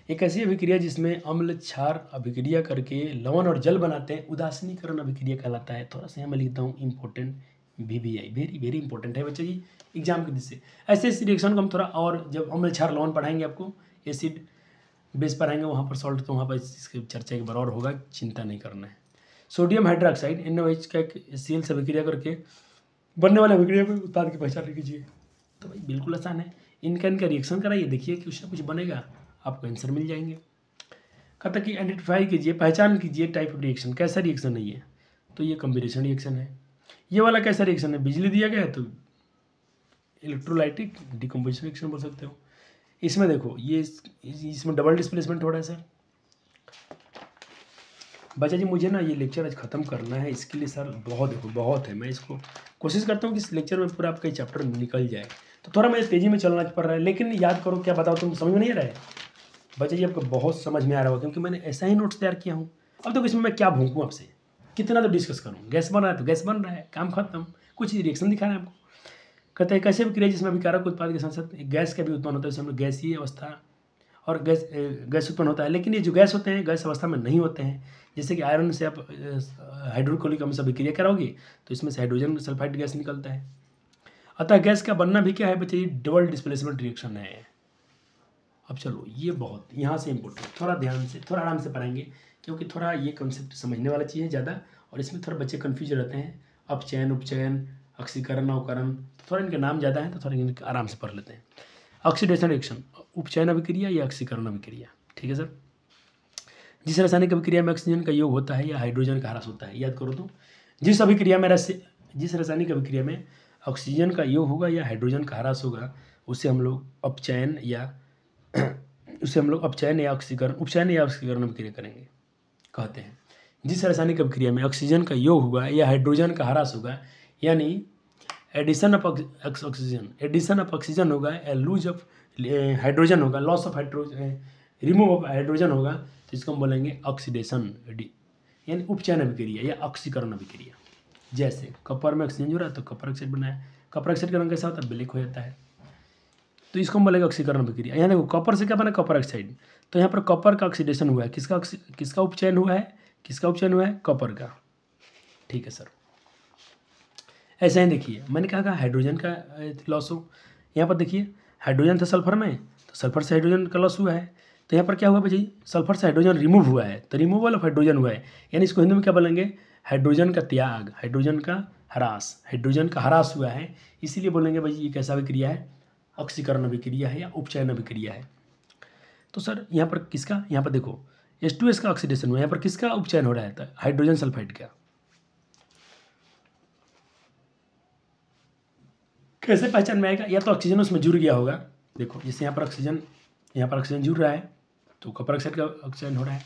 एक ऐसी अभिक्रिया जिसमें अम्ल क्षार अभिक्रिया करके लवण और जल बनाते हैं, उदासीनीकरण अभिक्रिया कहलाता है। थोड़ा सा यहाँ मैं लिखता हूँ important, VBI, very very important है बच्चे जी एग्जाम के दृष्टि से। ऐसे ऐसे रिएक्शन को हम थोड़ा और जब अम्ल क्षार लवण पढ़ाएंगे आपको एसिड बेस पढ़ाएंगे वहाँ पर सॉल्ट, तो वहाँ पर इसकी चर्चा एक बार और होगा, चिंता नहीं करना है। सोडियम हाइड्रोक्साइड NaOH का एक HCl से अभिक्रिया करके बनने वाले अभिक्रिया में उत्पाद की पहचान कीजिए। तो भाई बिल्कुल आसान है, इनका रिएक्शन कराइए, देखिए कुछ ना कुछ बनेगा, आपको आंसर मिल जाएंगे। कहता कि आइडेंटिफाई कीजिए, पहचान कीजिए टाइप ऑफ रिएक्शन, कैसा रिएक्शन है ये, तो ये कॉम्बिनेशन रिएक्शन है। ये वाला कैसा रिएक्शन है, बिजली दिया गया है तो इलेक्ट्रोलाइटिक डिकम्पोजिशन रिएक्शन बोल सकते हो। इसमें देखो ये इसमें डबल डिस्प्लेसमेंट हो रहा है सर। बच्चा जी मुझे ना ये लेक्चर आज ख़त्म करना है, इसके लिए सर बहुत है, मैं इसको कोशिश करता हूँ कि इस लेक्चर में पूरा आपका ये चैप्टर निकल जाए, तो थोड़ा मुझे तेज़ी में चलना पड़ रहा है, लेकिन याद करो क्या बताओ, तुम समझ में नहीं आ रहा है बच्चा जी, आपको बहुत समझ में आ रहा होगा क्योंकि मैंने ऐसा ही नोट्स तैयार किया हूँ। अब देखो इसमें मैं क्या भूखूँ आपसे, कितना तो डिस्कस करूँ, गैस बन रहा है तो गैस बन रहा है, काम खत्म, कुछ रिएक्शन दिखा रहे हैं आपको। कहते हैं कैसे भी क्रिया जिसमें अभिकारक उत्पाद के साथ साथ गैस का भी उत्पन्न होता है, उसमें गैसीय अवस्था और गैस उत्पन्न होता है। लेकिन ये जो गैस होते हैं गैस अवस्था में नहीं होते हैं, जैसे कि आयरन से आप हाइड्रोक्लोरिक अम्ल से अभिक्रिया कराओगे तो इसमें से हाइड्रोजन सल्फाइड गैस निकलता है। अतः गैस का बनना भी क्या है बच्चे, डबल डिस्प्लेसमेंट रिएक्शन है। अब चलो ये बहुत यहाँ से इम्पोर्टेंट, थोड़ा ध्यान से थोड़ा आराम से पढ़ाएंगे क्योंकि थोड़ा ये कॉन्सेप्ट समझने वाला चीज़ है ज़्यादा, और इसमें थोड़ा बच्चे कन्फ्यूज रहते हैं, अपचयन उपचयन ऑक्सीकरण अवकरण, थोड़ा इनके नाम ज़्यादा हैं तो थोड़ा इनके आराम से पढ़ लेते हैं। ऑक्सीडेशन रिएक्शन, उपचयन अभिक्रिया या ऑक्सीकरण अभिक्रिया, ठीक है सर। जिस रासायनिक अभिक्रिया में ऑक्सीजन का योग होता है या हाइड्रोजन का ह्रास होता है, याद करो तो जिस रासायनिक अभिक्रिया में ऑक्सीजन का योग होगा या हाइड्रोजन का ह्रास होगा उसे हम लोग उपचयन या उपचयन या ऑक्सीकरण अभिक्रिया करेंगे कहते हैं। जिस रासायनिक अभिक्रिया में ऑक्सीजन का योग होगा या हाइड्रोजन का ह्रास होगा, यानी एडिशन ऑफ ऑक्सीजन होगा या लूज ऑफ हाइड्रोजन होगा, loss of hydrogen, remove of hydrogen होगा, तो इसको हम बोलेंगे ऑक्सीडेशन यानी उपचयन अभिक्रिया या ऑक्सीकरण अभिक्रिया। जैसे कॉपर में ऑक्सीजन जुड़ा तो कॉपर ऑक्साइड बनाया, कॉपर ऑक्साइड का रंग कैसा होता है, ब्लैक हो जाता है, तो इसको हम बोलेंगे ऑक्सीकरण अभिक्रिया। यहाँ देखो कॉपर से क्या बना, कॉपर ऑक्साइड, तो यहाँ पर कॉपर का ऑक्सीडेशन हुआ है, किसका उपचयन हुआ है, कॉपर का, ठीक है सर। ऐसा ही देखिए मैंने कहा हाइड्रोजन का लॉस हो, यहाँ पर देखिए हाइड्रोजन था सल्फर में तो सल्फर से हाइड्रोजन का लॉस हुआ है, तो यहाँ पर क्या हुआ भाई, सल्फर से हाइड्रोजन रिमूव हुआ है तो रिमूवल ऑफ हाइड्रोजन हुआ है, यानी इसको हिंदी में क्या बोलेंगे, हाइड्रोजन का त्याग, हाइड्रोजन का ह्रास हुआ है, इसीलिए बोलेंगे भाई ये कैसा अभिक्रिया है, ऑक्सीकरण अभिक्रिया है या उपचयन अभिक्रिया है। तो सर यहाँ पर किसका, यहाँ पर देखो H2S का ऑक्सीडेशन हुआ, यहाँ पर किसका उपचयन हो रहा है, हाइड्रोजन सल्फाइड का। कैसे पहचान में आएगा, या तो ऑक्सीजन उसमें जुड़ गया होगा, देखो जैसे यहाँ पर ऑक्सीजन जुड़ रहा है तो कॉपर ऑक्साइड का ऑक्सीजन हो रहा है,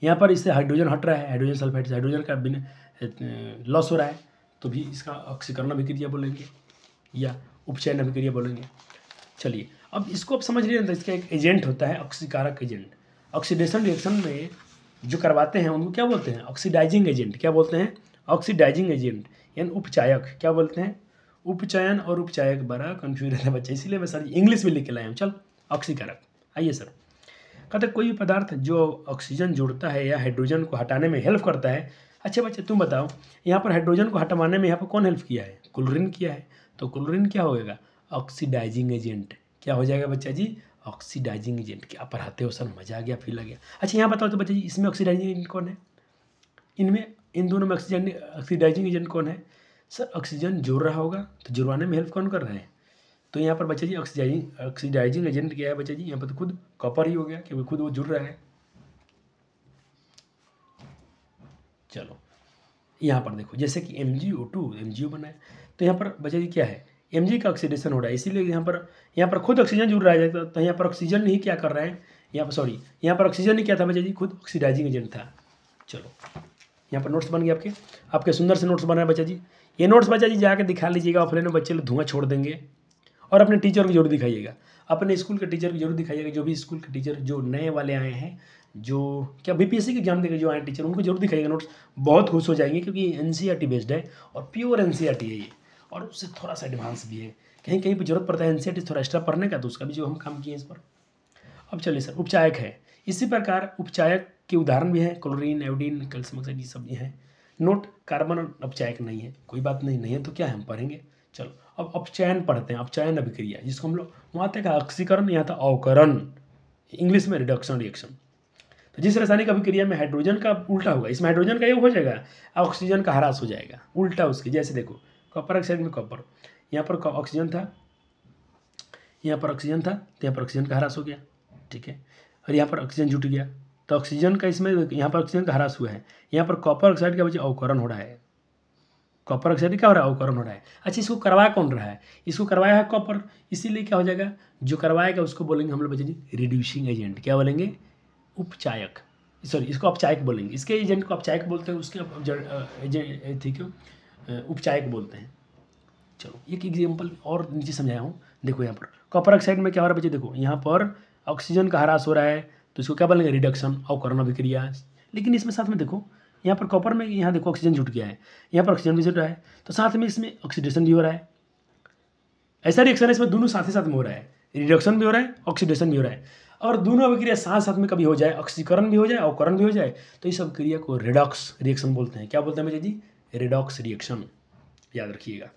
यहाँ पर इससे हाइड्रोजन हट रहा है, हाइड्रोजन सल्फाइड से हाइड्रोजन का लॉस हो रहा है, तो भी इसका ऑक्सीकरण अभिक्रिया बोलेंगे या उपचयन अभिक्रिया बोलेंगे। चलिए अब इसको आप समझ लीजिए, इसका एक एजेंट होता है ऑक्सीकारक एजेंट। ऑक्सीडेशन रिएक्शन में जो करवाते हैं उनको क्या बोलते हैं, ऑक्सीडाइजिंग एजेंट। क्या बोलते हैं, ऑक्सीडाइजिंग एजेंट यानी उपचायक। क्या बोलते हैं, उपचयन और उपचायक बड़ा कन्फ्यूज रहता है बच्चे, इसीलिए मैं सर इंग्लिश में लिख के लाया हूँ। चल ऑक्सीकारक, आइए सर। कहते कोई भी पदार्थ जो ऑक्सीजन जोड़ता है या हाइड्रोजन को हटाने में हेल्प करता है। अच्छा बच्चे तुम बताओ, यहाँ पर हाइड्रोजन को हटवाने में यहाँ पर कौन हेल्प किया है, क्लोरीन किया है, तो क्लोरीन क्या होगा, ऑक्सीडाइजिंग एजेंट। क्या हो जाएगा बच्चा जी, ऑक्सीडाइजिंग एजेंट। क्या पढ़ाते हो सर, मजा आ गया, फील आ गया। अच्छा यहाँ बताओ तो बच्चा जी इसमें ऑक्सीडाइजिंग एजेंट कौन है, इन दोनों में ऑक्सीडाइजिंग एजेंट कौन है। सर ऑक्सीजन जोड़ रहा होगा तो जुड़वाने में हेल्प कौन कर रहा है, तो यहाँ पर बच्चा जी ऑक्सीडाइजिंग एजेंट क्या है बच्चा जी, यहाँ पर तो खुद कॉपर ही हो गया क्योंकि खुद वो जुड़ रहा है। चलो यहाँ पर देखो जैसे कि MgO2 बना है, तो यहाँ पर बच्चा जी क्या है, Mg का ऑक्सीडेशन हो रहा है, इसीलिए यहाँ पर खुद ऑक्सीजन जुड़ रहा है, तो यहाँ पर ऑक्सीजन ही क्या कर रहा है, यहाँ पर ऑक्सीजन ही क्या था बच्चा जी, खुद ऑक्सीडाइजिंग एजेंट था। चलो यहाँ पर नोट्स बन गए आपके सुंदर से नोट्स बना है बच्चा जी। ये नोट्स बच्चा जी जाके दिखा लीजिएगा, ऑफलाइन में बच्चे लोग धुआं छोड़ देंगे, और अपने टीचर को जरूर दिखाइएगा, अपने स्कूल के टीचर को जरूर दिखाइएगा, जो भी स्कूल के टीचर जो नए वाले आए हैं, जो क्या BPSC के एग्जाम देकर जो आए टीचर, उनको जरूर दिखाइएगा नोट्स, बहुत खुश हो जाएंगे क्योंकि NCERT बेस्ड है और प्योर NCERT है ये, और उससे थोड़ा सा एडवांस भी है, कहीं कहीं पर जरूरत पड़ता है NCERT थोड़ा एक्स्ट्रा पढ़ने का, तो उसका भी जो हम काम किए इस पर। अब चलिए सर उपचायक है, इसी प्रकार उपचायक के उदाहरण भी हैं, क्लोरीन, आयोडीन, कैल्शियम ऑक्साइड, ये सब भी हैं। नोट कार्बन अपचायक नहीं है, कोई बात नहीं, नहीं है तो क्या है, हम पढ़ेंगे। चलो अब अपचयन पढ़ते हैं। अपचयन अभिक्रिया जिसको हम लोग वहाँ तक ऑक्सीकरण, यहाँ था अवकरण, इंग्लिश में रिडक्शन रिएक्शन। तो जिस रासायनिक अभिक्रिया में हाइड्रोजन का उल्टा होगा, इसमें हाइड्रोजन का योग हो जाएगा, ऑक्सीजन का ह्रास हो जाएगा, उल्टा उसके। जैसे देखो कॉपर ऑक्साइड में कॉपर, यहाँ पर ऑक्सीजन था, यहाँ पर ऑक्सीजन था, तो यहाँ पर ऑक्सीजन का ह्रास हो गया, ठीक है। और यहाँ पर ऑक्सीजन जुट गया, तो ऑक्सीजन का इसमें यहाँ पर ऑक्सीजन का ह्रास हुआ है, यहाँ पर कॉपर ऑक्साइड का वजह अवकरण हो रहा है। कॉपर ऑक्साइड क्या हो रहा है, अवकरण हो रहा है। अच्छा इसको करवा कौन रहा है, इसको करवाया है कॉपर, इसीलिए क्या हो जाएगा, जो करवाएगा उसको बोलेंगे हम लोग बच्चे जी रिड्यूसिंग एजेंट। क्या बोलेंगे, उपचायक, सॉरी इसको अपचायक बोलेंगे, इसके एजेंट को अपचायक बोलते हैं, उसके ठीक है उपचायक बोलते हैं। चलो एक एग्जाम्पल और नीचे समझाया हूँ। देखो यहाँ पर कॉपर ऑक्साइड में क्या हो रहा है बच्चे, देखो यहाँ पर ऑक्सीजन का ह्रास हो रहा है, तो इसको क्या बोलेंगे, रिडक्शन, अवकरण अभिक्रिया। लेकिन इसमें साथ में देखो यहाँ पर कॉपर में, यहाँ देखो ऑक्सीजन जुट गया है, यहाँ पर ऑक्सीजन भी जुट रहा है, तो साथ में इसमें ऑक्सीडेशन भी हो रहा है। ऐसा रिएक्शन है इसमें दोनों साथ ही साथ में हो रहा है, रिडक्शन भी हो रहा है, ऑक्सीडेशन भी हो रहा है। और दोनों अभिक्रिया साथ साथ में कभी हो जाए, ऑक्सीकरण भी हो जाए, अवकरण भी हो जाए, तो इस अभिक्रिया को रिडॉक्स रिएक्शन बोलते हैं। क्या बोलते हैं जी, रिडॉक्स रिएक्शन, याद रखिएगा।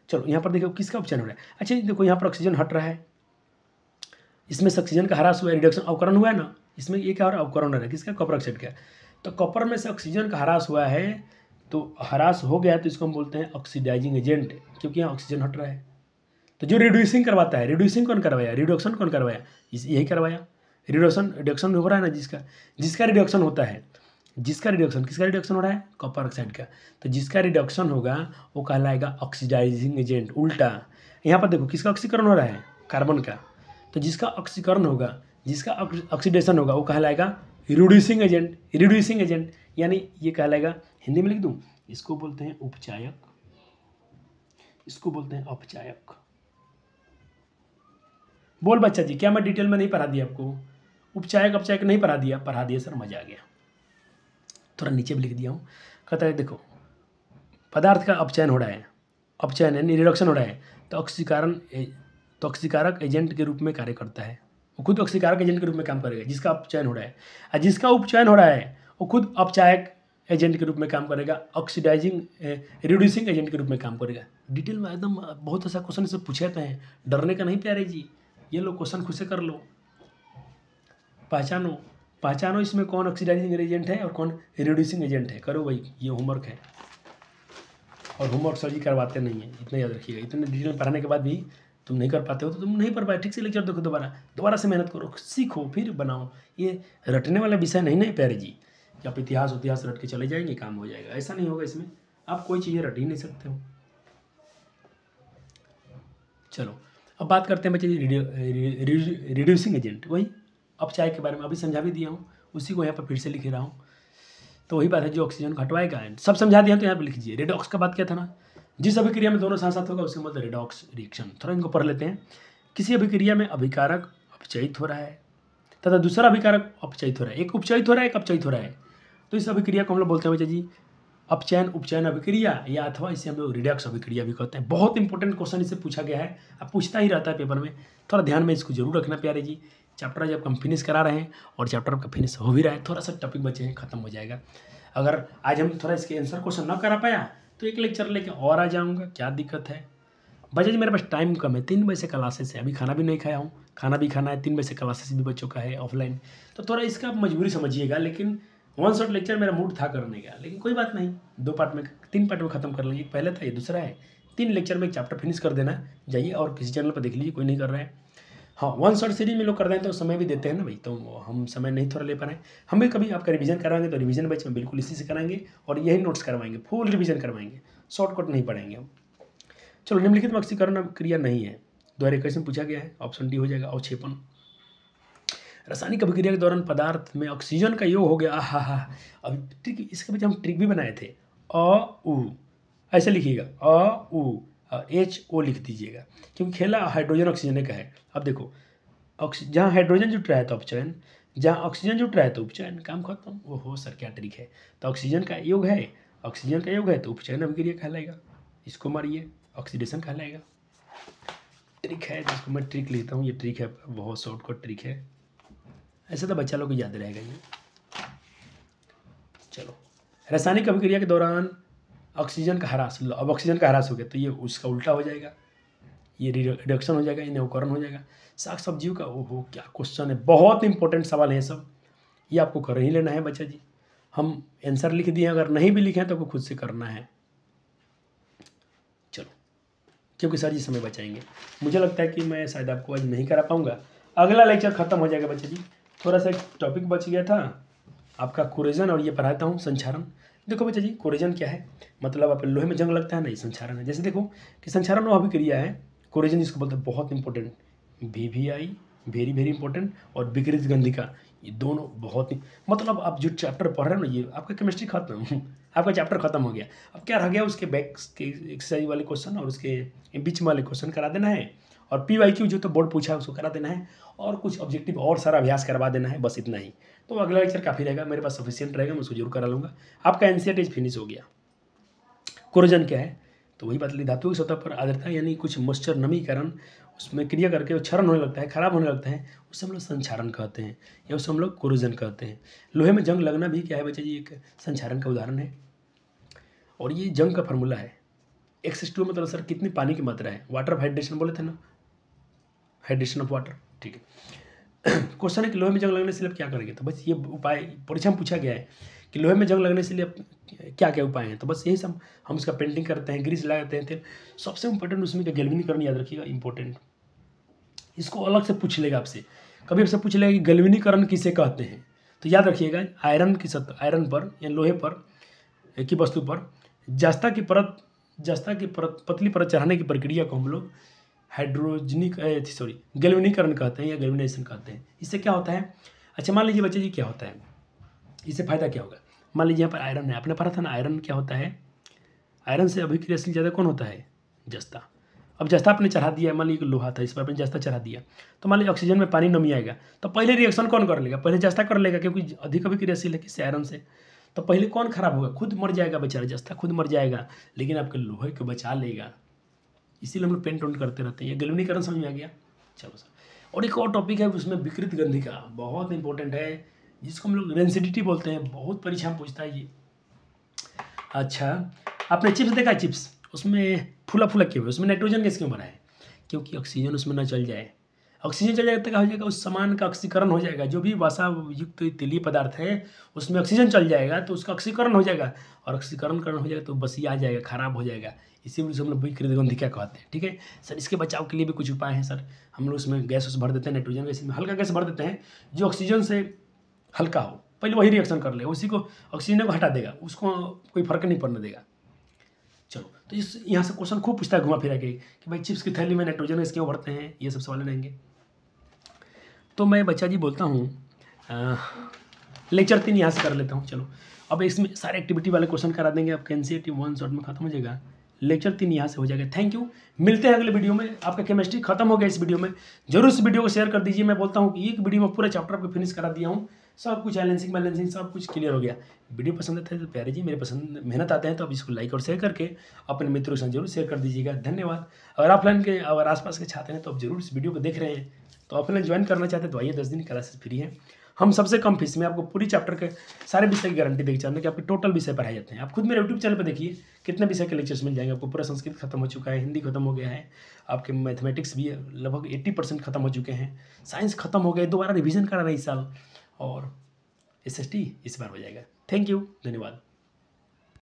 चलो यहाँ पर देखो किसका उपचयन हो रहा है। अच्छा देखो यहाँ पर ऑक्सीजन हट रहा है, इसमें ऑक्सीजन का ह्रास हुआ है, रिडक्शन अवकरण हुआ है ना, इसमें ये क्या हो रहा है, अवकरण हो रहा है, किसका, कॉपर ऑक्साइड का। तो कॉपर में से ऑक्सीजन का ह्रास हुआ है, तो ह्रास हो गया तो इसको हम बोलते हैं ऑक्सीडाइजिंग एजेंट, क्योंकि यहाँ ऑक्सीजन हट रहा है। तो जो रिड्यूसिंग करवाता है, रिड्यूसिंग कौन करवाया, रिडक्शन कौन करवाया, यही करवाया। रिडक्शन हो रहा है ना, जिसका रिडक्शन होता है, जिसका रिडक्शन, किसका रिडक्शन हो रहा है, कॉपर ऑक्साइड का, तो जिसका रिडक्शन होगा वो कहलाएगा ऑक्सीडाइजिंग एजेंट। उल्टा यहाँ पर देखो किसका ऑक्सीकरण हो रहा है, कार्बन का, तो जिसका ऑक्सीकरण होगा, जिसका ऑक्सीडेशन होगा वो कहलाएगा रिड्यूसिंग एजेंट। रिड्यूसिंग एजेंट यानी ये कहलाएगा, हिंदी में लिख दूँ, इसको बोलते हैं उपचायक, इसको बोलते हैं अपचायक। बोल बच्चा जी, क्या मैं डिटेल में नहीं पढ़ा दिया आपको, उपचायक अपचायक नहीं पढ़ा दिया सर, मजा आ गया। थोड़ा नीचे भी लिख दिया हूँ। कहता है देखो पदार्थ का अपचयन हो रहा है, अपचयन यानी रिडक्शन हो रहा है, तो ऑक्सीकारक एजेंट के रूप में कार्य करता है, वो खुद ऑक्सीकारक एजेंट के रूप में काम करेगा जिसका अपचयन हो रहा है। और जिसका उपचयन हो रहा है वो खुद अपचायक एजेंट के रूप में काम करेगा, ऑक्सीडाइजिंग रिड्यूसिंग एजेंट के रूप में काम करेगा। डिटेल में एकदम बहुत ऐसा क्वेश्चन से पूछे हैं, डरने का नहीं प्यारे जी, ये लो क्वेश्चन खुद से कर लो, पहचानो इसमें कौन ऑक्सीडाइजिंग एजेंट है और कौन रिड्यूसिंग एजेंट है। करो भाई, ये होमवर्क है, और होमवर्क सर जी करवाते नहीं है, इतना याद रखिएगा। इतने डिटेल पढ़ाने के बाद भी तुम नहीं कर पाते हो तो तुम नहीं पढ़ पाए, ठीक से लेक्चर देखो, दोबारा से मेहनत करो, सीखो, फिर बनाओ। ये रटने वाला विषय नहीं प्यारे जी कि आप इतिहास रट के चले जाएंगे, काम हो जाएगा, ऐसा नहीं होगा। इसमें आप कोई चीज़ें रट ही नहीं सकते हो। चलो अब बात करते हैं बच्चे रिड्यूसिंग एजेंट, वही अपचायक के बारे में अभी समझा भी दिया हूँ, उसी को यहाँ पर फिर से लिख रहा हूँ। तो वही बात है, जो ऑक्सीजन को हटवाएगा, सब समझा दिया तो यहाँ पे लिख दीजिए। रिडॉक्स का बात क्या था ना, जिस अभिक्रिया में दोनों साथ साथ होगा उसके मतलब रिडॉक्स रिएक्शन। थोड़ा इनको पढ़ लेते हैं। किसी अभिक्रिया में अभिकारक अपचयित हो रहा है तथा दूसरा अभिकारक अपचयित हो रहा है, एक उपचयित हो रहा है, एक अपचयित हो रहा है, तो इस अभिक्रिया को हम लोग बोलते हैं बच्चा जी अपचयन उपचयन अभिक्रिया, या अथवा इसे हम लोग रिडक्स अभिक्रिया भी कहते हैं। बहुत इंपॉर्टेंट क्वेश्चन इसे पूछा गया है, अब पूछता ही रहता है पेपर में, थोड़ा ध्यान में इसको जरूर रखना प्यारे जी। चैप्टर जब हम फिनिश करा रहे हैं और चैप्टर का फिनिश हो भी रहा है, थोड़ा सा टॉपिक बचे हैं, खत्म हो जाएगा। अगर आज हम थोड़ा इसके आंसर क्वेश्चन ना करा पाया तो एक लेक्चर लेके और आ जाऊँगा, क्या दिक्कत है बच्चा जी। मेरे पास टाइम कम है, 3 बजे से क्लासेस है, अभी खाना भी नहीं खाया हूँ, खाना भी खाना है, 3 बजे से क्लासेस भी बच्चों का है ऑफलाइन, तो थोड़ा इसका मजबूरी समझिएगा। लेकिन 1 शॉट लेक्चर मेरा मूड था करने का, लेकिन कोई बात नहीं, 3 पार्ट में खत्म कर लेंगे। एक पहले था, ये दूसरा है, 3 लेक्चर में एक चैप्टर फिनिश कर देना। जाइए और किसी चैनल पर देख लीजिए, कोई नहीं कर रहा है। हाँ 1 शॉट सीरीज में लोग कर रहे हैं तो समय भी देते हैं ना भाई, तो हम समय नहीं थोड़ा ले पा रहे हैं। हम भी कभी आपका रिवीजन कराएंगे तो रिवीजन बैच में बिल्कुल इसी से कराएंगे और यही नोट्स करवाएंगे, फुल रिवीजन करवाएंगे, शॉर्टकट नहीं पढ़ाएंगे हम। चलो निम्नलिखित में ऑक्सीकरण क्रिया नहीं है, द्वारा क्वेश्चन पूछा गया है, ऑप्शन डी हो जाएगा अवक्षेपण। रासायनिक अभिक्रिया के दौरान पदार्थ में ऑक्सीजन का योग हो गया, अब ट्रिक, इसके पीछे हम ट्रिक भी बनाए थे, उ ऐसे लिखिएगा, उ HO लिख दीजिएगा, क्योंकि खेला हाइड्रोजन ऑक्सीजन का है। अब देखो जहाँ हाइड्रोजन जुट रहा है तो अपचयन, जहाँ ऑक्सीजन जुट रहा है तो उपचयन, काम खत्म। ओहो सर क्या ट्रिक है, तो ऑक्सीजन का योग है तो उपचयन अभिक्रिया कहलाएगा, इसको मारिए ऑक्सीडेशन कहलाएगा। ट्रिक है जिसको मैं ट्रिक लेता हूँ, ये ट्रिक है, बहुत शॉर्टकट ट्रिक है, ऐसे तो बच्चा लोग को याद रहेगा ये। चलो रासायनिक अभिक्रिया के दौरान ऑक्सीजन का ह्रास, अब ऑक्सीजन का ह्रास हो गया तो ये उसका उल्टा हो जाएगा, ये रिडक्शन हो जाएगा, ये नवकरण हो जाएगा। साग सब्जियों का, ओहो क्या क्वेश्चन है, बहुत इंपॉर्टेंट सवाल है ये सब, ये आपको कर ही लेना है बच्चा जी। हम आंसर लिख दिए, अगर नहीं भी लिखे हैं तो आपको खुद से करना है। चलो, क्योंकि सर जी समय बचाएंगे, मुझे लगता है कि मैं शायद आपको आज नहीं करा पाऊंगा, अगला लेक्चर खत्म हो जाएगा बच्चा जी। थोड़ा सा टॉपिक बच गया था आपका कोरेजन, और ये पढ़ाता हूँ संक्षारण। देखो बच्चा जी, कोरेजन क्या है, मतलब आप लोहे में जंग लगता है, नहीं संक्षारण है। जैसे देखो कि संक्षारण वह अभिक्रिया है, कोरेजन जिसको बोलते हैं, बहुत important, VVI very very important, और विकृत गंधिका, ये दोनों बहुत ही, मतलब आप जो चैप्टर पढ़ रहे हो ना, ये आपका केमिस्ट्री खत्म आपका चैप्टर खत्म हो गया। अब क्या रह गया, उसके बैक के एक्सरसाइज वाले क्वेश्चन और उसके बीच वाले क्वेश्चन करा देना है, और PYQ जो तो बोर्ड पूछा है उसको करा देना है, और कुछ ऑब्जेक्टिव और सारा अभ्यास करवा देना है, बस इतना ही। तो अगला लेक्चर काफ़ी रहेगा, मेरे पास सफिशिएंट रहेगा, मैं उसको जरूर करा लूँगा। आपका NCERT फिनिश हो गया। कोरोजन क्या है, तो वही बात ली, धातु की सतह पर आर्द्रता यानी कुछ मॉइस्चर नमी के कारण उसमें क्रिया करके वो क्षरण होने लगता है, खराब होने लगता है, उससे हम लोग संक्षारण कहते हैं, या उससे हम लोग कोरोजन कहते हैं। लोहे में जंग लगना भी क्या है बच्चा जी, एक संक्षारण का उदाहरण है। और ये जंग का फार्मूला है, X/2 मतलब सर कितनी पानी की मात्रा है, वाटर ऑफ हाइड्रेशन बोले थे ना, हाइड्रेशन ऑफ वाटर, ठीक है। क्वेश्चन है कि लोहे में जंग लगने से लिए क्या करेंगे, तो बस ये उपाय परीक्षा में पूछा गया है कि लोहे में जंग लगने से लिए क्या क्या उपाय हैं, तो बस यही सब हम उसका पेंटिंग करते हैं, ग्रीस लगाते हैं। फिर सबसे इंपॉर्टेंट उसमें क्या, गैल्वेनीकरण याद रखिएगा, इंपॉर्टेंट, इसको अलग से पूछ लेगा आपसे, कभी आपसे पूछ लेगा कि गैल्वेनीकरण किसे कहते हैं, तो याद रखिएगा आयरन की सतह, आयरन पर या लोहे पर की वस्तु पर जस्ता की परत पतली परत चढ़ाने की प्रक्रिया को हम लोग गैल्वेनीकरण कहते हैं या गैल्वेनाइजेशन कहते हैं। इससे क्या होता है, अच्छा मान लीजिए बच्चे जी क्या होता है, इससे फायदा क्या होगा, मान लीजिए यहाँ पर आयरन है, आपने पढ़ा था ना, आयरन क्या होता है, आयरन से अभिक्रियाशील ज़्यादा कौन होता है, जस्ता। अब जस्ता आपने चढ़ा दिया, मान लीजिए लोहा था, इस पर आपने जस्ता चढ़ा दिया, तो मान लीजिए ऑक्सीजन में पानी नमी आएगा, तो पहले रिएक्शन कौन कर लेगा, पहले जस्ता कर लेगा, क्योंकि अधिक अभिक्रियाशील है किससे, आयरन से। तो पहले कौन खराब होगा, खुद मर जाएगा बेचारा, जस्ता खुद मर जाएगा, लेकिन आपके लोहे को बचा लेगा। इसीलिए हम लोग पेंट ऑन करते रहते हैं। ये गैल्वेनीकरण समझ में आ गया। चलो सर, और एक और टॉपिक है उसमें विकृत गंधिका, बहुत इंपॉर्टेंट है, जिसको हम लोग रेंसिडिटी बोलते हैं, बहुत परीक्षा में पूछता है ये। अच्छा, आपने चिप्स देखा है, चिप्स उसमें फूला फूला क्यों है, उसमें नाइट्रोजन गैस क्यों भरा है, क्योंकि ऑक्सीजन उसमें ना चल जाए। ऑक्सीजन चल जाएगा तो क्या हो जाएगा, उस सामान का ऑक्सीकरण हो जाएगा, जो भी वसा युक्त तेलीय पदार्थ है उसमें ऑक्सीजन चल जाएगा तो उसका ऑक्सीकरण हो जाएगा, और ऑक्सीकरण हो जाएगा तो बसिया आ जाएगा, खराब हो जाएगा। इसी वजह से हम लोग विकृत गंधिका कहते हैं। ठीक है सर, इसके बचाव के लिए भी कुछ उपाय हैं सर। हम लोग उसमें गैस भर देते हैं, नाइट्रोजन गैस में हल्का गैस भर देते हैं जो ऑक्सीजन से हल्का हो, पहले वही रिएक्शन कर ले, उसी को ऑक्सीजन को हटा देगा, उसको कोई फर्क नहीं पड़ने देगा। चलो, तो इस यहाँ से क्वेश्चन खूब पूछता है घुमा फिरा के कि भाई चिप्स की थैली में नाइट्रोजन गैस क्यों भरते हैं, ये सब सवाल रहेंगे। तो मैं बच्चा जी बोलता हूँ लेक्चर 3 यहाँ से कर लेता हूँ। चलो, अब इसमें सारे एक्टिविटी वाले क्वेश्चन करा देंगे, आपका NCERT 1 शॉट में खत्म हो जाएगा। लेक्चर 3 यहाँ से हो जाएगा। थैंक यू, मिलते हैं अगले वीडियो में। आपका केमिस्ट्री खत्म हो गया इस वीडियो में, जरूर इस वीडियो को शेयर कर दीजिए। मैं बोलता हूँ कि एक वीडियो में पूरा चैप्टर आपको फिनिश करा दिया हूँ, सब कुछ बैलेंसिंग बैलेंसिंग सब कुछ क्लियर हो गया। वीडियो पसंद आता है तो प्यारे जी, मेरे पसंद मेहनत आते हैं तो आप इसको लाइक और शेयर करके अपने मित्रों के साथ जरूर शेयर कर दीजिएगा। धन्यवाद। अगर ऑफलाइन के अगर आसपास के छात्र हैं तो आप जरूर इस वीडियो को देख रहे हैं तो ऑफलाइन ज्वाइन करना चाहते हैं तो आइए, 10 दिन क्लासेस फ्री है। हम सबसे कम फीस में आपको पूरी चैप्टर के सारे विषय की गारंटी देकर चाहते हैं कि आपके टोटल विषय पढ़ाए जाते हैं। आप खुद मेरे यूट्यूब चैनल पर देखिए कितने विषय के लेक्चर्स मिल जाएंगे आपको। पूरा संस्कृत खत्म हो चुका है, हिंदी खत्म हो गया है, आपके मैथमेटिक्स भी लगभग 80% खत्म हो चुके हैं, साइंस खत्म हो गए, दोबारा रिविजन करा रहे इस साल, और SST इस बार हो जाएगा। थैंक यू, धन्यवाद।